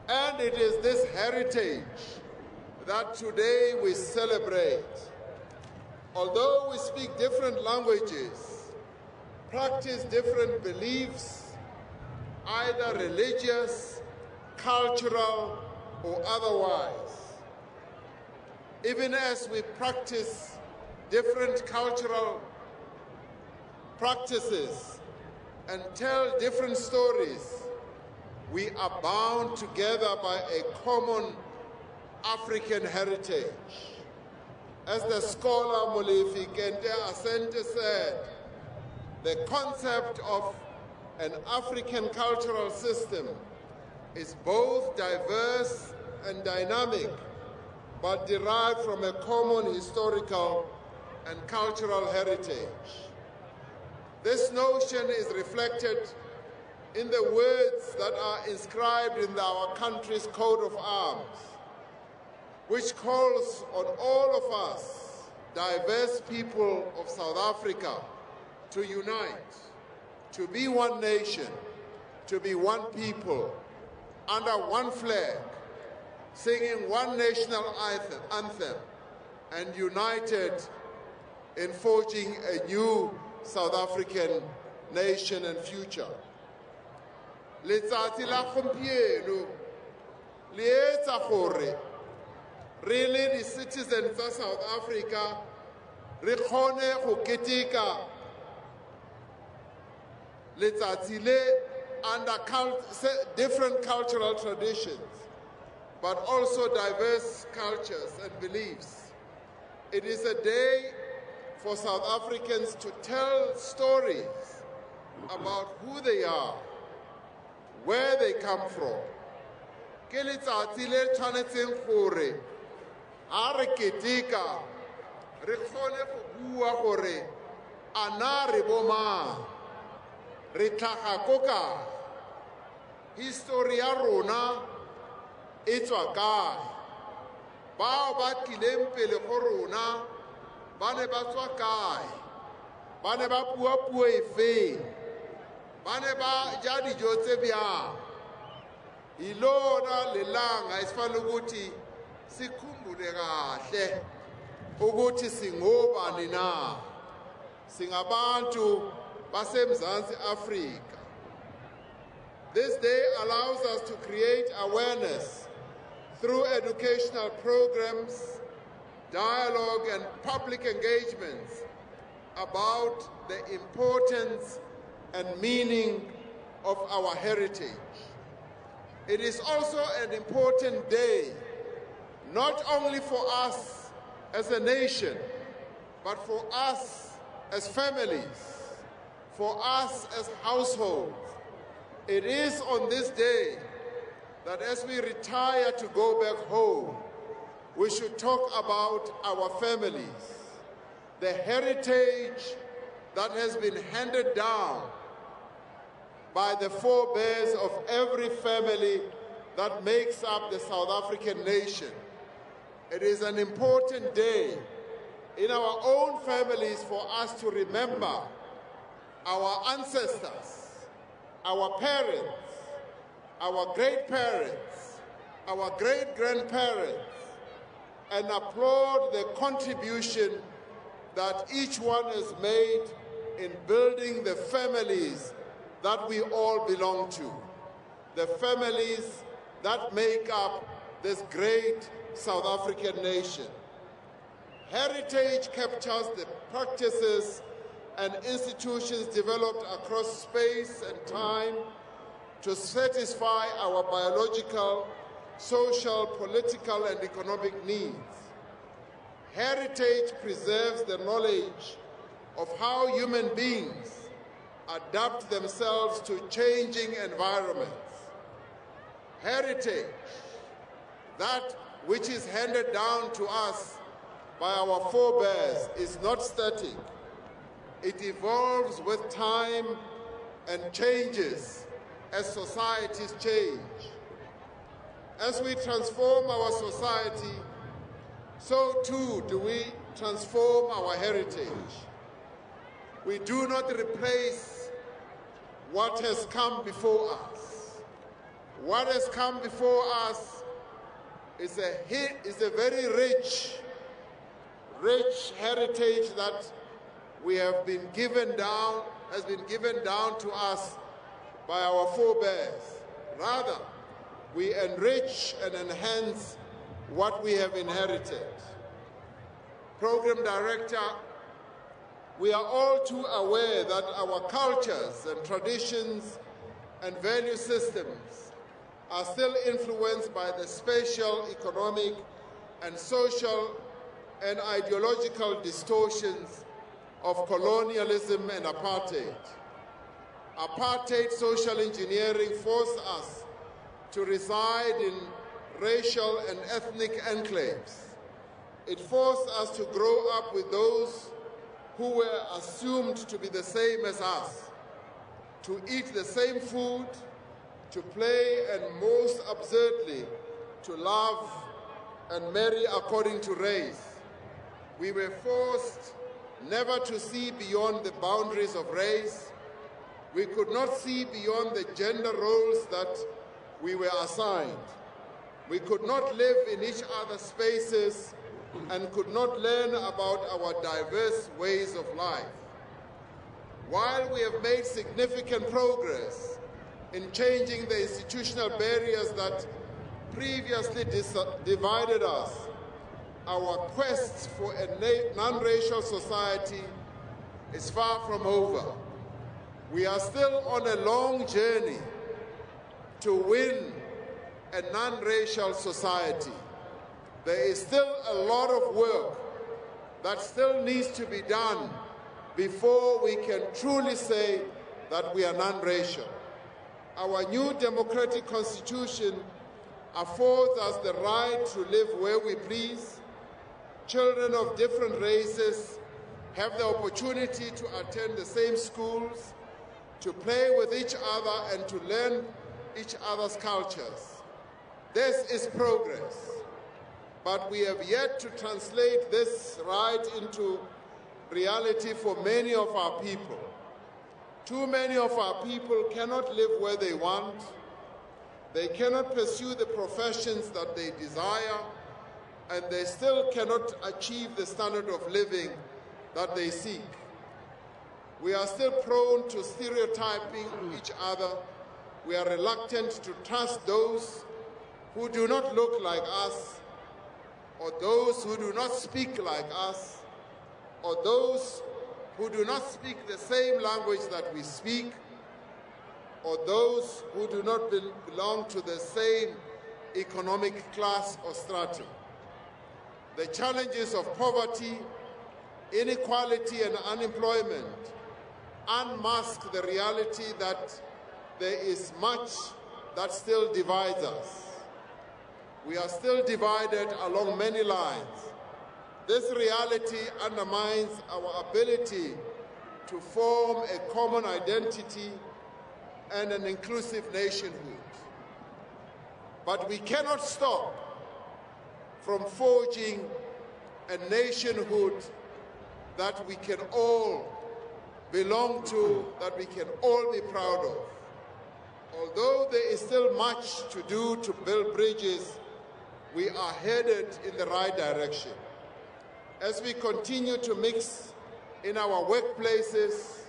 and it is this heritage that today we celebrate. Although we speak different languages, practice different beliefs, either religious, cultural, or otherwise, even as we practice different cultural practices and tell different stories, we are bound together by a common African heritage. As the scholar Molefi Kente Asante said, the concept of an African cultural system is both diverse and dynamic, but derived from a common historical and cultural heritage. This notion is reflected in the words that are inscribed in our country's coat of arms, which calls on all of us, diverse people of South Africa, to unite, to be one nation, to be one people, under one flag, singing one national anthem, and united in forging a new South African nation and future. Letsatsi la gompieno le etsa gore re le di citizens tsa South Africa re kgone go keteka letsatsi le under different cultural traditions, but also diverse cultures and beliefs. It is a day for South Africans to tell stories about who they are, where they come from. Ke letsatsi le tshwanetseng gore ha re keteka re kgone go bua gore a na re bo mang, re tlhaga ko kae, history ya rona e tswa kae, bao ba tlileng pele go rona ba ne ba tswa kae, ba ne ba bua puo e feng, ba ne ba ja dijo tse bjang. Ilona lelanga esifanele ukuthi sikhumbule kahle ukuthi singobani na, singabantu baseMzansi Afrika. This day allows us to create awareness through educational programs, dialogue, and public engagements about the importance and meaning of our heritage. It is also an important day, not only for us as a nation, but for us as families, for us as households. It is on this day that as we retire to go back home, we should talk about our families, the heritage that has been handed down by the forebears of every family that makes up the South African nation. It is an important day in our own families for us to remember our ancestors, our parents, our great-parents, our great-grandparents, and applaud the contribution that each one has made in building the families that we all belong to, the families that make up this great South African nation. Heritage captures the practices and institutions developed across space and time to satisfy our biological, social, political, and economic needs. Heritage preserves the knowledge of how human beings adapt themselves to changing environments. Heritage, that which is handed down to us by our forebears, is not static. It evolves with time and changes as societies change. As we transform our society, so too do we transform our heritage. We do not replace what has come before us. What has come before us is a very rich heritage that we have been given down, has been given down to us by our forebears. Rather, we enrich and enhance what we have inherited. Program Director, we are all too aware that our cultures and traditions and value systems are still influenced by the spatial, economic, and social and ideological distortions of colonialism and apartheid. Apartheid social engineering forced us to reside in racial and ethnic enclaves. It forced us to grow up with those who were assumed to be the same as us, to eat the same food, to play, and most absurdly, to love and marry according to race. We were forced never to see beyond the boundaries of race. We could not see beyond the gender roles that we were assigned. We could not live in each other's spaces and could not learn about our diverse ways of life. While we have made significant progress in changing the institutional barriers that previously divided us, our quest for a non-racial society is far from over. We are still on a long journey to win a non-racial society. There is still a lot of work that still needs to be done before we can truly say that we are non-racial. Our new democratic constitution affords us the right to live where we please. Children of different races have the opportunity to attend the same schools, to play with each other, and to learn each other's cultures. This is progress, but we have yet to translate this right into reality for many of our people. Too many of our people cannot live where they want. They cannot pursue the professions that they desire, and they still cannot achieve the standard of living that they seek. We are still prone to stereotyping each other. We are reluctant to trust those who do not look like us, or those who do not speak like us, or those who do not speak the same language that we speak, or those who do not belong to the same economic class or stratum. The challenges of poverty, inequality, and unemployment unmask the reality that there is much that still divides us. We are still divided along many lines. This reality undermines our ability to form a common identity and an inclusive nationhood. But we cannot stop from forging a nationhood that we can all belong to, that we can all be proud of. Although there is still much to do to build bridges, we are headed in the right direction. As we continue to mix in our workplaces,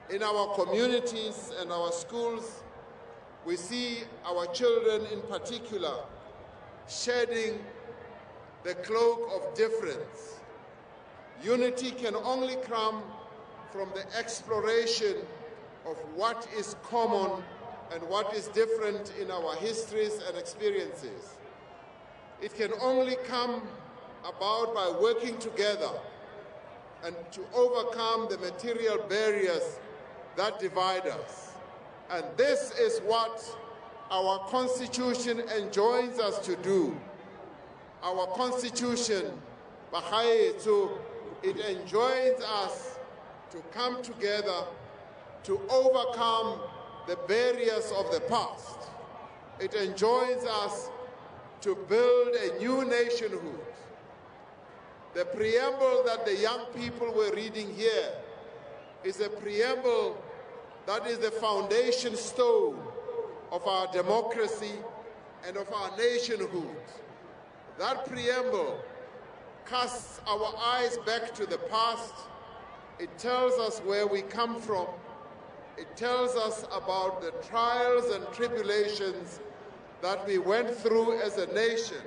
in our communities and our schools, we see our children in particular shedding the cloak of difference. Unity can only come from the exploration of what is common and what is different in our histories and experiences. It can only come about by working together and to overcome the material barriers that divide us. And this is what our Constitution enjoins us to do. Our Constitution, it enjoins us to come together to overcome the barriers of the past. It enjoins us to build a new nationhood. The preamble that the young people were reading here is a preamble that is the foundation stone of our democracy and of our nationhood. That preamble casts our eyes back to the past. It tells us where we come from. It tells us about the trials and tribulations that we went through as a nation.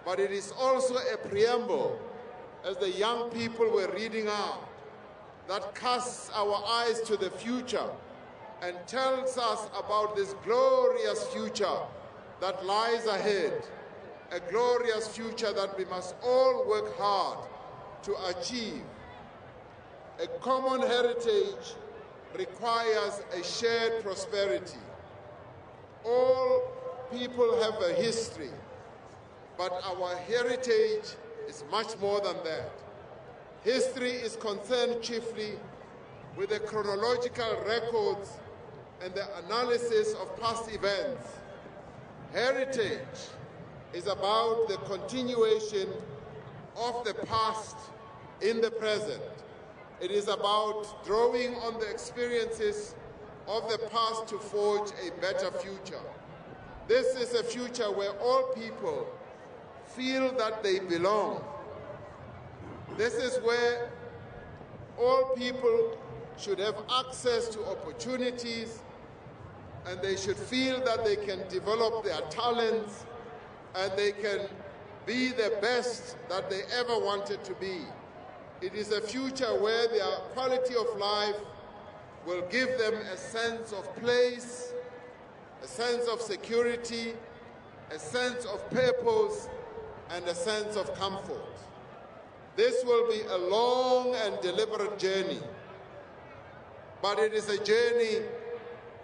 But it is also a preamble, as the young people were reading out, that casts our eyes to the future and tells us about this glorious future that lies ahead, a glorious future that we must all work hard to achieve. A common heritage requires a shared prosperity. All people have a history, but our heritage is much more than that. History is concerned chiefly with the chronological records and the analysis of past events. Heritage is about the continuation of the past in the present. It is about drawing on the experiences of the past to forge a better future. This is a future where all people feel that they belong. This is where all people should have access to opportunities, and they should feel that they can develop their talents and they can be the best that they ever wanted to be. It is a future where their quality of life will give them a sense of place, a sense of security, a sense of purpose, and a sense of comfort. This will be a long and deliberate journey, but it is a journey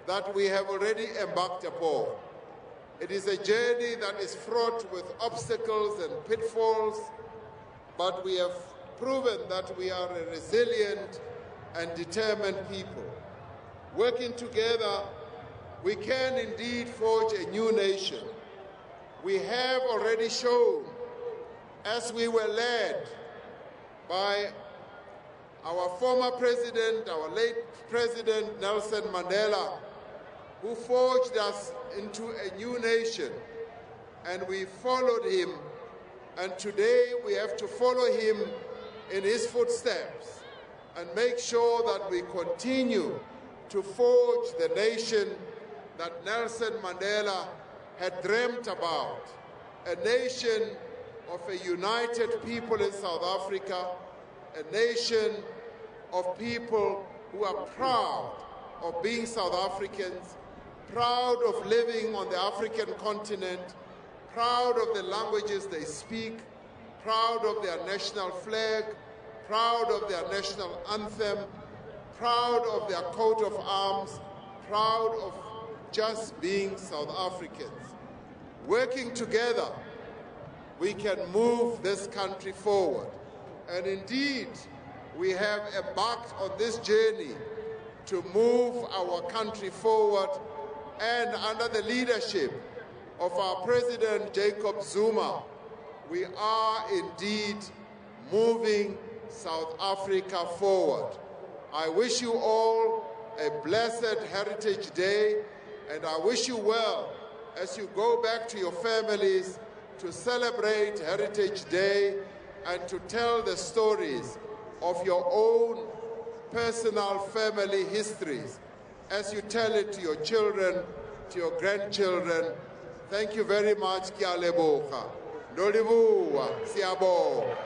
that we have already embarked upon. It is a journey that is fraught with obstacles and pitfalls, but we have proven that we are a resilient and determined people. Working together, we can indeed forge a new nation. We have already shown, as we were led by our former president, our late President Nelson Mandela, who forged us into a new nation, and we followed him, and today we have to follow him in his footsteps and make sure that we continue to forge the nation that Nelson Mandela had dreamt about, a nation of a united people in South Africa, a nation of people who are proud of being South Africans, proud of living on the African continent, proud of the languages they speak, proud of their national flag, proud of their national anthem, proud of their coat of arms, proud of just being South Africans. Working together, we can move this country forward. And indeed, we have embarked on this journey to move our country forward, and under the leadership of our President Jacob Zuma, we are indeed moving South Africa forward. I wish you all a blessed Heritage Day, and I wish you well as you go back to your families to celebrate Heritage Day and to tell the stories of your own personal family histories as you tell it to your children, to your grandchildren. Thank you very much. Ki a leboga. Ndolibuwa, siyabonga.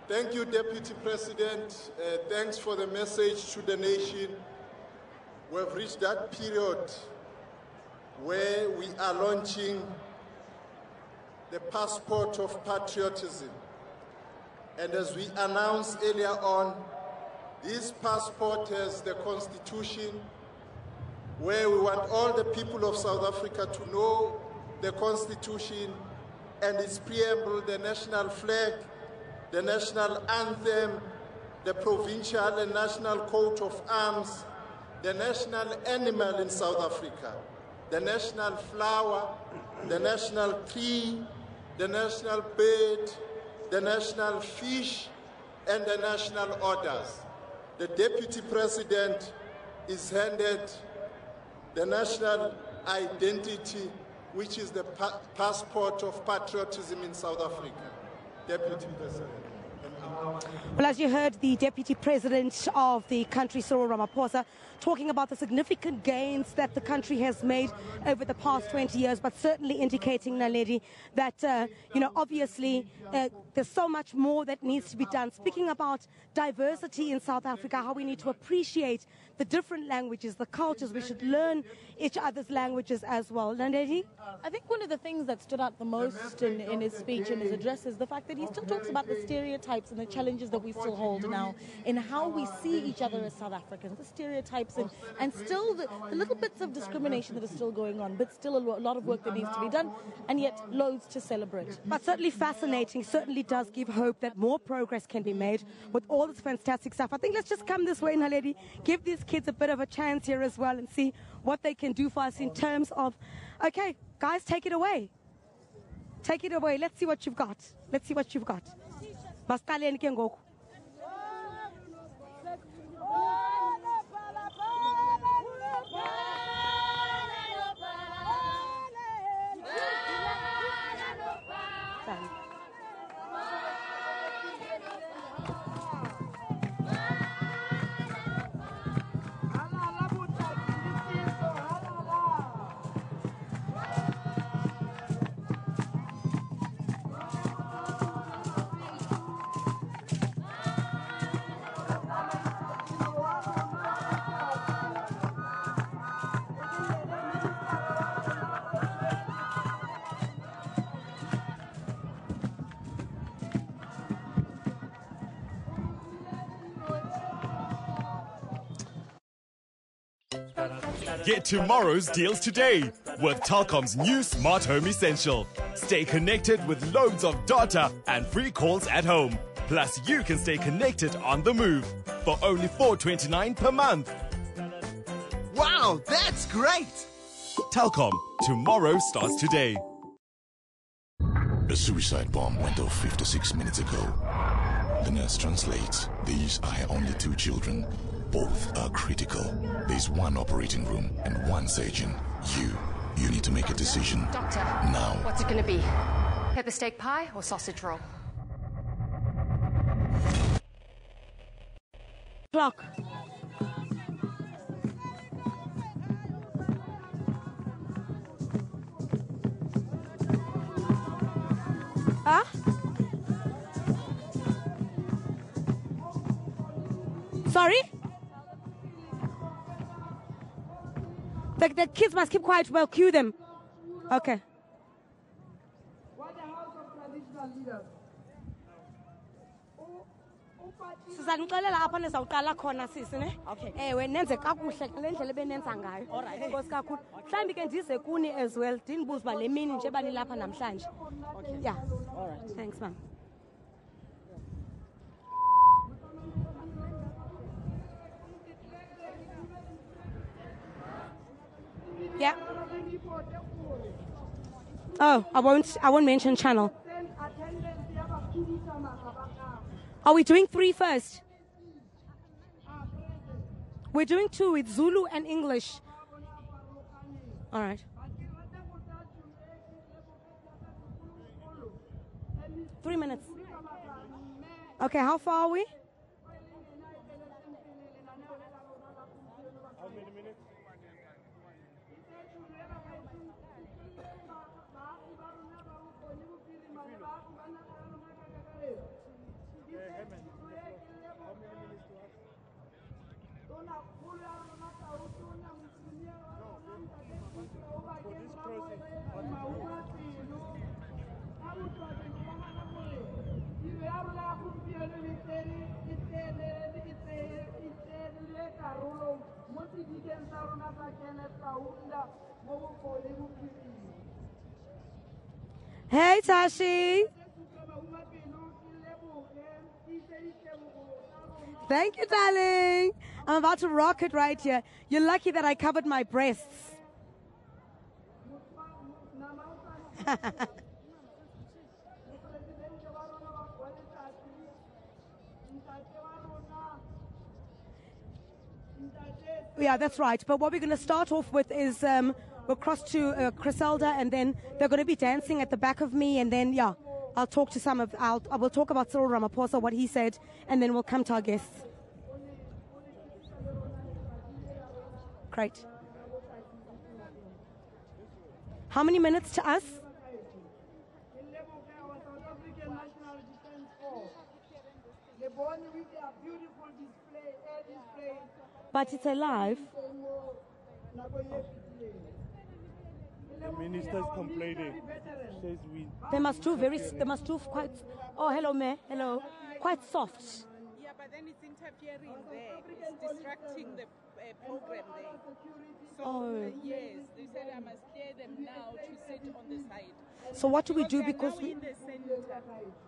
Thank you, Deputy President. Thanks for the message to the nation. We have reached that period where we are launching the passport of patriotism. And as we announced earlier on, this passport has the Constitution, where we want all the people of South Africa to know the Constitution and its preamble, the national flag, the national anthem, the provincial and national coat of arms, the national animal in South Africa, the national flower, the national tree, the national bird, the national fish, and the national orders. The Deputy President is handed the national identity, which is the passport of patriotism in South Africa. Deputy President. Well, as you heard, the Deputy President of the country, Cyril Ramaphosa, talking about the significant gains that the country has made over the past 20 years, but certainly indicating, Naledi, that, obviously there's so much more that needs to be done. Speaking about diversity in South Africa, how we need to appreciate the different languages, the cultures. We should learn each other's languages as well. Naledi? I think one of the things that stood out the most in his speech and his address is the fact that he still talks about the stereotypes and the challenges that we still hold now in how we see each other as South Africans, the stereotypes and still the little bits of discrimination that are still going on, but still a lot of work that needs to be done, and yet loads to celebrate. But certainly fascinating, certainly does give hope that more progress can be made with all this fantastic stuff. I think let's just come this way, Naledi, give these kids a bit of a chance here as well and see what they can do for us in terms of, okay, guys, take it away. Take it away. Let's see what you've got. Let's see what you've got. Bastaleni ke ngoku. Get tomorrow's deals today with Telkom's new Smart Home Essential. Stay connected with loads of data and free calls at home. Plus, you can stay connected on the move for only $4.29 per month. Wow, that's great! Telkom, tomorrow starts today. A suicide bomb went off 56 minutes ago. The nurse translates. These are only 2 children. Both are critical. There's 1 operating room and 1 surgeon. You need to make a decision. Doctor. Now. What's it going to be? Pepper steak pie or sausage roll? Clock. Huh? Sorry? The kids must keep quiet. We'll cue them. Okay. Sizanixelela apha nizawuqala khona sisi ne? Ewe nenze kakuhle le ndlela ebenenza ngayo. Nkosi kakhulu. Mhlawumbi ke ndize kuni as well. Ndinibuza uba le mini nje banilapha namhlanje. Yeah. All right. Thanks, ma'am. Yeah. Oh, I won't mention channel. Are we doing 3 first? We're doing 2 with Zulu and English. All right. Three minutes. Okay, how far are we? How many minutes? Hey, Tashi. Thank you, darling. I'm about to rock it right here. You're lucky that I covered my breasts. Yeah, that's right. But what we're going to start off with is we'll cross to Cressela, and then they're going to be dancing at the back of me, and then, yeah, I'll talk to I will talk about Cyril Ramaphosa, what he said, and then we'll come to our guests. Great. How many minutes to us? But it's alive. The minister is complaining. Says we. They must do quite. Oh, hello, Mayor. Hello. Quite soft. Yeah, but then it's interfering there. It's distracting the program there. So, yes, they said I must clear them now to sit on the side. So what do we do because we... in the center.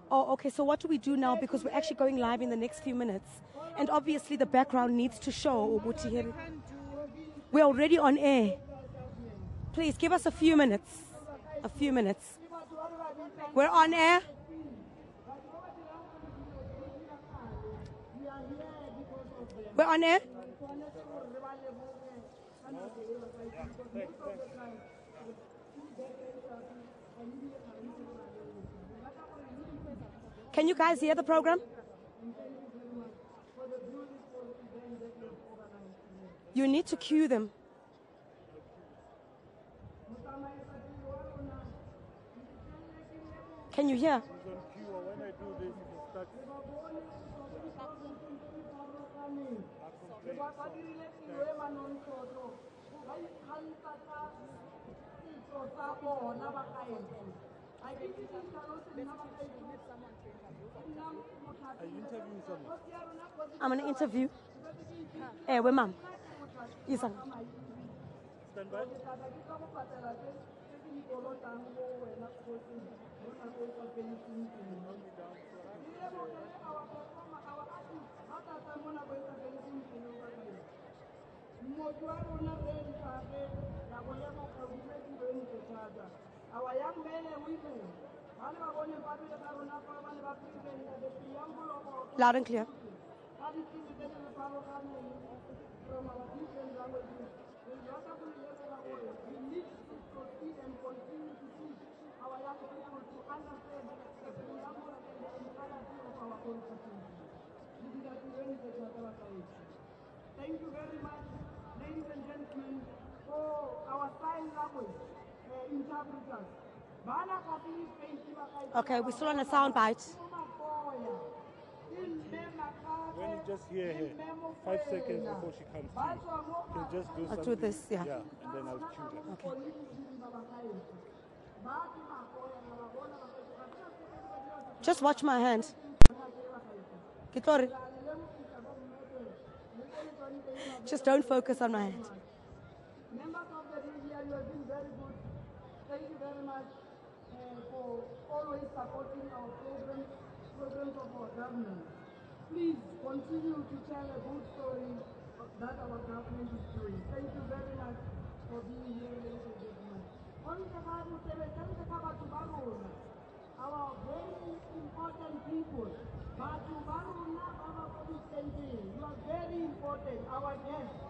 Oh, okay. So what do we do now because we're actually going live in the next few minutes? And obviously the background needs to show. We're already on air. Please give us a few minutes. A few minutes. We're on air. We're on air. Can you guys hear the program? You need to cue them. Can you hear? Are you interviewing someone? I'm going to interview. Hey, where mom? Yes, sir. Stand by. Our young men and women, loud and clear. Thank you very much, ladies and gentlemen, for our sign language interpreters. Okay, we're still on a sound bite. When you just hear her, 5 seconds before she comes to you, you can just do something. I'll do this, yeah. Yeah, and then I'll cue them. Okay. Just watch my hand. Kitori. Just don't focus on my hand. Members of the media, you have been very good. Thank you very much for always supporting our programs of our government. Please continue to tell a good story that our government is doing. Thank you very much for being here, ladies and gentlemen. Our very important people, you are very important, our guests.